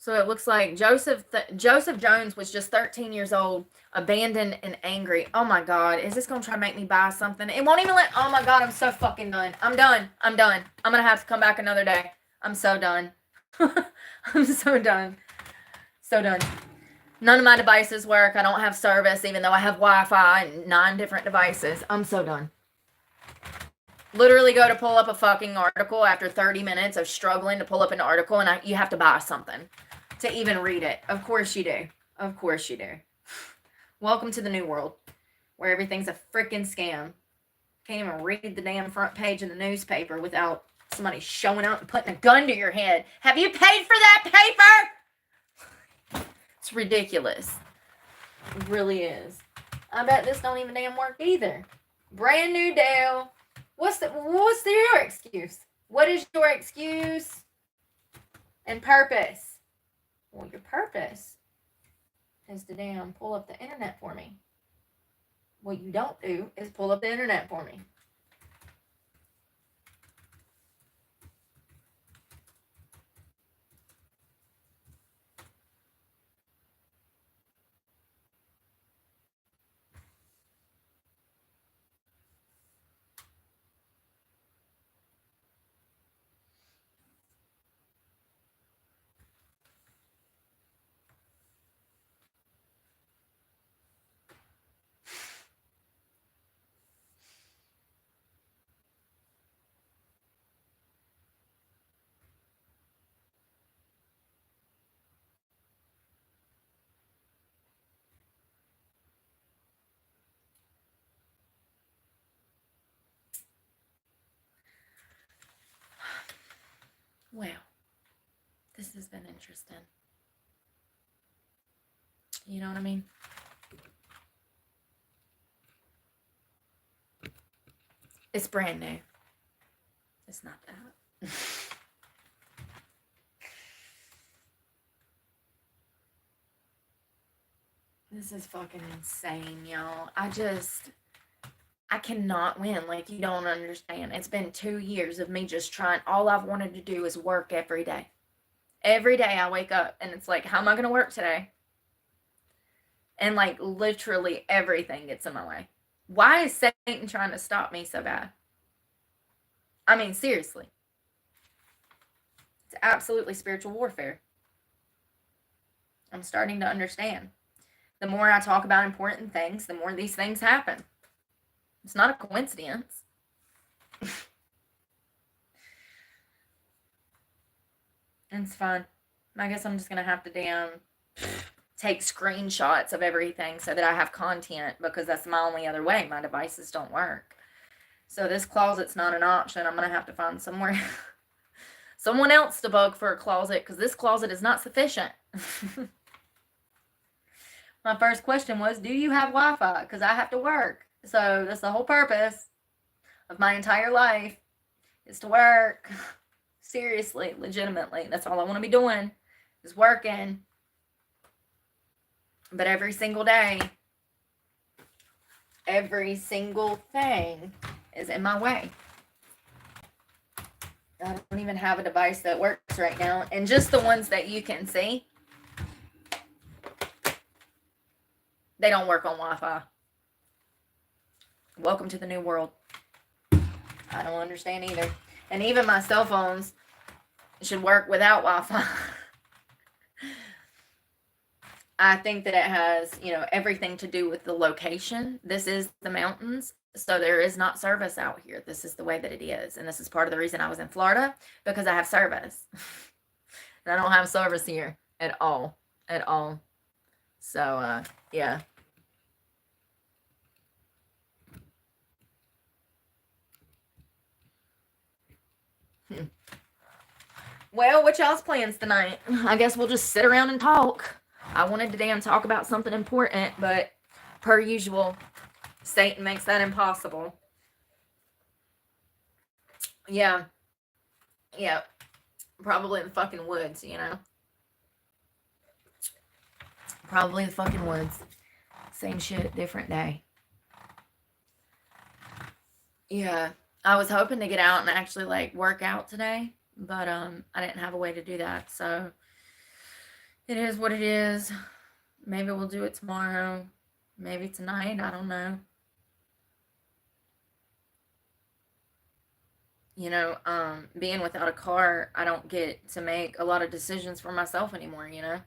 A: So it looks like Joseph Jones was just 13 years old, abandoned and angry. Oh my God, is this gonna try to make me buy something? It won't even let. Oh my God, I'm so fucking done. I'm done. I'm gonna have to come back another day. I'm so done. I'm so done. So done. None of my devices work. I don't have service, even though I have Wi-Fi and 9 different devices. I'm so done. Literally go to pull up a fucking article after 30 minutes of struggling to pull up an article, and you have to buy something to even read it. Of course you do. Of course you do. Welcome to the new world where everything's a freaking scam. Can't even read the damn front page of the newspaper without somebody showing up and putting a gun to your head. Have you paid for that paper? It's ridiculous. It really is. I bet this don't even damn work either. Brand new Dell. What's your excuse? What is your excuse and purpose? Well, your purpose is to damn pull up the internet for me. What you don't do is pull up the internet for me. Well, this has been interesting. You know what I mean? It's brand new. It's not that. This is fucking insane, y'all. I cannot win. Like, you don't understand. It's been 2 years of me just trying. All I've wanted to do is work every day. Every day I wake up and it's like, how am I going to work today? And like, literally everything gets in my way. Why is Satan trying to stop me so bad? I mean, seriously. It's absolutely spiritual warfare. I'm starting to understand. The more I talk about important things, the more these things happen. It's not a coincidence. It's fun. I guess I'm just going to have to damn take screenshots of everything so that I have content, because that's my only other way. My devices don't work. So this closet's not an option. I'm going to have to find someone else to bug for a closet because this closet is not sufficient. My first question was, do you have Wi-Fi? Because I have to work. So that's the whole purpose of my entire life, is to work. Seriously, legitimately. That's all I want to be doing, is working. But every single day, every single thing is in my way. I don't even have a device that works right now. And just the ones that you can see, they don't work on Wi-Fi. Welcome to the new world. I don't understand either. And even my cell phones should work without Wi-Fi. I think that it has, everything to do with the location. This is the mountains, so there is not service out here. This is the way that it is. And this is part of the reason I was in Florida, because I have service. And I don't have service here at all. At all. So, yeah. Well, what y'all's plans tonight? I guess we'll just sit around and talk. I wanted to damn talk about something important, but per usual, Satan makes that impossible. Yeah. Yeah. Probably in the fucking woods, Probably the fucking woods. Same shit, different day. Yeah. I was hoping to get out and actually work out today, but I didn't have a way to do that. So it is what it is. Maybe we'll do it tomorrow. Maybe tonight. I don't know. Being without a car, I don't get to make a lot of decisions for myself anymore, and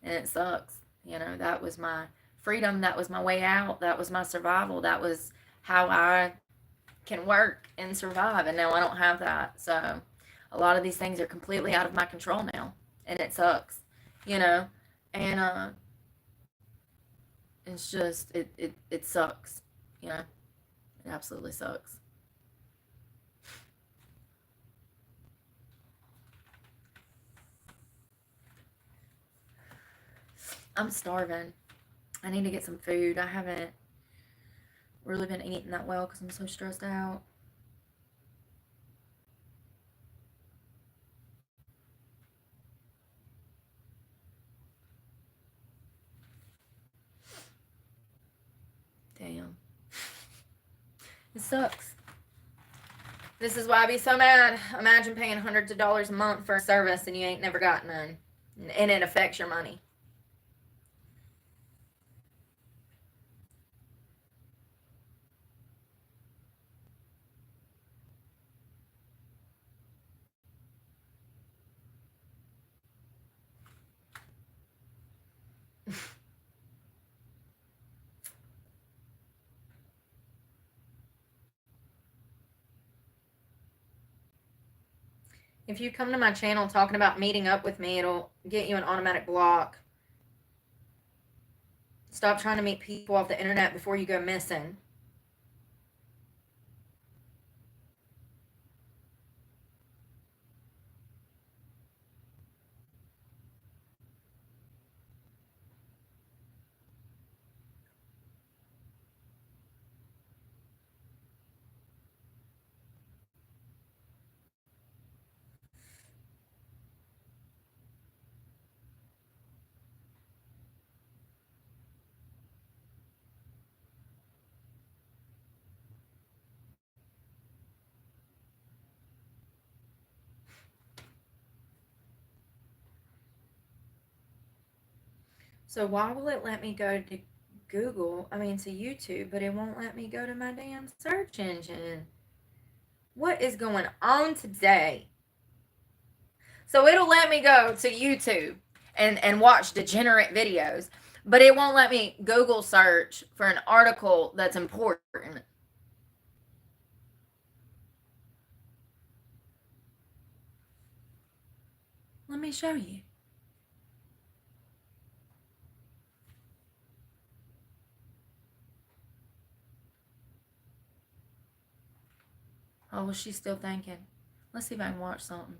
A: it sucks. That was my freedom. That was my way out. That was my survival. That was how I can work and survive. And now I don't have that. So a lot of these things are completely out of my control now. And it sucks, and it's just, it sucks, It absolutely sucks. I'm starving. I need to get some food. I haven't really been eating that well because I'm so stressed out. Damn. It sucks. This is why I be so mad. Imagine paying hundreds of dollars a month for a service and you ain't never got none. And it affects your money. If you come to my channel talking about meeting up with me, it'll get you an automatic block. Stop trying to meet people off the internet before you go missing. So why will it let me go to to YouTube, but it won't let me go to my damn search engine? What is going on today? So it'll let me go to YouTube and watch degenerate videos, but it won't let me Google search for an article that's important. Let me show you. Oh, well, she's still thinking. Let's see if I can watch something.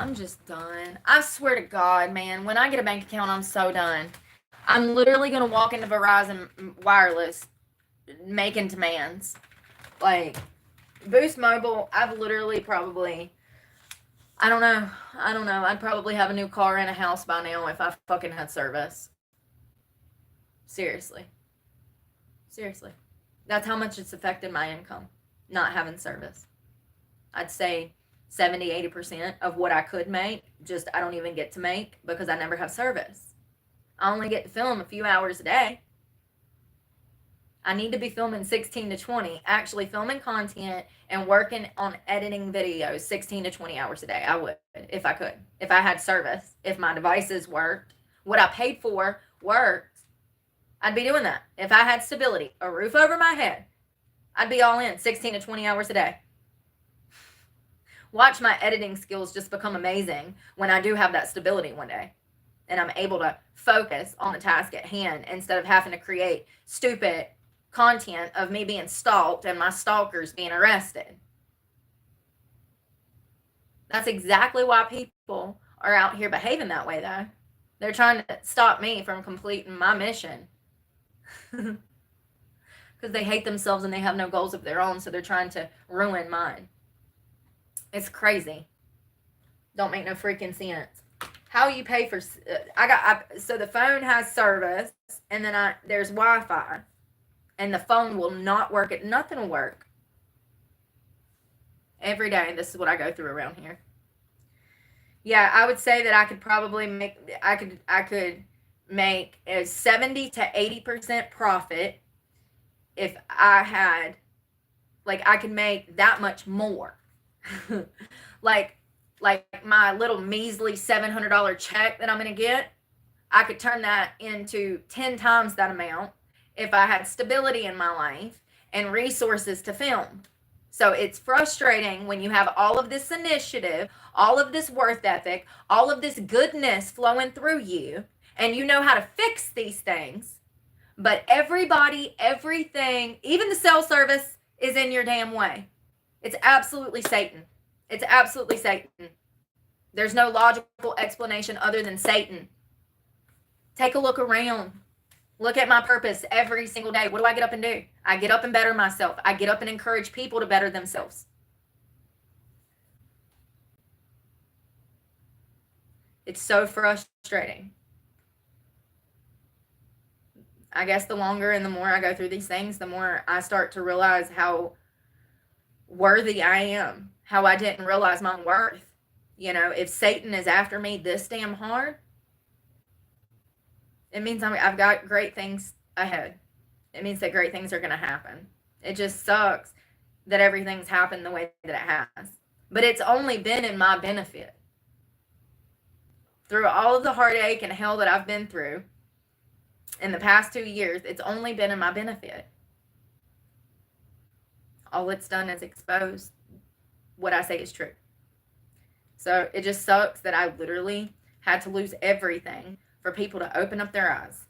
A: I'm just done. I swear to God, man, when I get a bank account, I'm so done. I'm literally going to walk into Verizon Wireless making demands. Like, Boost Mobile, I've literally probably, I don't know. I'd probably have a new car and a house by now if I fucking had service. Seriously. That's how much it's affected my income, not having service. I'd say 70-80% of what I could make, just I don't even get to make because I never have service. I only get to film a few hours a day. I need to be filming 16 to 20, actually filming content and working on editing videos 16 to 20 hours a day. I would, if I could. If I had service, if my devices worked, what I paid for worked, I'd be doing that. If I had stability, a roof over my head, I'd be all in 16 to 20 hours a day. Watch my editing skills just become amazing when I do have that stability one day. And I'm able to focus on the task at hand instead of having to create stupid content of me being stalked and my stalkers being arrested. That's exactly why people are out here behaving that way, though. They're trying to stop me from completing my mission. Because they hate themselves and they have no goals of their own, so they're trying to ruin mine. It's crazy. Don't make no freaking sense. How you pay for... so the phone has service, and then there's Wi-Fi. And the phone will not work. Nothing will work. Every day, this is what I go through around here. Yeah, I would say that I could probably make... I could make a 70 to 80% profit if I had... Like, I could make that much more. like my little measly $700 check that I'm going to get, I could turn that into 10 times that amount if I had stability in my life and resources to film. So it's frustrating when you have all of this initiative, all of this worth ethic, all of this goodness flowing through you, and you know how to fix these things, but everybody, everything, even the cell service is in your damn way. It's absolutely Satan. It's absolutely Satan. There's no logical explanation other than Satan. Take a look around. Look at my purpose every single day. What do I get up and do? I get up and better myself. I get up and encourage people to better themselves. It's so frustrating. I guess the longer and the more I go through these things, the more I start to realize how worthy I am, how I didn't realize my worth. You know, if Satan is after me this damn hard, it means I've got great things ahead. It means that great things are going to happen. It just sucks that everything's happened the way that it has. But it's only been in my benefit. Through all of the heartache and hell that I've been through in the past 2 years, it's only been in my benefit. All it's done is expose what I say is true. So it just sucks that I literally had to lose everything for people to open up their eyes.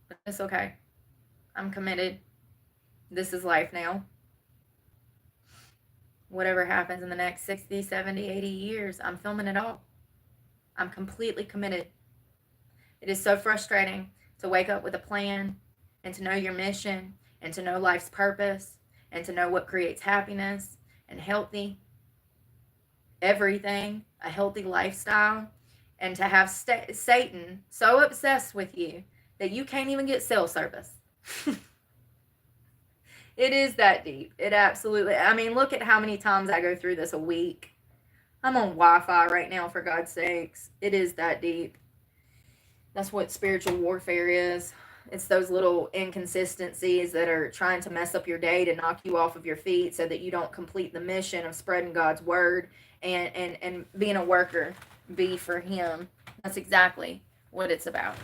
A: But it's okay. I'm committed. This is life now. Whatever happens in the next 60, 70, 80 years, I'm filming it all. I'm completely committed. It is so frustrating to wake up with a plan and to know your mission and to know life's purpose and to know what creates happiness and healthy everything, a healthy lifestyle, and to have Satan so obsessed with you that you can't even get cell service. It is that deep. It absolutely, I mean, look at how many times I go through this a week. I'm on Wi-Fi right now, for God's sakes. It is that deep. That's what spiritual warfare is. It's those little inconsistencies that are trying to mess up your day to knock you off of your feet so that you don't complete the mission of spreading God's word and being a worker bee for him. That's exactly what it's about.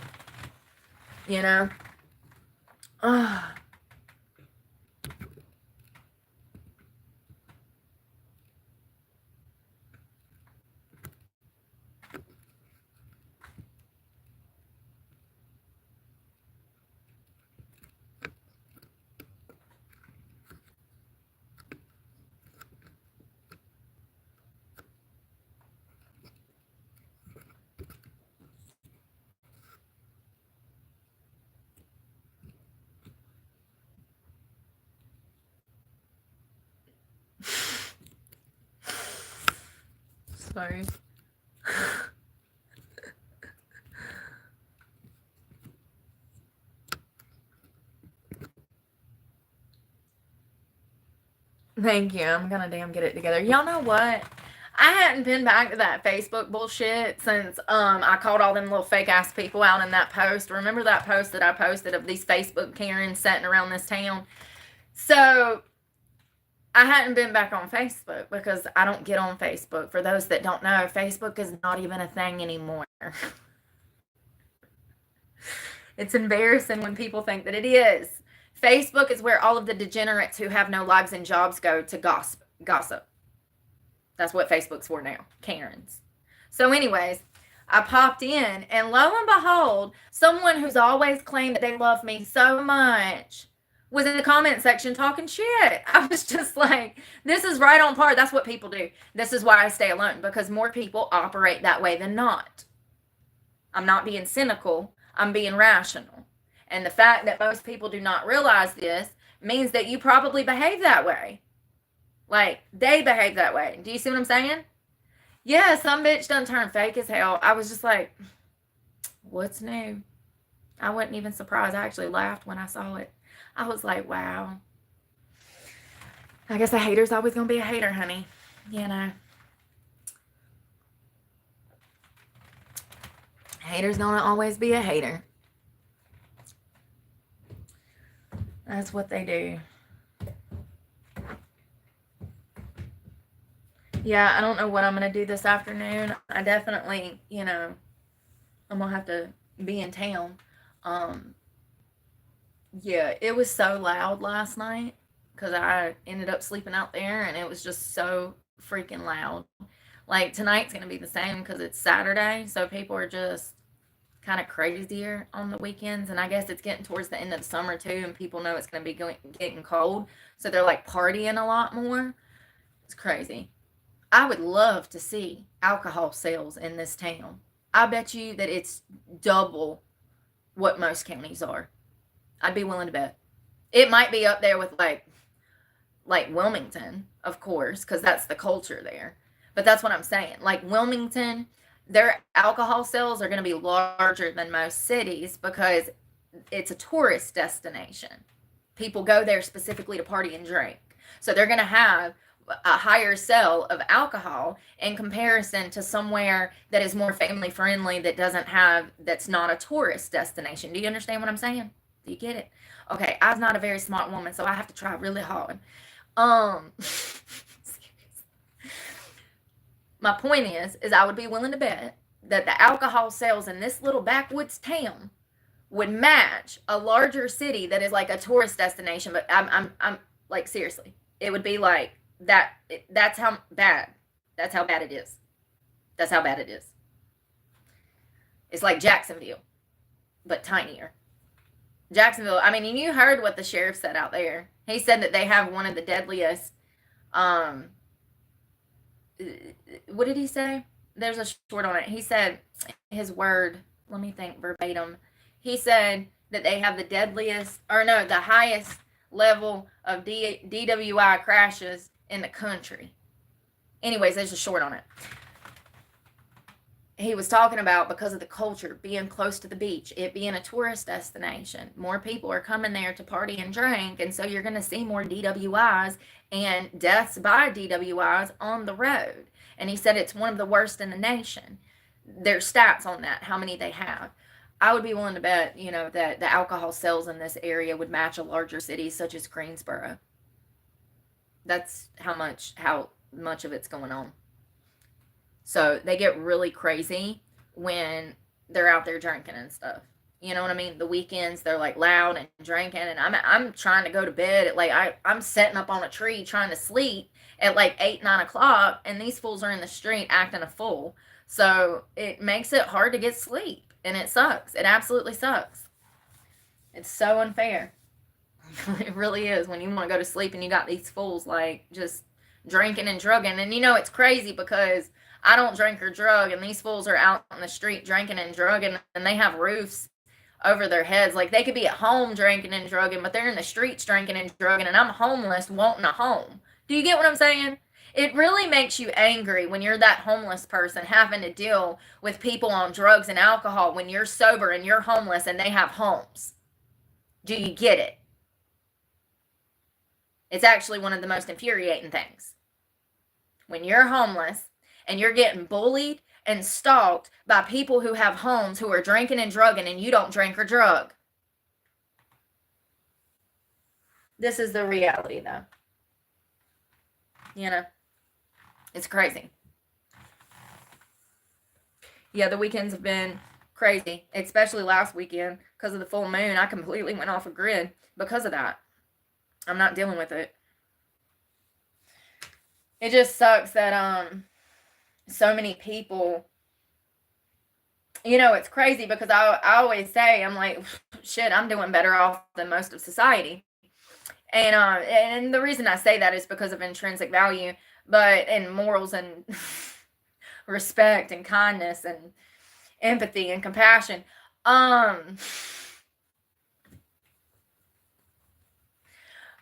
A: You know? Sorry. Thank you. I'm gonna damn get it together. Y'all know what? I hadn't been back to that Facebook bullshit since I called all them little fake ass people out in that post. Remember that post that I posted of these Facebook Karens sitting around this town? So I hadn't been back on Facebook because I don't get on Facebook. For those that don't know, Facebook is not even a thing anymore. It's embarrassing when people think that it is. Facebook is where all of the degenerates who have no lives and jobs go to gossip. That's what Facebook's for now. Karens. So anyways, I popped in and lo and behold, someone who's always claimed that they love me so much was in the comment section talking shit. I was just like, this is right on par. That's what people do. This is why I stay alone, because more people operate that way than not. I'm not being cynical. I'm being rational. And the fact that most people do not realize this means that you probably behave that way. Like, they behave that way. Do you see what I'm saying? Yeah, some bitch done turned fake as hell. I was just like, what's new? I wasn't even surprised. I actually laughed when I saw it. I was like, wow. I guess a hater's always going to be a hater, honey. You know. Hater's going to always be a hater. That's what they do. Yeah, I don't know what I'm going to do this afternoon. I definitely, I'm going to have to be in town. Yeah, it was so loud last night because I ended up sleeping out there and it was just so freaking loud. Like, tonight's going to be the same because it's Saturday, so people are just kind of crazier on the weekends, and I guess it's getting towards the end of the summer too, and people know it's going to be getting cold, so they're like partying a lot more. It's crazy. I would love to see alcohol sales in this town. I bet you that it's double what most counties are. I'd be willing to bet. It might be up there with like Wilmington, of course, because that's the culture there. But that's what I'm saying. Like Wilmington, their alcohol sales are going to be larger than most cities because it's a tourist destination. People go there specifically to party and drink. So they're going to have a higher sale of alcohol in comparison to somewhere that is more family friendly, that's not a tourist destination. Do you understand what I'm saying? Do you get it? Okay, I'm not a very smart woman, so I have to try really hard. My point is I would be willing to bet that the alcohol sales in this little backwoods town would match a larger city that is like a tourist destination. But I'm like, seriously, it would be like that. That's how bad it is. That's how bad it is. It's like Jacksonville, but tinier. Jacksonville, I mean, you heard what the sheriff said out there. He said that they have one of the deadliest, what did he say? There's a short on it. He said, his word, let me think verbatim. He said that they have the highest level of DWI crashes in the country. Anyways, there's a short on it. He was talking about because of the culture, being close to the beach, it being a tourist destination. More people are coming there to party and drink, and so you're going to see more DWIs and deaths by DWIs on the road. And he said it's one of the worst in the nation. There's stats on that, how many they have. I would be willing to bet, that the alcohol sales in this area would match a larger city such as Greensboro. That's how much of it's going on. So they get really crazy when they're out there drinking and stuff. You know what I mean? The weekends, they're like loud and drinking, and I'm trying to go to bed at like I'm setting up on a tree trying to sleep at like 8, 9 o'clock, and these fools are in the street acting a fool. So it makes it hard to get sleep, and it sucks. It absolutely sucks. It's so unfair. It really is when you want to go to sleep and you got these fools like just drinking and drugging. And it's crazy because I don't drink or drug, and these fools are out on the street drinking and drugging, and they have roofs over their heads. Like, they could be at home drinking and drugging, but they're in the streets drinking and drugging, and I'm homeless wanting a home. Do you get what I'm saying? It really makes you angry when you're that homeless person having to deal with people on drugs and alcohol when you're sober and you're homeless and they have homes. Do you get it? It's actually one of the most infuriating things. When you're homeless and you're getting bullied and stalked by people who have homes who are drinking and drugging and you don't drink or drug. This is the reality, though. You know, it's crazy. Yeah, the weekends have been crazy, especially last weekend because of the full moon. I completely went off a grid because of that. I'm not dealing with it. It just sucks that so many people, you know, it's crazy because I always say, I'm like, shit, I'm doing better off than most of society. And the reason I say that is because of intrinsic value, but in morals and respect and kindness and empathy and compassion.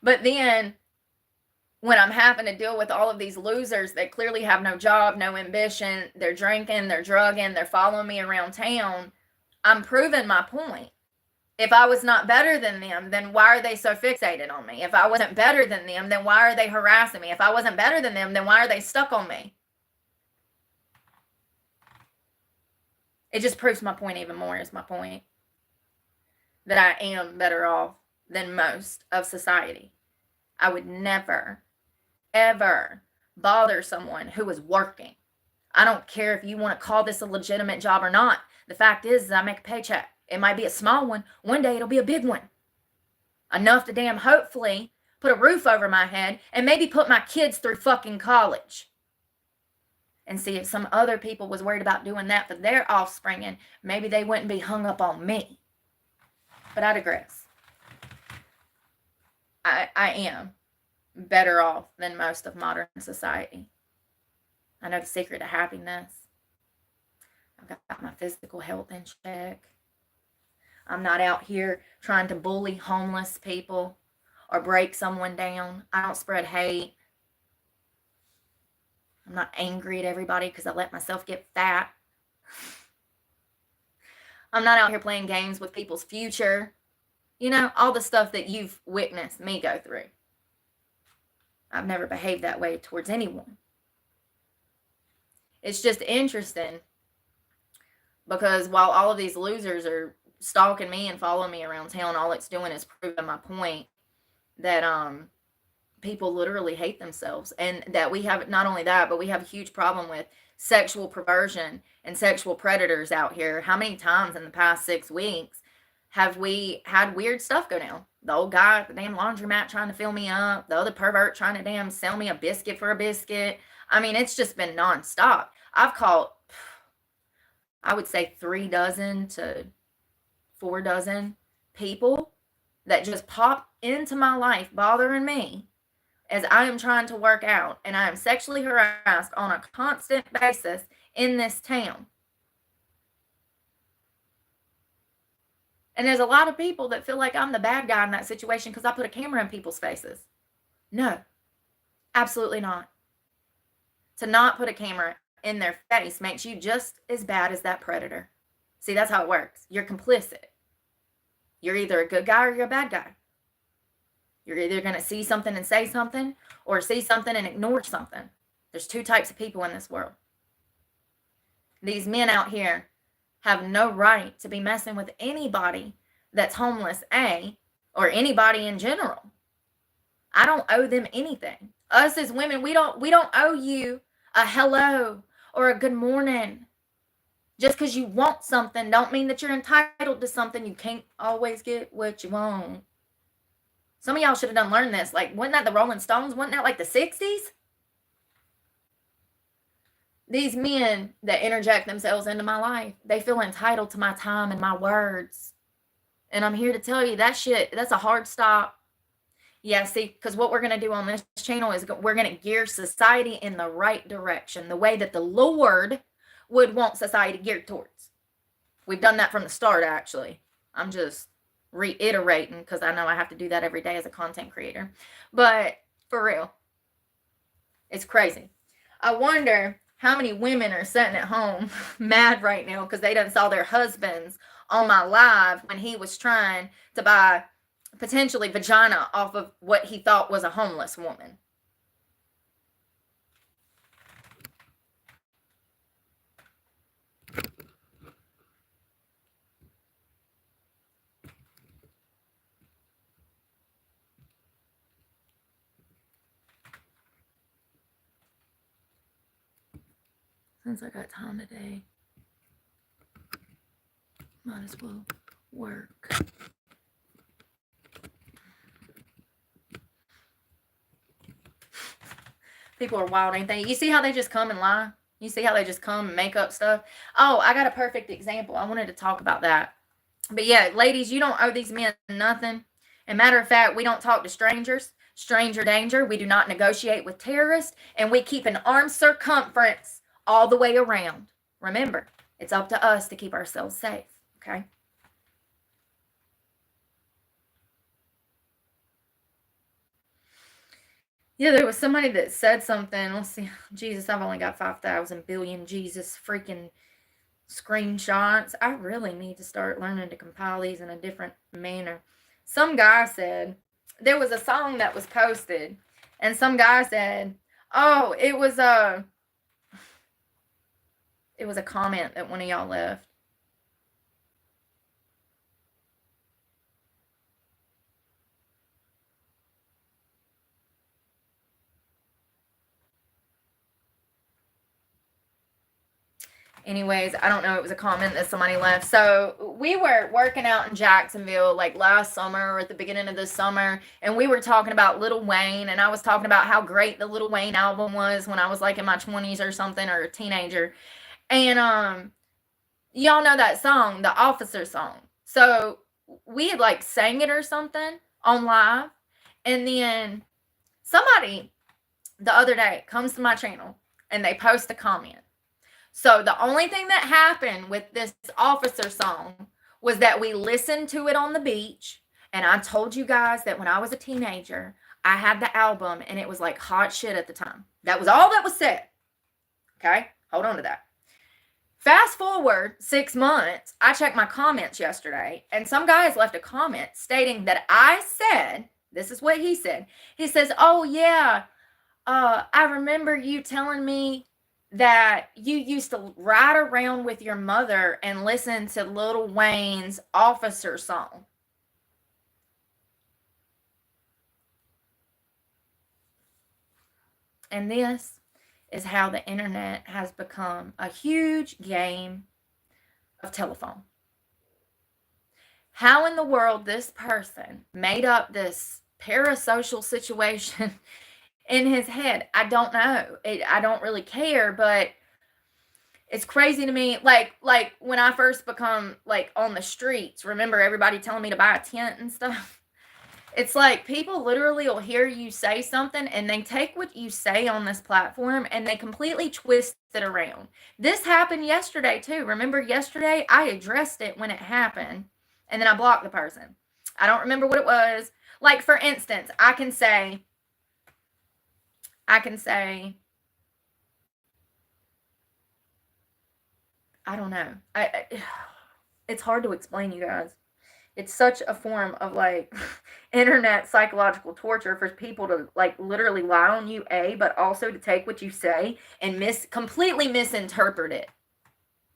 A: But then when I'm having to deal with all of these losers that clearly have no job, no ambition, they're drinking, they're drugging, they're following me around town, I'm proving my point. If I was not better than them, then why are they so fixated on me? If I wasn't better than them, then why are they harassing me? If I wasn't better than them, then why are they stuck on me? It just proves my point even more, is my point. That I am better off than most of society. I would never, ever bother someone who is working. I don't care if you want to call this a legitimate job or not. The fact is I make a paycheck. It might be a small one. One day it'll be a big one. Enough to damn hopefully put a roof over my head and maybe put my kids through fucking college. And see, if some other people was worried about doing that for their offspring, and maybe they wouldn't be hung up on me. But I digress. I am better off than most of modern society. I know the secret to happiness. I've got my physical health in check. I'm not out here trying to bully homeless people or break someone down. I don't spread hate. I'm not angry at everybody because I let myself get fat. I'm not out here playing games with people's future. You know, all the stuff that you've witnessed me go through. I've never behaved that way towards anyone. It's just interesting because while all of these losers are stalking me and following me around town, all it's doing is proving my point that people literally hate themselves, and that we have, not only that, but we have a huge problem with sexual perversion and sexual predators out here. How many times in the past 6 weeks have we had weird stuff go down? The old guy at the damn laundromat trying to fill me up, the other pervert trying to damn sell me a biscuit for a biscuit. I mean, it's just been nonstop. I've caught, I would say 3 dozen to 4 dozen people that just pop into my life bothering me as I am trying to work out, and I am sexually harassed on a constant basis in this town. And there's a lot of people that feel like I'm the bad guy in that situation because I put a camera in people's faces. No, absolutely not. To not put a camera in their face makes you just as bad as that predator. See, that's how it works. You're complicit. You're either a good guy or you're a bad guy. You're either going to see something and say something, or see something and ignore something. There's 2 types of people in this world. These men out here have no right to be messing with anybody that's homeless, or anybody in general. I don't owe them anything. Us as women, we don't owe you a hello or a good morning. Just because you want something don't mean that you're entitled to something. You can't always get what you want. Some of y'all should have done learned this. Like, wasn't that the Rolling Stones? Wasn't that like the 60s? These men that interject themselves into my life, they feel entitled to my time and my words. And I'm here to tell you that shit, that's a hard stop. Yeah, see, because what we're going to do on this channel is we're going to gear society in the right direction, the way that the Lord would want society geared towards. We've done that from the start, actually. I'm just reiterating because I know I have to do that every day as a content creator. But for real, It's crazy. I wonder how many women are sitting at home mad right now because they done saw their husbands on my live when he was trying to buy potentially vagina off of what he thought was a homeless woman. Since I got time today, might as well work. People are wild, ain't they? You see how they just come and lie? You see how they just come and make up stuff? Oh, I got a perfect example. I wanted to talk about that. But yeah, ladies, you don't owe these men nothing. And matter of fact, we don't talk to strangers. Stranger danger. We do not negotiate with terrorists. And we keep an arm's circumference all the way around. Remember, it's up to us to keep ourselves safe. Okay? Yeah, there was somebody that said something. Let's see. Jesus, I've only got 5,000 billion Jesus freaking screenshots. I really need to start learning to compile these in a different manner. Some guy said, there was a song that was posted, and some guy said, oh, it was a comment that one of y'all left. Anyways, I don't know. It was a comment that somebody left. So we were working out in Jacksonville like last summer or at the beginning of this summer, and we were talking about Lil Wayne, and I was talking about how great the Lil Wayne album was when I was like in my 20s or something, or a teenager. And y'all know that song, the Officer song. So we had like sang it or something on live, and then somebody the other day comes to my channel and they post a comment. So the only thing that happened with this Officer song was that we listened to it on the beach. And I told you guys that when I was a teenager, I had the album and it was like hot shit at the time. That was all that was said. Okay? Hold on to that. Fast forward 6 months, I checked my comments yesterday, and some guys left a comment stating that I said, this is what he said. He says, oh yeah, I remember you telling me that you used to ride around with your mother and listen to Lil Wayne's Officer song. And this is how the internet has become a huge game of telephone. How in the world this person made up this parasocial situation in his head, I don't know. I don't really care, but it's crazy to me. Like when I first become like on the streets, remember everybody telling me to buy a tent and stuff? It's like people literally will hear you say something and they take what you say on this platform and they completely twist it around. This happened yesterday too. Remember yesterday I addressed it when it happened and then I blocked the person. I don't remember what it was. Like for instance, I can say, I don't know. It's hard to explain, you guys. It's such a form of like internet psychological torture for people to like literally lie on you, but also to take what you say and completely misinterpret it.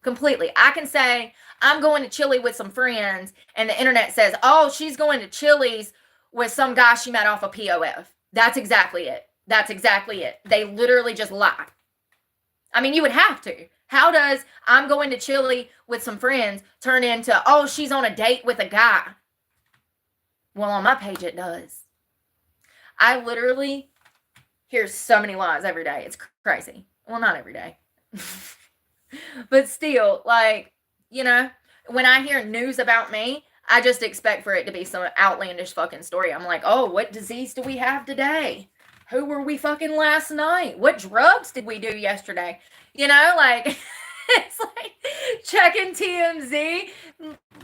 A: Completely. I can say I'm going to Chile with some friends, and the internet says, oh, she's going to Chili's with some guy she met off a POF. That's exactly it. That's exactly it. They literally just lie. I mean, you would have to. How does I'm going to Chile with some friends turn into, oh, she's on a date with a guy? Well, on my page, it does. I literally hear so many lies every day. It's crazy. Well, not every day. But still, like, you know, when I hear news about me, I just expect for it to be some outlandish fucking story. I'm like, oh, what disease do we have today? Who were we fucking last night? What drugs did we do yesterday? You know, like, it's like checking TMZ,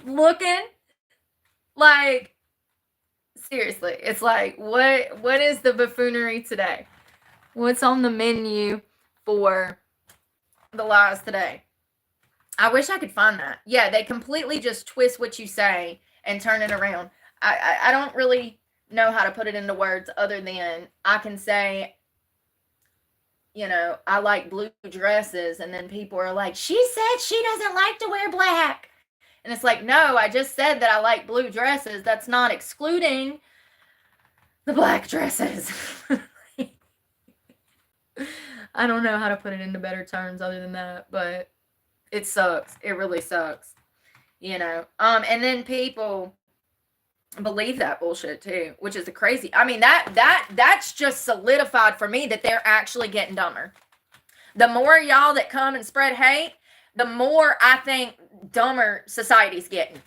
A: looking like, seriously, it's like, what is the buffoonery today? What's on the menu for the lies today? I wish I could find that. Yeah, they completely just twist what you say and turn it around. I don't really know how to put it into words other than I can say, I like blue dresses, and then people are like, she said she doesn't like to wear black. And it's like, no, I just said that I like blue dresses. That's not excluding the black dresses. I don't know how to put it into better terms other than that, but it sucks. It really sucks. And then people believe that bullshit too, which is the crazy. I mean, that's just solidified for me that they're actually getting dumber. The more y'all that come and spread hate, the more I think dumber society's getting.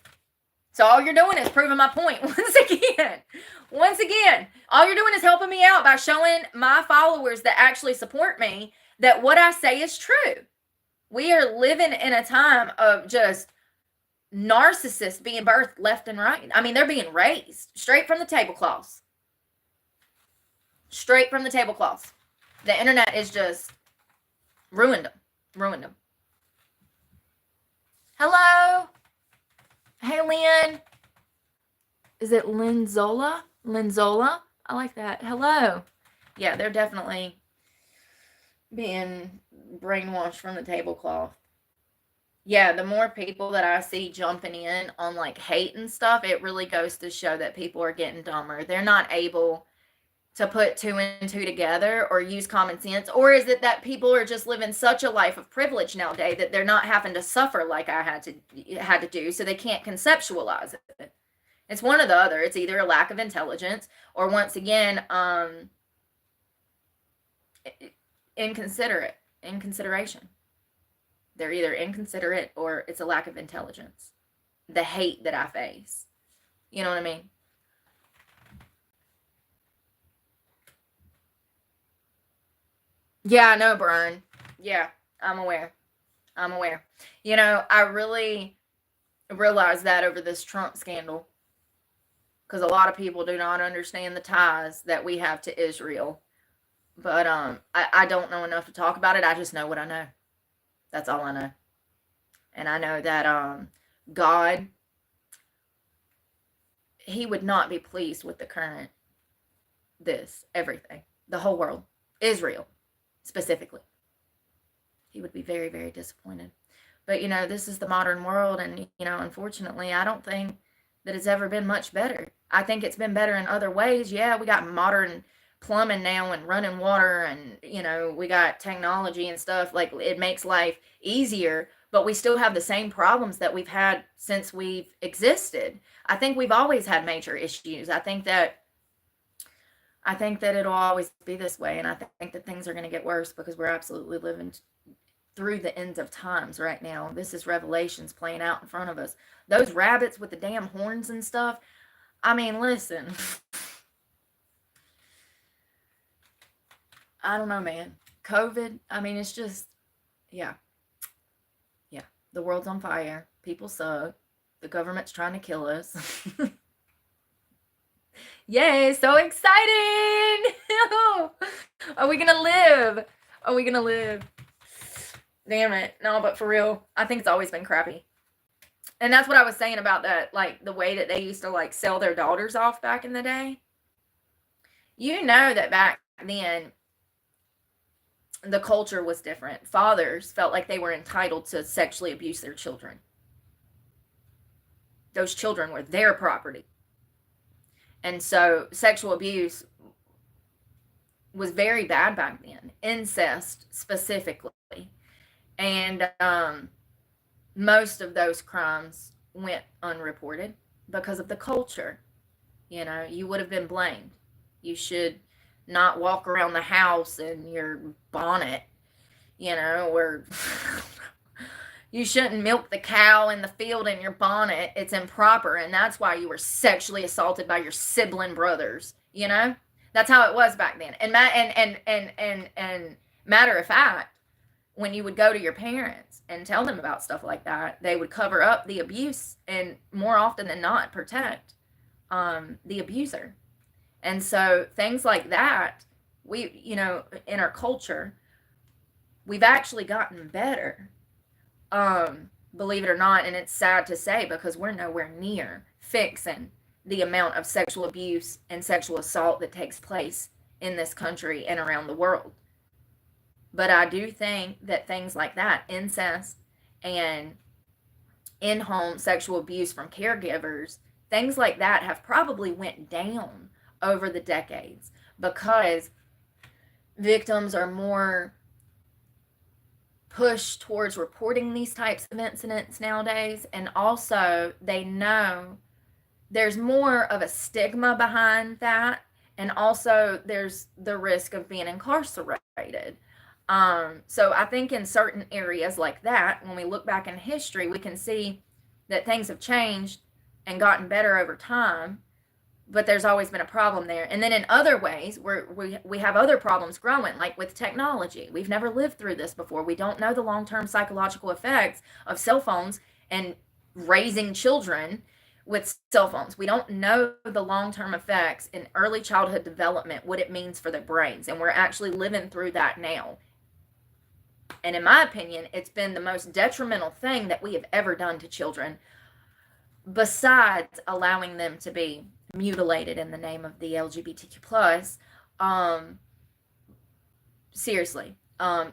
A: So all you're doing is proving my point once again, all you're doing is helping me out by showing my followers that actually support me that what I say is true. We are living in a time of just narcissists being birthed left and right. I mean, they're being raised straight from the tablecloths. Straight from the tablecloths. The internet is just ruined them. Hello? Hey, Lynn. Is it Linzola? I like that. Hello. Yeah, they're definitely being brainwashed from the tablecloth. Yeah, the more people that I see jumping in on like hate and stuff, it really goes to show that people are getting dumber. They're not able to put two and two together or use common sense. Or is it that people are just living such a life of privilege nowadays that they're not having to suffer like I had to do, so they can't conceptualize it? It's one or the other. It's either a lack of intelligence or, once again, inconsideration. They're either inconsiderate or it's a lack of intelligence. The hate that I face. You know what I mean? Yeah, I know, Brian. Yeah, I'm aware. I really realized that over this Trump scandal, because a lot of people do not understand the ties that we have to Israel. But I don't know enough to talk about it. I just know what I know. That's all I know. And I know that God, he would not be pleased with the current, everything, the whole world, Israel specifically. He would be very, very disappointed. But, this is the modern world, and, unfortunately, I don't think that it's ever been much better. I think it's been better in other ways. Yeah, we got modern plumbing now and running water, and, we got technology and stuff. Like, it makes life easier, but we still have the same problems that we've had since we've existed. I think we've always had major issues. I think that it'll always be this way, and I think that things are going to get worse because we're absolutely living through the ends of times right now. This is Revelations playing out in front of us. Those rabbits with the damn horns and stuff. I mean, listen. I don't know, man. COVID, I mean, it's just, yeah. The world's on fire. People suck. The government's trying to kill us. Yay, so exciting! Are we gonna live? Damn it. No, but for real, I think it's always been crappy. And that's what I was saying about that, like, the way that they used to, like, sell their daughters off back in the day. You know that back then, the culture was different. Fathers felt like they were entitled to sexually abuse their children. Those children were their property. And so sexual abuse was very bad back then. Incest specifically. And most of those crimes went unreported because of the culture. You would have been blamed. You should not walk around the house in your bonnet, or you shouldn't milk the cow in the field in your bonnet. It's improper, and that's why you were sexually assaulted by your sibling brothers. That's how it was back then. And matter of fact, when you would go to your parents and tell them about stuff like that, they would cover up the abuse and, more often than not, protect the abuser. And so things like that We, in our culture, we've actually gotten better. Believe it or not, and it's sad to say because we're nowhere near fixing the amount of sexual abuse and sexual assault that takes place in this country and around the world. But I do think that things like that, incest and in-home sexual abuse from caregivers, things like that have probably went down over the decades because victims are more pushed towards reporting these types of incidents nowadays, and also they know there's more of a stigma behind that, and also there's the risk of being incarcerated. So I think in certain areas like that, when we look back in history, we can see that things have changed and gotten better over time, but there's always been a problem there. And then in other ways, we have other problems growing, like with technology. We've never lived through this before. We don't know the long-term psychological effects of cell phones and raising children with cell phones. We don't know the long-term effects in early childhood development, what it means for their brains, and we're actually living through that now. And in my opinion, it's been the most detrimental thing that we have ever done to children, besides allowing them to be mutilated in the name of the LGBTQ plus. Seriously.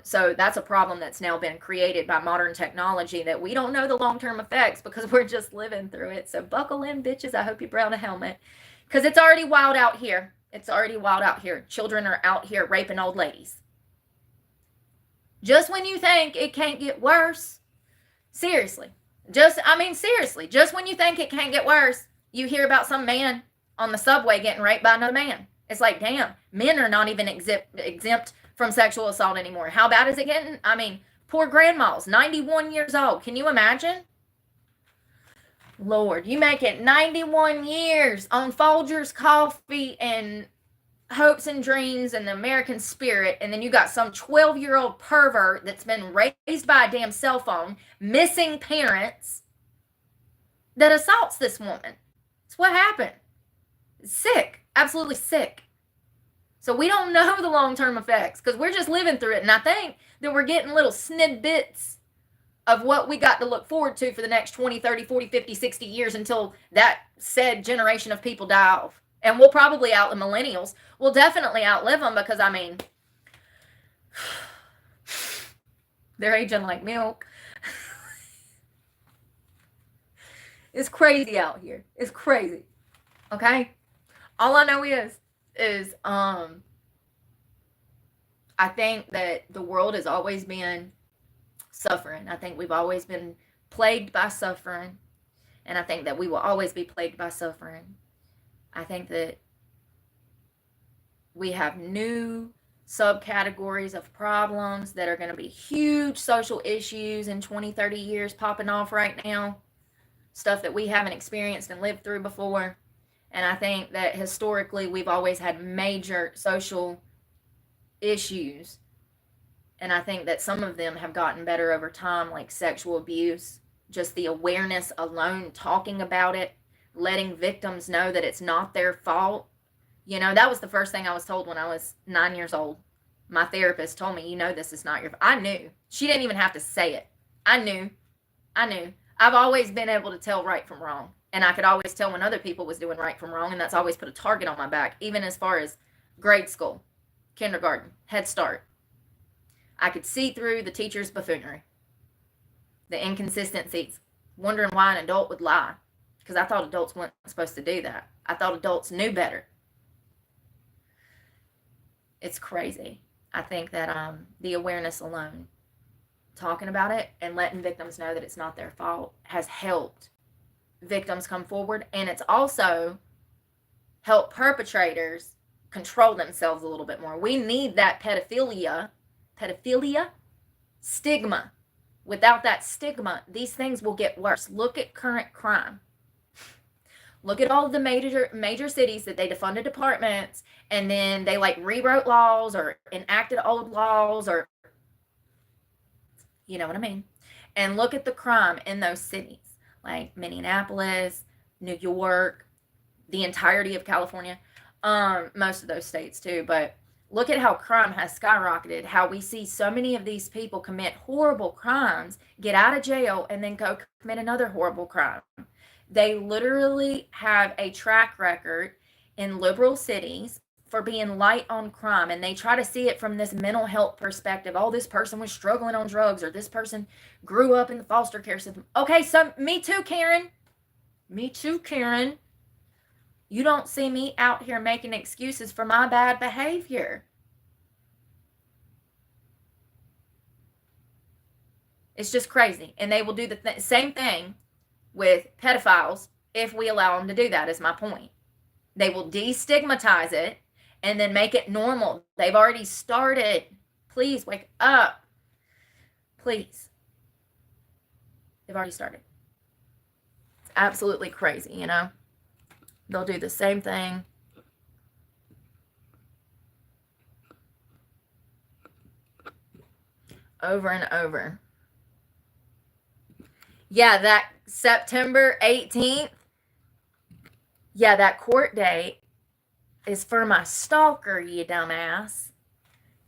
A: So that's a problem that's now been created by modern technology that we don't know the long-term effects because we're just living through it. So buckle in, bitches. I hope you brought a helmet because it's already wild out here. It's already wild out here. Children are out here raping old ladies. Just when you think it can't get worse, seriously, just when you think it can't get worse, you hear about some man on the subway getting raped by another man. It's like, damn, men are not even exempt from sexual assault anymore. How bad is it getting? I mean, poor grandma's 91 years old. Can you imagine? Lord, you make it 91 years on Folgers coffee and hopes and dreams and the American spirit, and then you got some 12-year-old pervert that's been raised by a damn cell phone, missing parents, that assaults this woman. It's what happened. It's sick. Absolutely sick. So we don't know the long-term effects because we're just living through it, and I think that we're getting little snippets of what we got to look forward to for the next 20, 30, 40, 50, 60 years until that said generation of people die off. And we'll probably outlive millennials. We'll definitely outlive them because, I mean, they're aging like milk. It's crazy out here. It's crazy. Okay? All I know is I think that the world has always been suffering. I think we've always been plagued by suffering. And I think that we will always be plagued by suffering. I think that we have new subcategories of problems that are going to be huge social issues in 20, 30 years popping off right now. Stuff that we haven't experienced and lived through before. And I think that historically we've always had major social issues. And I think that some of them have gotten better over time, like sexual abuse. Just the awareness alone, talking about it, letting victims know that it's not their fault. You know, that was the first thing I was told when I was 9 years old. My therapist told me, this is not your fault. I knew. She didn't even have to say it. I knew. I've always been able to tell right from wrong. And I could always tell when other people was doing right from wrong. And that's always put a target on my back, even as far as grade school, kindergarten, Head Start. I could see through the teacher's buffoonery, the inconsistencies, wondering why an adult would lie. Because I thought adults weren't supposed to do that. I thought adults knew better. It's crazy. I think that the awareness alone, talking about it and letting victims know that it's not their fault, has helped victims come forward. And it's also helped perpetrators control themselves a little bit more. We need that pedophilia stigma. Without that stigma, these things will get worse. Look at current crime. Look at all of the major cities that they defunded departments, and then they rewrote laws or enacted old laws, or you know what I mean. And look at the crime in those cities, like Minneapolis, New York, the entirety of California, most of those states too. But Look at how crime has skyrocketed, how we see so many of these people commit horrible crimes, get out of jail, and then go commit another horrible crime. They literally have a track record in liberal cities for being light on crime, and they try to see it from this mental health perspective. Oh, this person was struggling on drugs, or this person grew up in the foster care system. Okay, so me too, Karen. Me too, Karen. You don't see me out here making excuses for my bad behavior. It's just crazy. And they will do the same thing with pedophiles if we allow them to do that, is my point. They will destigmatize it and then make it normal. They've already started. Please wake up. Please. They've already started. It's absolutely crazy, you know? They'll do the same thing. Over and over. Yeah, that September 18th. Yeah, that court date is for my stalker, you dumbass.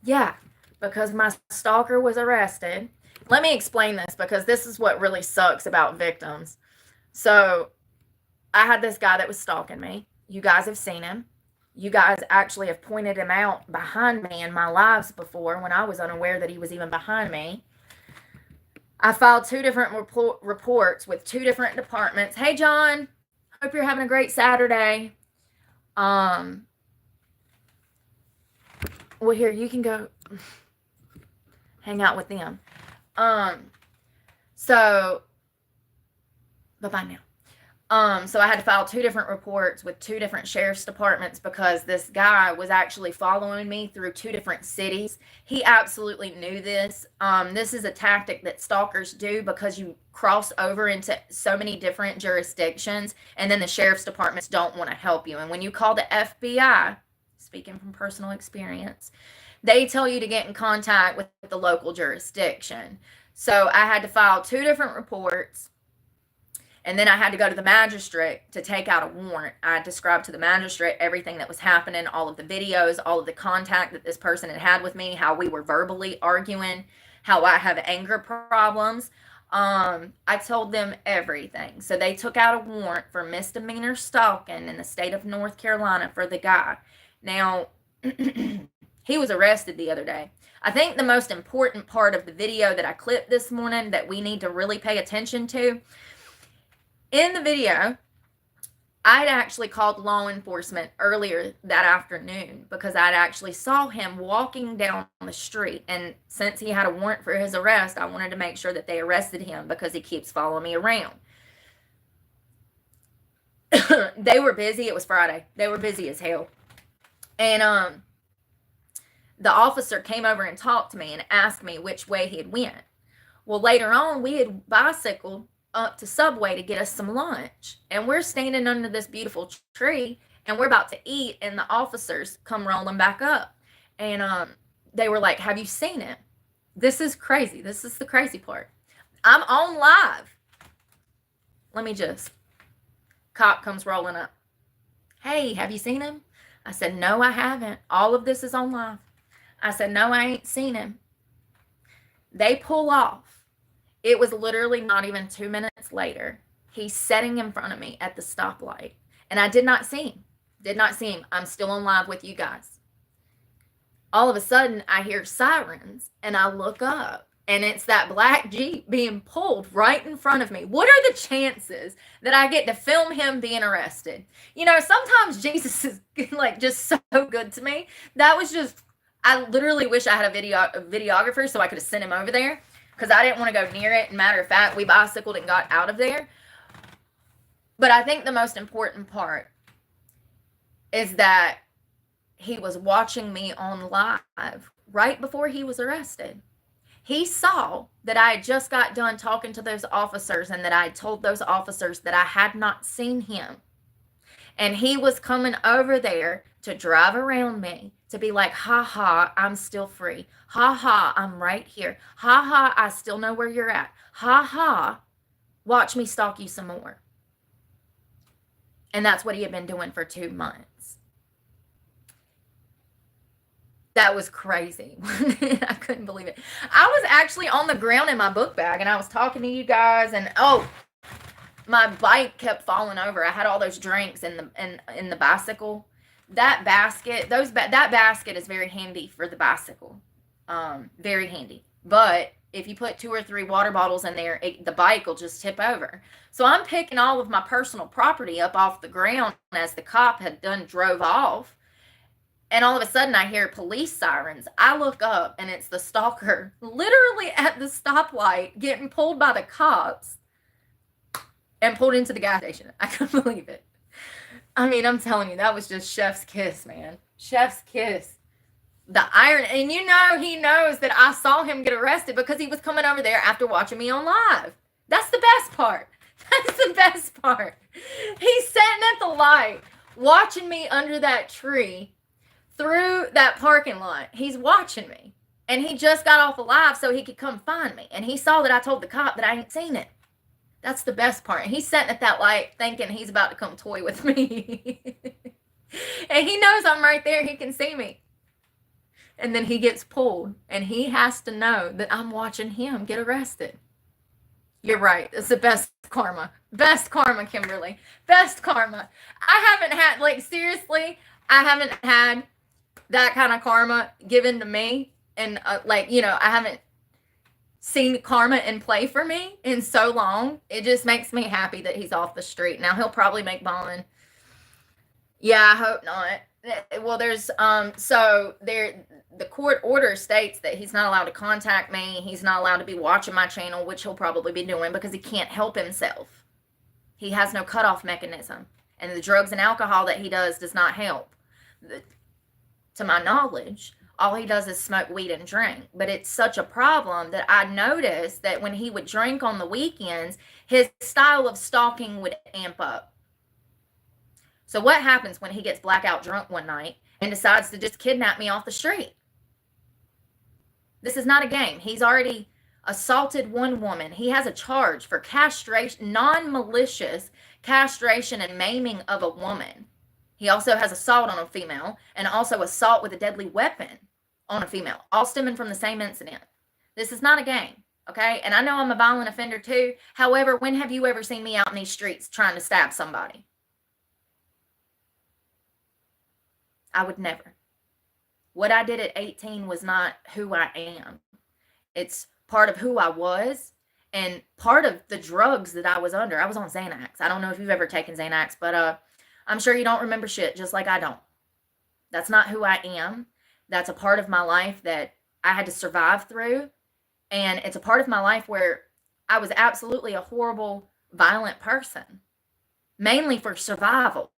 A: Yeah, because my stalker was arrested. Let me explain this, because this is what really sucks about victims. So, I had this guy that was stalking me. You guys have seen him. You guys actually have pointed him out behind me in my lives before when I was unaware that he was even behind me. I filed 2 different reports with 2 different departments. Hey, John. Hope you're having a great Saturday. Well, here, you can go hang out with them. So, bye-bye now. So I had to file 2 different reports with 2 different sheriff's departments because this guy was actually following me through 2 different cities. He absolutely knew this. This is a tactic that stalkers do because you cross over into so many different jurisdictions, and then the sheriff's departments don't want to help you. And when you call the FBI, speaking from personal experience, they tell you to get in contact with the local jurisdiction. So I had to file 2 different reports. And then I had to go to the magistrate to take out a warrant. I described to the magistrate everything that was happening, all of the videos, all of the contact that this person had with me, how we were verbally arguing, how I have anger problems. I told them everything. So they took out a warrant for misdemeanor stalking in the state of North Carolina for the guy. Now, he was arrested the other day. I think the most important part of the video that I clipped this morning that we need to really pay attention to, in the video, I'd actually called law enforcement earlier that afternoon because I'd actually saw him walking down the street. And since he had a warrant for his arrest, I wanted to make sure that they arrested him because he keeps following me around. They were busy. It was Friday. They were busy as hell. And the officer came over and talked to me and asked me which way he had went. Well, later on, we had bicycled up to Subway to get us some lunch, and we're standing under this beautiful tree and we're about to eat, and the officers come rolling back up, and they were like, have you seen him? This is crazy. This is the crazy part. I'm on live. Let me just, cop comes rolling up. Hey, have you seen him? I said, no, I haven't. All of this is on live. I said, no, I ain't seen him. They pull off. It was literally not even 2 minutes later. He's sitting in front of me at the stoplight. And I did not see him. Did not see him. I'm still on live with you guys. All of a sudden, I hear sirens. And I look up. And it's that black Jeep being pulled right in front of me. What are the chances that I get to film him being arrested? You know, sometimes Jesus is like just so good to me. That was just, I literally wish I had a videographer so I could have sent him over there. Because I didn't want to go near it. And matter of fact, we bicycled and got out of there. But I think the most important part is that he was watching me on live right before he was arrested. He saw that I had just got done talking to those officers and that I had told those officers that I had not seen him. And he was coming over there to drive around me, to be like, ha ha, I'm still free. Ha ha, I'm right here. Ha ha, I still know where you're at. Ha ha, watch me stalk you some more. And that's what he had been doing for 2 months. That was crazy. I couldn't believe it. I was actually on the ground in my book bag and I was talking to you guys, and my bike kept falling over. I had all those drinks in the bicycle. That basket, that basket is very handy for the bicycle. Very handy. But if you put 2 or 3 water bottles in there, the bike will just tip over. So I'm picking all of my personal property up off the ground as the cop had done drove off. And all of a sudden I hear police sirens. I look up and it's the stalker literally at the stoplight getting pulled by the cops and pulled into the gas station. I couldn't believe it. I mean, I'm telling you, that was just chef's kiss, man. Chef's kiss. The iron, and you know he knows that I saw him get arrested because he was coming over there after watching me on live. That's the best part. That's the best part. He's sitting at the light watching me under that tree through that parking lot. He's watching me, and he just got off the live so he could come find me, and he saw that I told the cop that I ain't seen it. That's the best part. He's sitting at that light thinking he's about to come toy with me. And he knows I'm right there. He can see me. And then he gets pulled, and he has to know that I'm watching him get arrested. You're right. It's the best karma. Best karma, Kimberly. Best karma. I haven't had, like, seriously, I haven't had that kind of karma given to me. And, I haven't seen karma in play for me in so long. It just makes me happy that he's off the street. Now, he'll probably make bond. Yeah, I hope not. Well, there's, the court order states that he's not allowed to contact me. He's not allowed to be watching my channel, which he'll probably be doing because he can't help himself. He has no cutoff mechanism. And the drugs and alcohol that he does not help. To my knowledge, all he does is smoke weed and drink. But it's such a problem that I noticed that when he would drink on the weekends, his style of stalking would amp up. So what happens when he gets blackout drunk one night and decides to just kidnap me off the street? This is not a game. He's already assaulted one woman. He has a charge for castration, non-malicious castration and maiming of a woman. He also has assault on a female and also assault with a deadly weapon on a female, all stemming from the same incident. This is not a game, okay? And I know I'm a violent offender too. However, when have you ever seen me out in these streets trying to stab somebody? I would never. What I did at 18 was not who I am. It's part of who I was and part of the drugs that I was under. I was on Xanax. I don't know if you've ever taken Xanax, but I'm sure you don't remember shit, just like I don't. That's not who I am. That's a part of my life that I had to survive through. And it's a part of my life where I was absolutely a horrible, violent person, mainly for survival.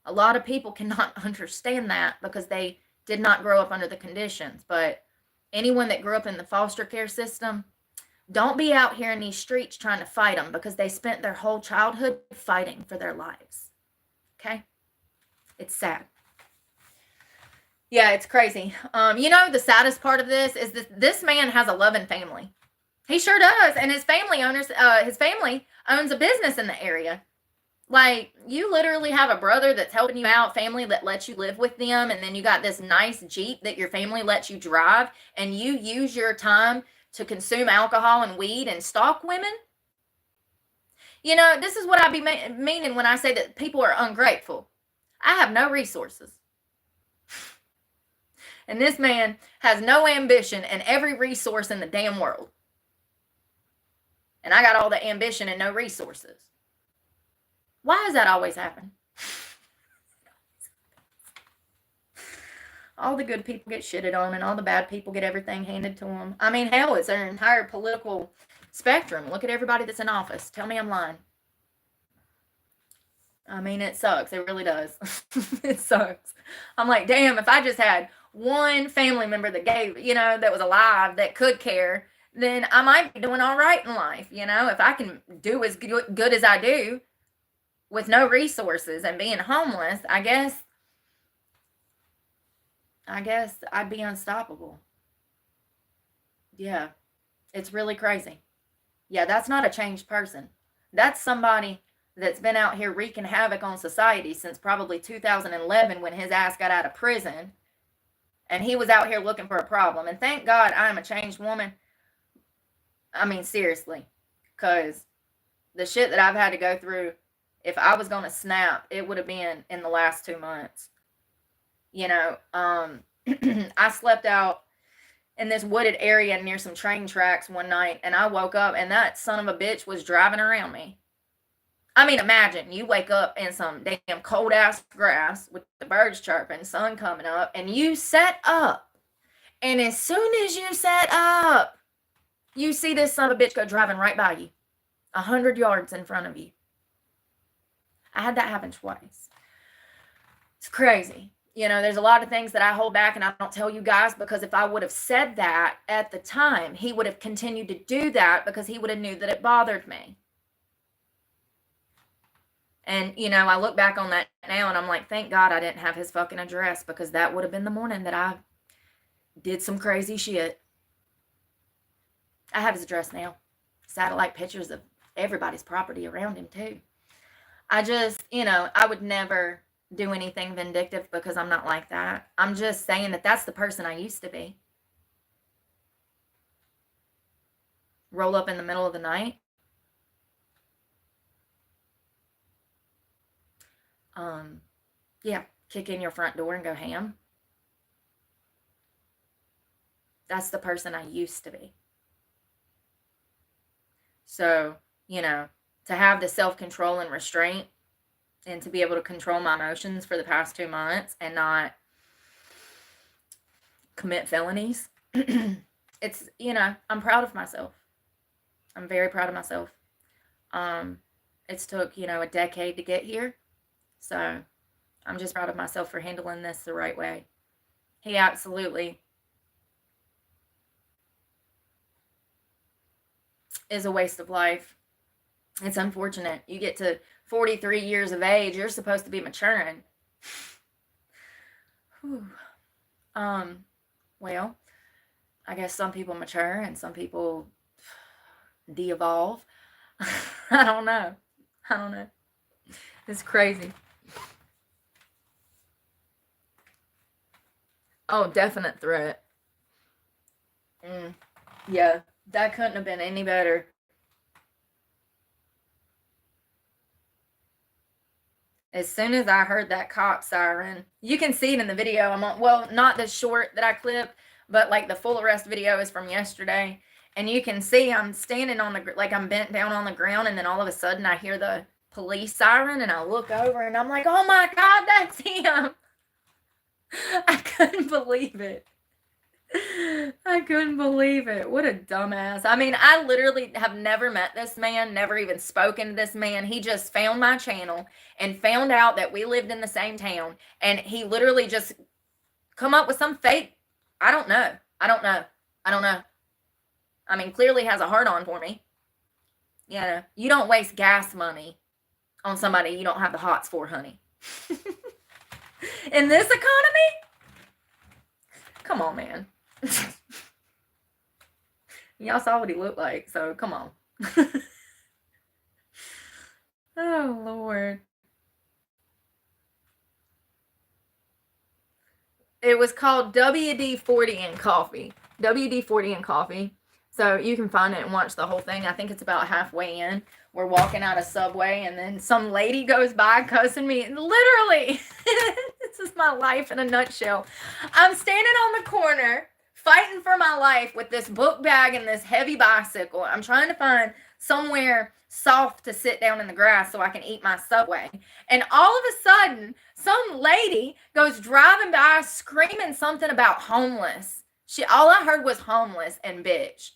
A: A lot of people cannot understand that because they did not grow up under the conditions. But anyone that grew up in the foster care system, don't be out here in these streets trying to fight them because they spent their whole childhood fighting for their lives. Okay? It's sad. Yeah, it's crazy. The saddest part of this is that this man has a loving family. He sure does. And his family owns a business in the area. Like, you literally have a brother that's helping you out, family that lets you live with them, and then you got this nice Jeep that your family lets you drive, and you use your time to consume alcohol and weed and stalk women? This is what I be meaning when I say that people are ungrateful. I have no resources. And this man has no ambition and every resource in the damn world. And I got all the ambition and no resources. Why does that always happen? All the good people get shitted on and all the bad people get everything handed to them. I mean, hell, it's an entire political spectrum. Look at everybody that's in office. Tell me I'm lying. I mean, it sucks. It really does. It sucks. I'm like, damn, if I just had one family member that that was alive, that could care, then I might be doing all right in life. If I can do as good as I do with no resources and being homeless, I guess I'd be unstoppable. Yeah, it's really crazy. Yeah, that's not a changed person. That's somebody that's been out here wreaking havoc on society since probably 2011 when his ass got out of prison And he was out here looking for a problem. And thank God I am a changed woman. I mean, seriously. Because the shit that I've had to go through, if I was going to snap, it would have been in the last 2 months. You know, I slept out in this wooded area near some train tracks one night, and I woke up, and that son of a bitch was driving around me. I mean, imagine you wake up in some damn cold ass grass with the birds chirping, sun coming up, and you set up. And as soon as you set up, you see this son of a bitch go driving right by you, 100 yards in front of you. I had that happen twice. It's crazy. You know, there's a lot of things that I hold back and I don't tell you guys, because if I would have said that at the time, he would have continued to do that because he would have knew that it bothered me. And, you know, I look back on that now and I'm like, thank God I didn't have his fucking address, because that would have been the morning that I did some crazy shit. I have his address now. Satellite pictures of everybody's property around him too. I just, you know, I would never do anything vindictive because I'm not like that. I'm just saying that that's the person I used to be. Roll up in the middle of the night. Yeah, kick in your front door and go ham. That's the person I used to be. So, you know, to have the self-control and restraint and to be able to control my emotions for the past 2 months and not commit felonies, it's, you know, I'm proud of myself. I'm very proud of myself. It's took, you know, a decade to get here. So I'm just proud of myself for handling this the right way. He absolutely is a waste of life. It's unfortunate. You get to 43 years of age, you're supposed to be maturing. Well, I guess some people mature and some people de-evolve. I don't know. It's crazy. Oh, definite threat. Yeah, that couldn't have been any better. As soon as I heard that cop siren, you can see it in the video. Well, not the short that I clipped, but like the full arrest video is from yesterday. And you can see I'm standing on I'm bent down on the ground, and then all of a sudden I hear the police siren, and I look over and I'm like, oh my God, that's him. I couldn't believe it. What a dumbass. I mean, I literally have never met this man, never even spoken to this man. He just found my channel and found out that we lived in the same town. And he literally just come up with some fake, I don't know. I mean, clearly has a heart on for me. You know, you don't waste gas money on somebody you don't have the hots for, honey. In this economy? Come on, man. Y'all saw what he looked like, so come on. Oh, Lord. It was called WD-40 and Coffee. WD-40 and Coffee. So you can find it and watch the whole thing. I think it's about halfway in. We're walking out of Subway, and then some lady goes by cussing me. Literally, this is my life in a nutshell. I'm standing on the corner fighting for my life with this book bag and this heavy bicycle. I'm trying to find somewhere soft to sit down in the grass so I can eat my Subway. And all of a sudden, some lady goes driving by screaming something about homeless. All I heard was homeless and bitch.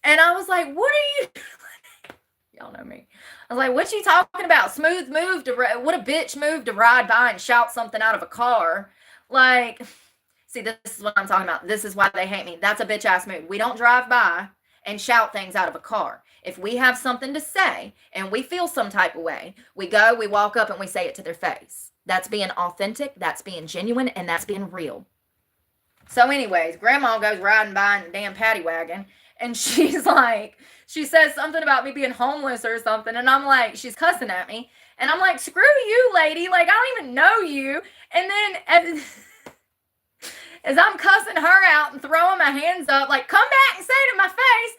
A: And I was like, what are you doing? Y'all know me. I was like, what you talking about? Smooth move what a bitch move to ride by and shout something out of a car. Like, see, this is what I'm talking about. This is why they hate me. That's a bitch ass move. We don't drive by and shout things out of a car. If we have something to say and we feel some type of way, we walk up and we say it to their face. That's being authentic, that's being genuine, and that's being real. So anyways, Grandma goes riding by in a damn paddy wagon, and she's like, she says something about me being homeless or something, and I'm like, she's cussing at me, and I'm like, screw you, lady, like, I don't even know you. And then as I'm cussing her out and throwing my hands up, like, come back and say it in my face,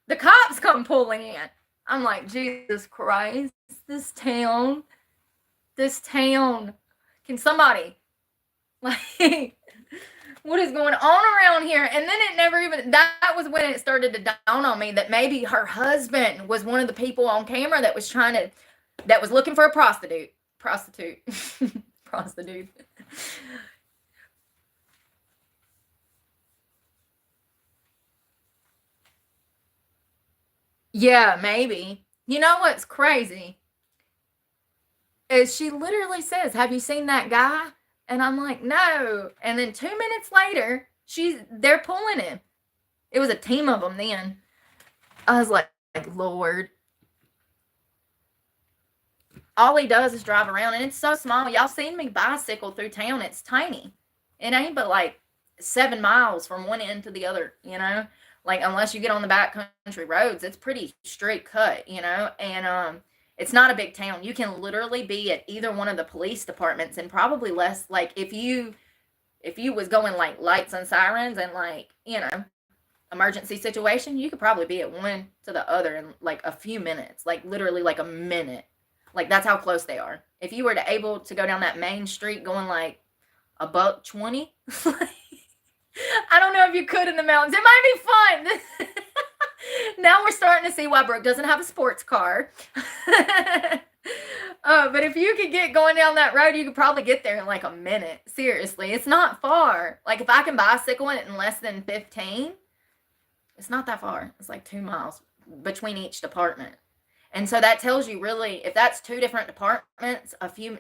A: the cops come pulling in. I'm like, Jesus Christ, this town, can somebody, like, what is going on around here? And then it never even, that was when it started to dawn on me that maybe her husband was one of the people on camera that was looking for a prostitute. Yeah, maybe. You know what's crazy? Is she literally says, have you seen that guy? And I'm like, no. And then 2 minutes later, they're pulling him. It was a team of them then. I was like, Lord. All he does is drive around, and it's so small. Y'all seen me bicycle through town. It's tiny. It ain't but like 7 miles from one end to the other, you know? Like, unless you get on the back country roads, it's pretty straight cut, you know? And it's not a big town. You can literally be at either one of the police departments and probably less, like, if you was going like lights and sirens and, like, you know, emergency situation, you could probably be at one to the other in like a few minutes, like literally like a minute. Like, that's how close they are. If you were able to go down that main street going like $120, I don't know if you could in the mountains. It might be fun. Now we're starting to see why Brooke doesn't have a sports car. But if you could get going down that road, you could probably get there in like a minute. Seriously, it's not far. Like, if I can bicycle it in less than 15, it's not that far. It's like 2 miles between each department. And so that tells you, really, if that's 2 different departments,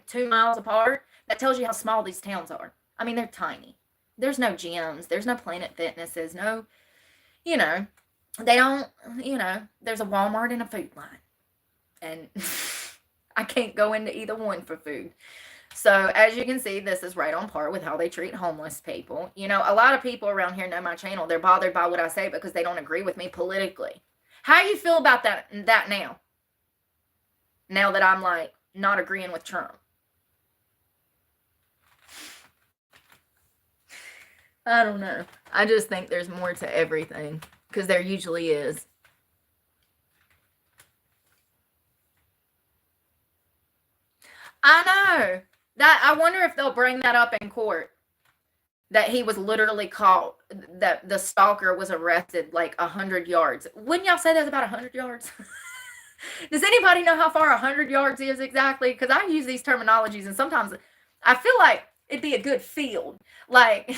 A: 2 miles apart, that tells you how small these towns are. I mean, they're tiny. There's no gyms. There's no Planet Fitnesses. No, you know, they don't, you know, there's a Walmart and a Food Line. And I can't go into either one for food. So as you can see, this is right on par with how they treat homeless people. You know, a lot of people around here know my channel. They're bothered by what I say because they don't agree with me politically. How do you feel about that now? Now that I'm, like, not agreeing with Trump. I don't know. I just think there's more to everything, because there usually is. I know. I wonder if they'll bring that up in court. That he was literally caught, that the stalker was arrested like 100 yards. Wouldn't y'all say that's about 100 yards? Does anybody know how far 100 yards is exactly? Because I use these terminologies, and sometimes I feel like it'd be a good field. Like,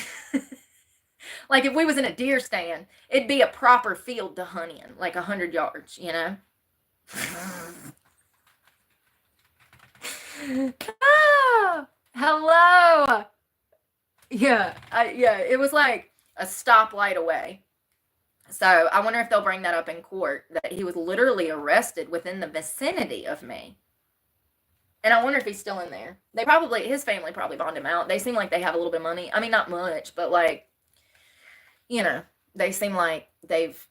A: like if we was in a deer stand, it'd be a proper field to hunt in, like 100 yards, you know? Ah, hello. Yeah, it was like a stoplight away. So I wonder if they'll bring that up in court, that he was literally arrested within the vicinity of me. And I wonder if he's still in there. His family probably bonded him out. They seem like they have a little bit of money. I mean, not much, but, like, you know, they seem like they've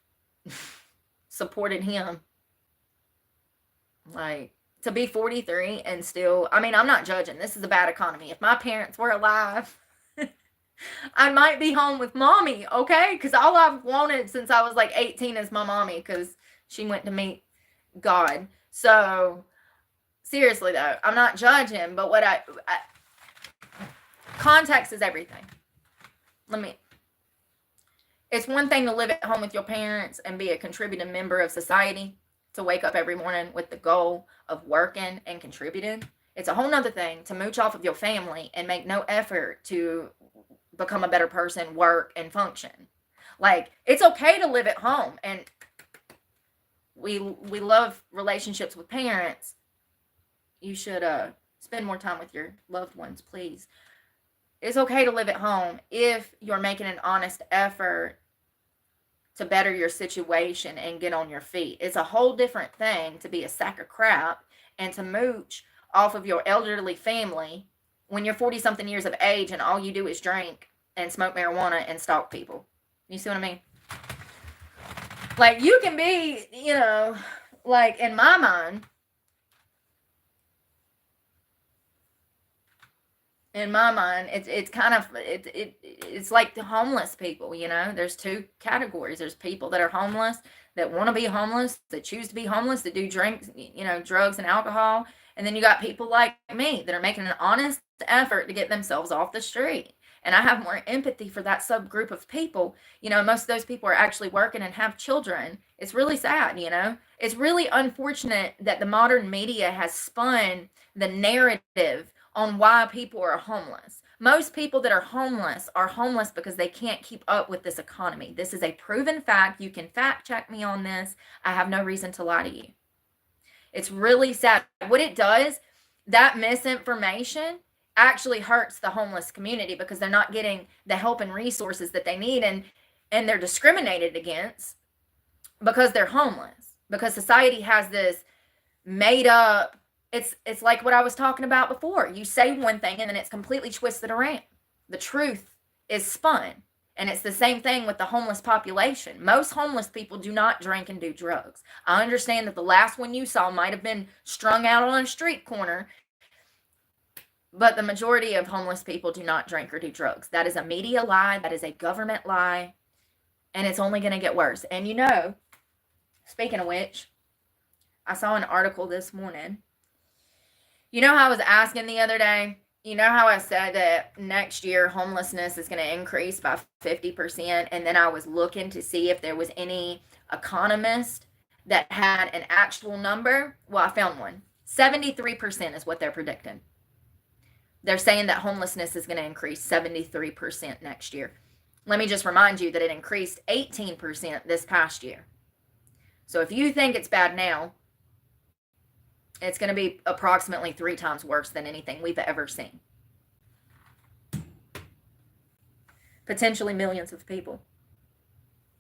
A: supported him. Like, to be 43 and still, I mean, I'm not judging. This is a bad economy. If my parents were alive, I might be home with mommy, okay? Because all I've wanted since I was like 18 is my mommy, because she went to meet God. So, seriously though, I'm not judging, but what context is everything. It's one thing to live at home with your parents and be a contributing member of society, to wake up every morning with the goal of working and contributing. It's a whole nother thing to mooch off of your family and make no effort to become a better person, work, and function. Like, it's okay to live at home, and we love relationships with parents. You should spend more time with your loved ones, please. It's okay to live at home if you're making an honest effort to better your situation and get on your feet. It's a whole different thing to be a sack of crap and to mooch off of your elderly family when you're 40-something years of age and all you do is drink and smoke marijuana and stalk people. You see what I mean? Like, you can be, you know, like, in my mind, In my mind, it's kind of it's like the homeless people. There's two categories. There's people that are homeless, that want to be homeless, that choose to be homeless, that do drink, drugs and alcohol, and then you got people like me that are making an honest effort to get themselves off the street. And I have more empathy for that subgroup of people. Most of those people are actually working and have children. It's really sad. It's really unfortunate that the modern media has spun the narrative on why people are homeless. Most people that are homeless because they can't keep up with this economy. This is a proven fact. You can fact check me on this. I have no reason to lie to you. It's really sad. What it does, that misinformation actually hurts the homeless community because they're not getting the help and resources that they need, and they're discriminated against because they're homeless. Because society has this made up, it's like what I was talking about before. You say one thing and then it's completely twisted around. The truth is spun. And it's the same thing with the homeless population. Most homeless people do not drink and do drugs. I understand that the last one you saw might have been strung out on a street corner, but the majority of homeless people do not drink or do drugs. That is a media lie. That is a government lie. And it's only going to get worse. And speaking of which, I saw an article this morning. You know how I was asking the other day? You know how I said that next year homelessness is going to increase by 50%? And then I was looking to see if there was any economist that had an actual number. Well, I found one. 73% is what they're predicting. They're saying that homelessness is going to increase 73% next year. Let me just remind you that it increased 18% this past year. So if you think it's bad now, it's going to be approximately 3 times worse than anything we've ever seen. Potentially millions of people.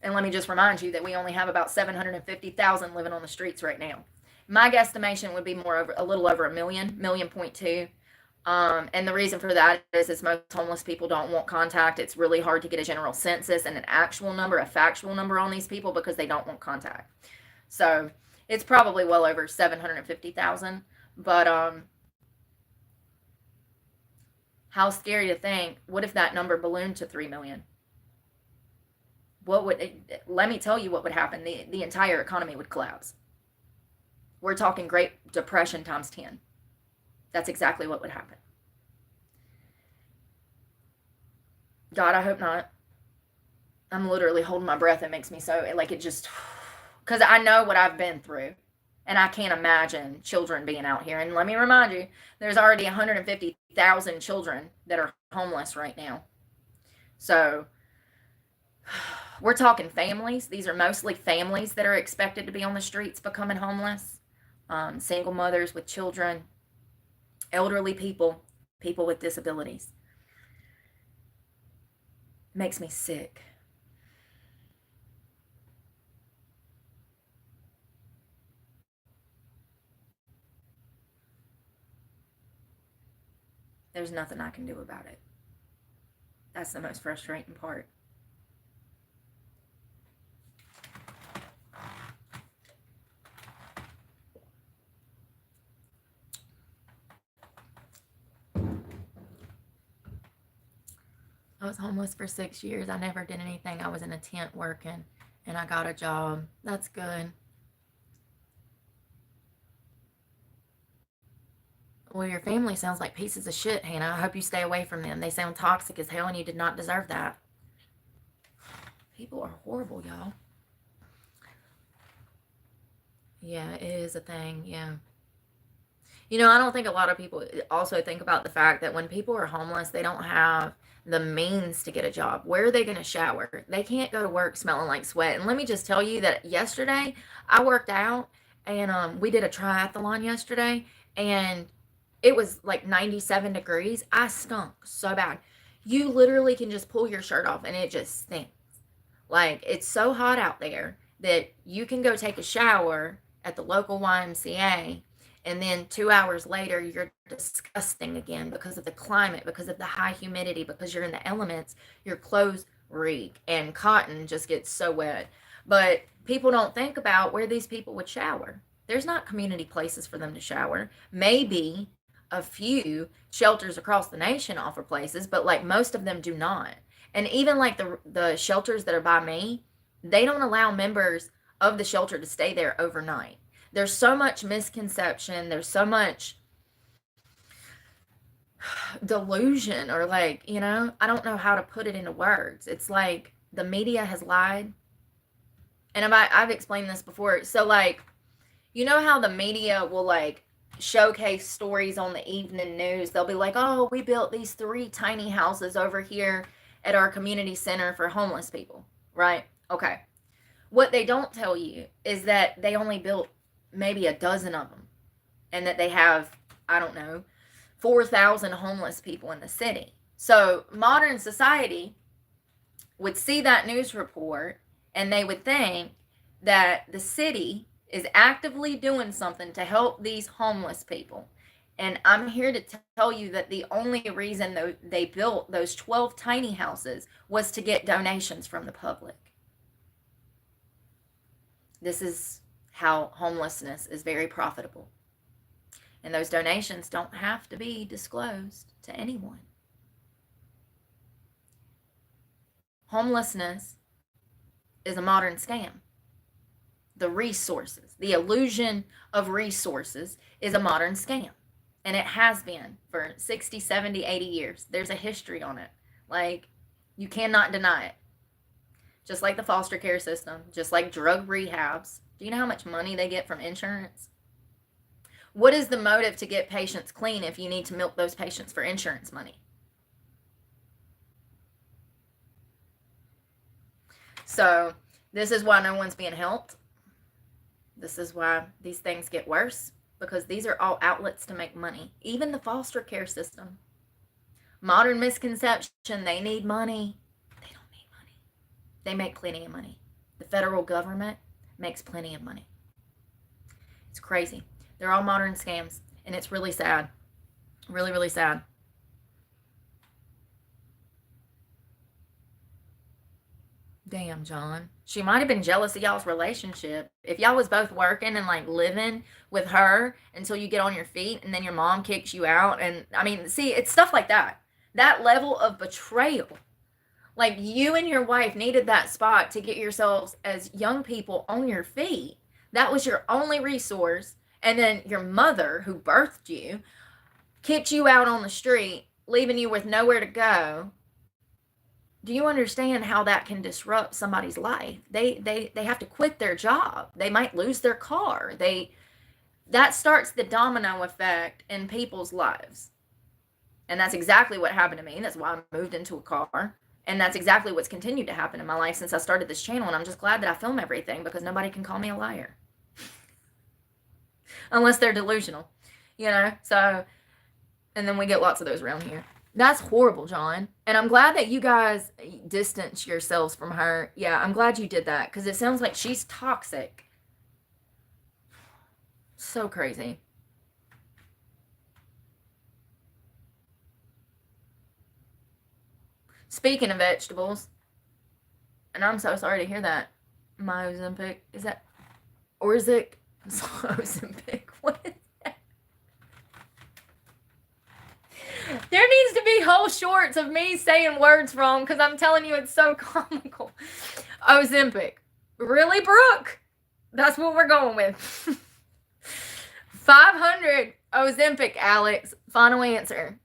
A: And let me just remind you that we only have about 750,000 living on the streets right now. My guesstimation would be a little over a million, 1.2 million. And the reason for that is most homeless people don't want contact. It's really hard to get a general census and an actual number, a factual number on these people because they don't want contact. So it's probably well over 750,000. But how scary to think, what if that number ballooned to 3 million? Let me tell you what would happen. The entire economy would collapse. We're talking Great Depression times 10. That's exactly what would happen. God, I hope not. I'm literally holding my breath. It makes me so, because I know what I've been through. And I can't imagine children being out here. And let me remind you, there's already 150,000 children that are homeless right now. So we're talking families. These are mostly families that are expected to be on the streets becoming homeless. Single mothers with children, elderly people, people with disabilities. Makes me sick. There's nothing I can do about it. That's the most frustrating part. I was homeless for 6 years. I never did anything. I was in a tent working, and I got a job. That's good. Well, your family sounds like pieces of shit, Hannah. I hope you stay away from them. They sound toxic as hell, and you did not deserve that. People are horrible, y'all. Yeah, it is a thing. Yeah. I don't think a lot of people also think about the fact that when people are homeless, they don't have the means to get a job. Where are they going to shower? They can't go to work smelling like sweat. And let me just tell you that yesterday I worked out, and we did a triathlon yesterday, and it was like 97 degrees. I stunk so bad. You literally can just pull your shirt off and it just stinks. Like, it's so hot out there that you can go take a shower at the local YMCA, and then 2 hours later you're disgusting again because of the climate, because of the high humidity, because you're in the elements. Your clothes reek and cotton just gets so wet. But people don't think about where these people would shower. There's not community places for them to shower. Maybe a few shelters across the nation offer places, but like most of them do not. And even like the shelters that are by me, they don't allow members of the shelter to stay there overnight. There's so much misconception, there's so much delusion, or like, I don't know how to put it into words. It's like the media has lied. And I've explained this before. So like, you know how the media will like showcase stories on the evening news? They'll be like, oh, we built these 3 tiny houses over here at our community center for homeless people, right? Okay. What they don't tell you is that they only built maybe a dozen of them, and that they have, I don't know, 4,000 homeless people in the city. So modern society would see that news report and they would think that the city is actively doing something to help these homeless people. And I'm here to tell you that the only reason they built those 12 tiny houses was to get donations from the public. This is how homelessness is very profitable. And those donations don't have to be disclosed to anyone. Homelessness is a modern scam. The resources, the illusion of resources is a modern scam. And it has been for 60, 70, 80 years. There's a history on it. Like, you cannot deny it. Just like the foster care system, just like drug rehabs. Do you know how much money they get from insurance? What is the motive to get patients clean if you need to milk those patients for insurance money? So this is why no one's being helped. This is why these things get worse, because these are all outlets to make money. Even the foster care system. Modern misconception, they need money. They don't need money. They make plenty of money. The federal government makes plenty of money. It's crazy. They're all modern scams, and it's really sad. Really, really sad. Damn, John. She might have been jealous of y'all's relationship. If y'all was both working and like living with her until you get on your feet and then your mom kicks you out. And I mean, see, it's stuff like that. That level of betrayal. Like, you and your wife needed that spot to get yourselves as young people on your feet. That was your only resource. And then your mother, who birthed you, kicked you out on the street, leaving you with nowhere to go. Do you understand how that can disrupt somebody's life? They have to quit their job. They might lose their car. That starts the domino effect in people's lives. And that's exactly what happened to me. That's why I moved into a car. And that's exactly what's continued to happen in my life since I started this channel. And I'm just glad that I film everything, because nobody can call me a liar. Unless they're delusional, So, and then we get lots of those around here. That's horrible, John. And I'm glad that you guys distance yourselves from her. Yeah, I'm glad you did that, because it sounds like she's toxic. So crazy. Speaking of vegetables, and I'm so sorry to hear that, my Ozempic, is that Orzic? Ozempic, what is that? There needs to be whole shorts of me saying words wrong, because I'm telling you, it's so comical. Ozempic. Really, Brooke? That's what we're going with. 500 Ozempic, Alex. Final answer.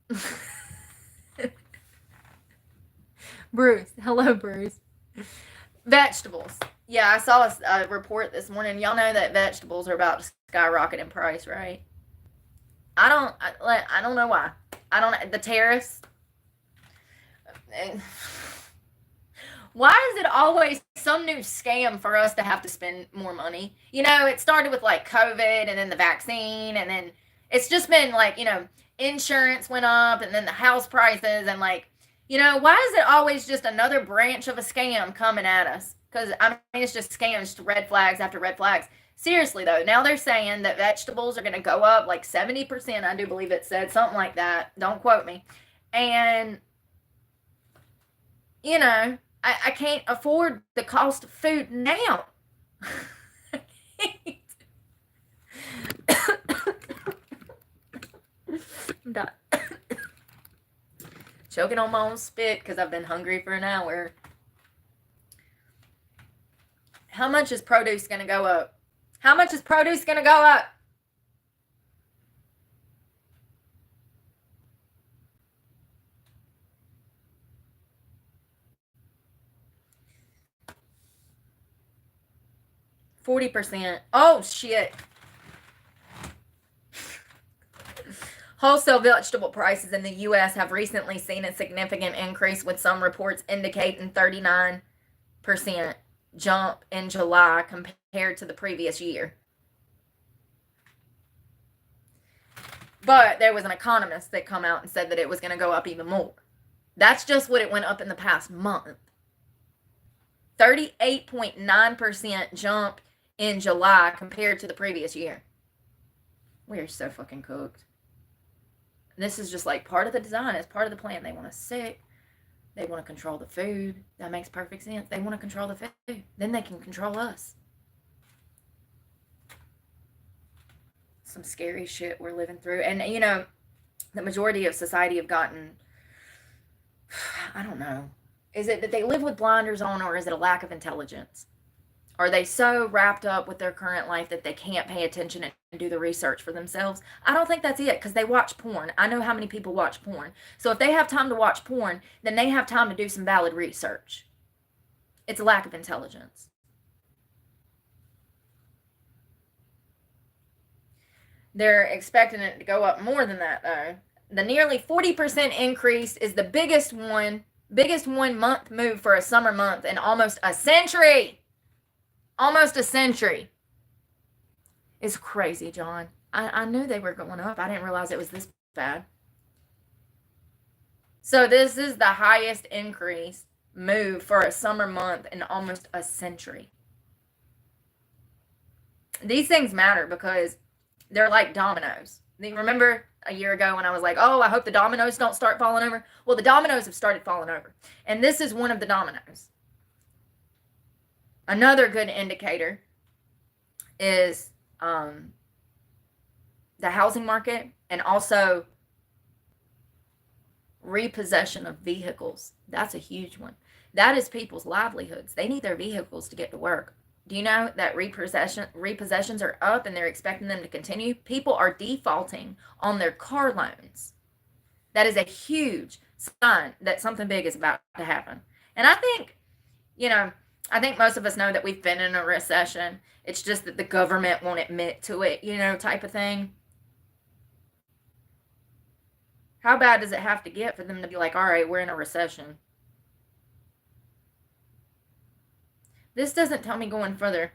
A: Bruce. Hello, Bruce. Vegetables. Yeah, I saw a report this morning. Y'all know that vegetables are about to skyrocket in price, right? I don't know why. The tariffs. Why is it always some new scam for us to have to spend more money? It started with like COVID, and then the vaccine, and then it's just been like, insurance went up, and then the house prices, and like, why is it always just another branch of a scam coming at us? Because, I mean, it's just scams, just red flags after red flags. Seriously, though, now they're saying that vegetables are going to go up like 70%. I do believe it said something like that. Don't quote me. And, I can't afford the cost of food now. I'm done. Choking on my own spit because I've been hungry for an hour. How much is produce going to go up? How much is produce going to go up? %40. Oh, shit. Wholesale vegetable prices in the U.S. have recently seen a significant increase, with some reports indicating 39% jump in July compared to the previous year. But there was an economist that come out and said that it was going to go up even more. That's just what it went up in the past month. 38.9% jump in July compared to the previous year. We are so fucking cooked. This is just like part of the design. It's part of the plan. They want us sick. They want to control the food. That makes perfect sense. They want to control the food. Then they can control us. Some scary shit we're living through. And, you know, the majority of society have gotten, I don't know. Is it that they live with blinders on, or is it a lack of intelligence? Are they so wrapped up with their current life that they can't pay attention and do the research for themselves? I don't think that's it, because they watch porn. I know how many people watch porn. So if they have time to watch porn, then they have time to do some valid research. It's a lack of intelligence. They're expecting it to go up more than that, though. The nearly 40% increase is the biggest one month move for a summer month in almost a century. Almost a century. It's crazy, John. I knew they were going up. I didn't realize it was this bad. So this is the highest increase move for a summer month in almost a century. These things matter because they're like dominoes. You remember a year ago when I was like, oh, I hope the dominoes don't start falling over? Well, the dominoes have started falling over. And this is one of the dominoes. Another good indicator is the housing market, and also repossession of vehicles. That's a huge one. That is people's livelihoods. They need their vehicles to get to work. Do you know that repossessions are up, and they're expecting them to continue? People are defaulting on their car loans. That is a huge sign that something big is about to happen. And I think, I think most of us know that we've been in a recession. It's just that the government won't admit to it, type of thing. How bad does it have to get for them to be like, all right, we're in a recession? This doesn't tell me going further.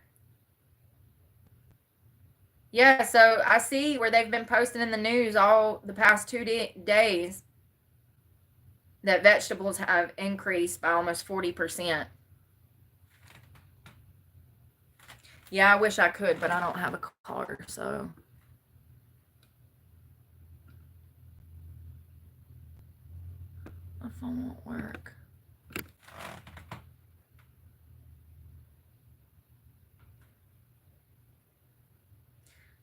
A: Yeah, so I see where they've been posting in the news all the past 2 days that vegetables have increased by almost 40%. Yeah, I wish I could, but I don't have a car, so. My phone won't work.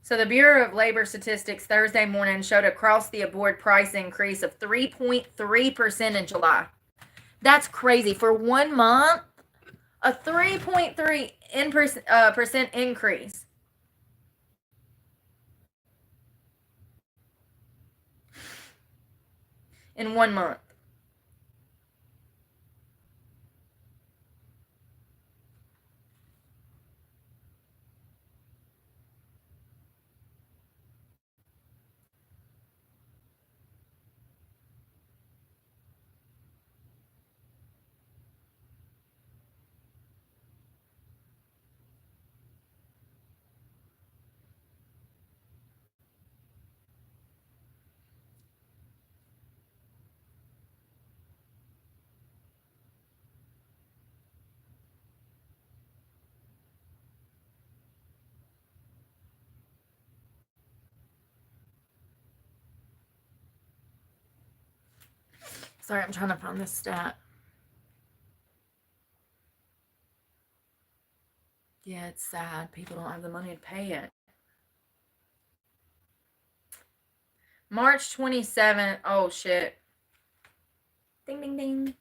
A: So the Bureau of Labor Statistics Thursday morning showed across the board price increase of 3.3% in July. That's crazy. For 1 month, a 3.3% increase. In 1 month. Sorry, I'm trying to find this stat. Yeah, it's sad. People don't have the money to pay it. March 27th. Oh, shit. Ding, ding, ding.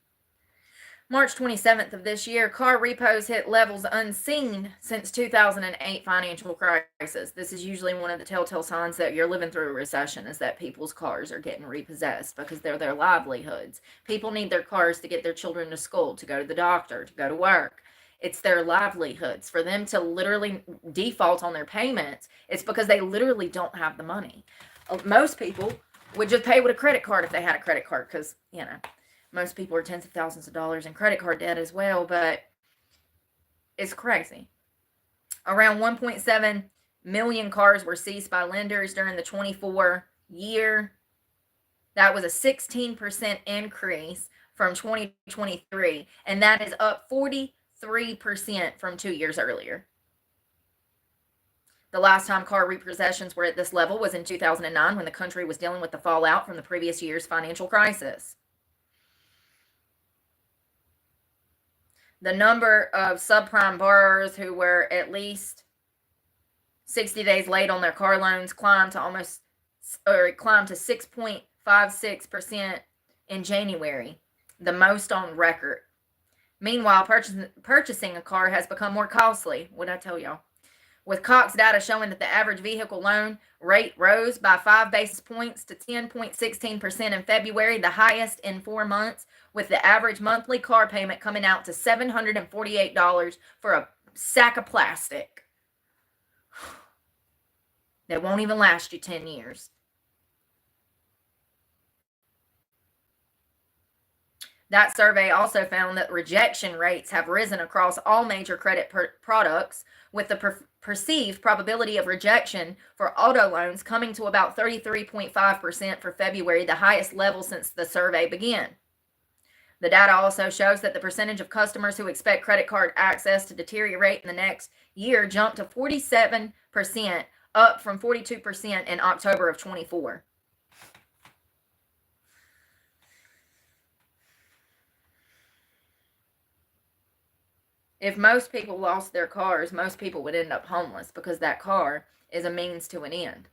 A: March 27th of this year, car repos hit levels unseen since 2008 financial crisis. This is usually one of the telltale signs that you're living through a recession, is that people's cars are getting repossessed because they're their livelihoods. People need their cars to get their children to school, to go to the doctor, to go to work. It's their livelihoods. For them to literally default on their payments, it's because they literally don't have the money. Most people would just pay with a credit card if they had a credit card, because, most people are tens of thousands of dollars in credit card debt as well, but it's crazy. Around 1.7 million cars were seized by lenders during the 24 year. That was a 16% increase from 2023, and that is up 43% from 2 years earlier. The last time car repossessions were at this level was in 2009, when the country was dealing with the fallout from the previous year's financial crisis. The number of subprime borrowers who were at least 60 days late on their car loans climbed to 6.56% in January, the most on record. Meanwhile, purchasing a car has become more costly. What did I tell y'all? With Cox data showing that the average vehicle loan rate rose by 5 basis points to 10.16% in February, the highest in 4 months, with the average monthly car payment coming out to $748 for a sack of plastic that won't even last you 10 years. That survey also found that rejection rates have risen across all major credit products, with the perceived probability of rejection for auto loans coming to about 33.5% for February, the highest level since the survey began. The data also shows that the percentage of customers who expect credit card access to deteriorate in the next year jumped to 47%, up from 42% in October of 24. If most people lost their cars, most people would end up homeless, because that car is a means to an end.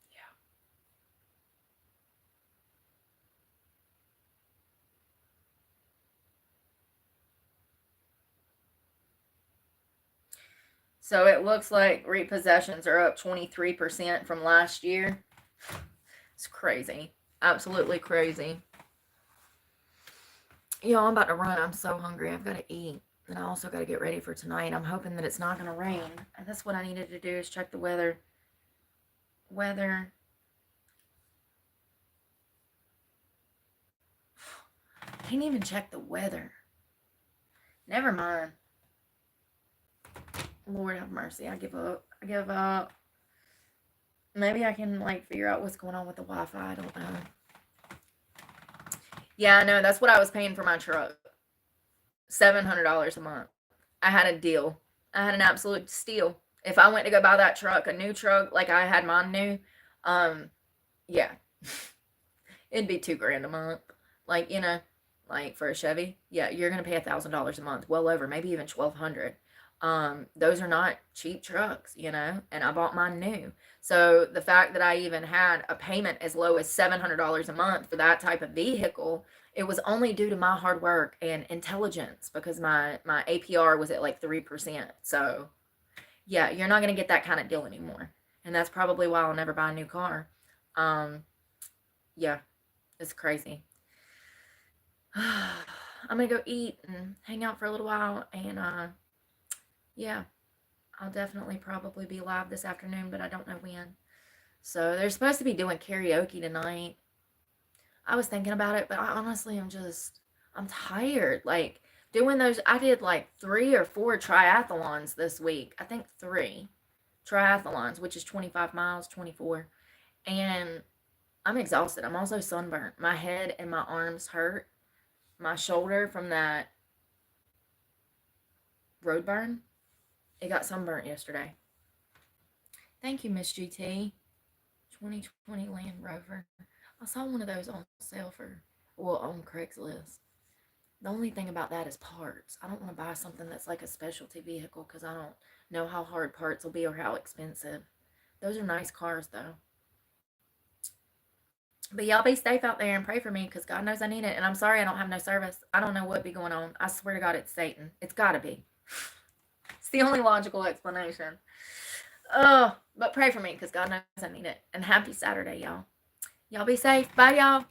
A: Yeah. So it looks like repossessions are up 23% from last year. It's crazy. Absolutely crazy. Yo, I'm about to run. I'm so hungry. I've got to eat. And I also got to get ready for tonight. I'm hoping that it's not going to rain. And that's what I needed to do, is check the weather. Can't even check the weather. Never mind. Lord have mercy. I give up. Maybe I can figure out what's going on with the Wi-Fi. I don't know. Yeah, I know. That's what I was paying for my truck. $700 a month. I had a deal. I had an absolute steal. If I went to go buy that truck, a new truck, like I had mine new, yeah, it'd be $2,000 a month. For a Chevy, yeah, you're gonna pay $1,000 a month, well over, maybe even 1,200. Those are not cheap trucks, and I bought mine new. So the fact that I even had a payment as low as $700 a month for that type of vehicle, it was only due to my hard work and intelligence, because my APR was at 3%. So yeah, you're not going to get that kind of deal anymore. And that's probably why I'll never buy a new car. Yeah, it's crazy. I'm going to go eat and hang out for a little while. And yeah, I'll definitely probably be live this afternoon, but I don't know when. So they're supposed to be doing karaoke tonight. I was thinking about it, but I honestly I'm tired. Doing those, I did 3 or 4 triathlons this week. I think 3 triathlons, which is 25 miles, 24. And I'm exhausted. I'm also sunburnt. My head and my arms hurt. My shoulder from that road burn, it got sunburnt yesterday. Thank you, Miss GT. 2020 Land Rover. I saw one of those on sale on Craigslist. The only thing about that is parts. I don't want to buy something that's like a specialty vehicle, because I don't know how hard parts will be or how expensive. Those are nice cars, though. But y'all be safe out there and pray for me because God knows I need it. And I'm sorry I don't have no service. I don't know what be going on. I swear to God, it's Satan. It's got to be. It's the only logical explanation. Oh, but pray for me because God knows I need it. And happy Saturday, y'all. Y'all be safe. Bye, y'all.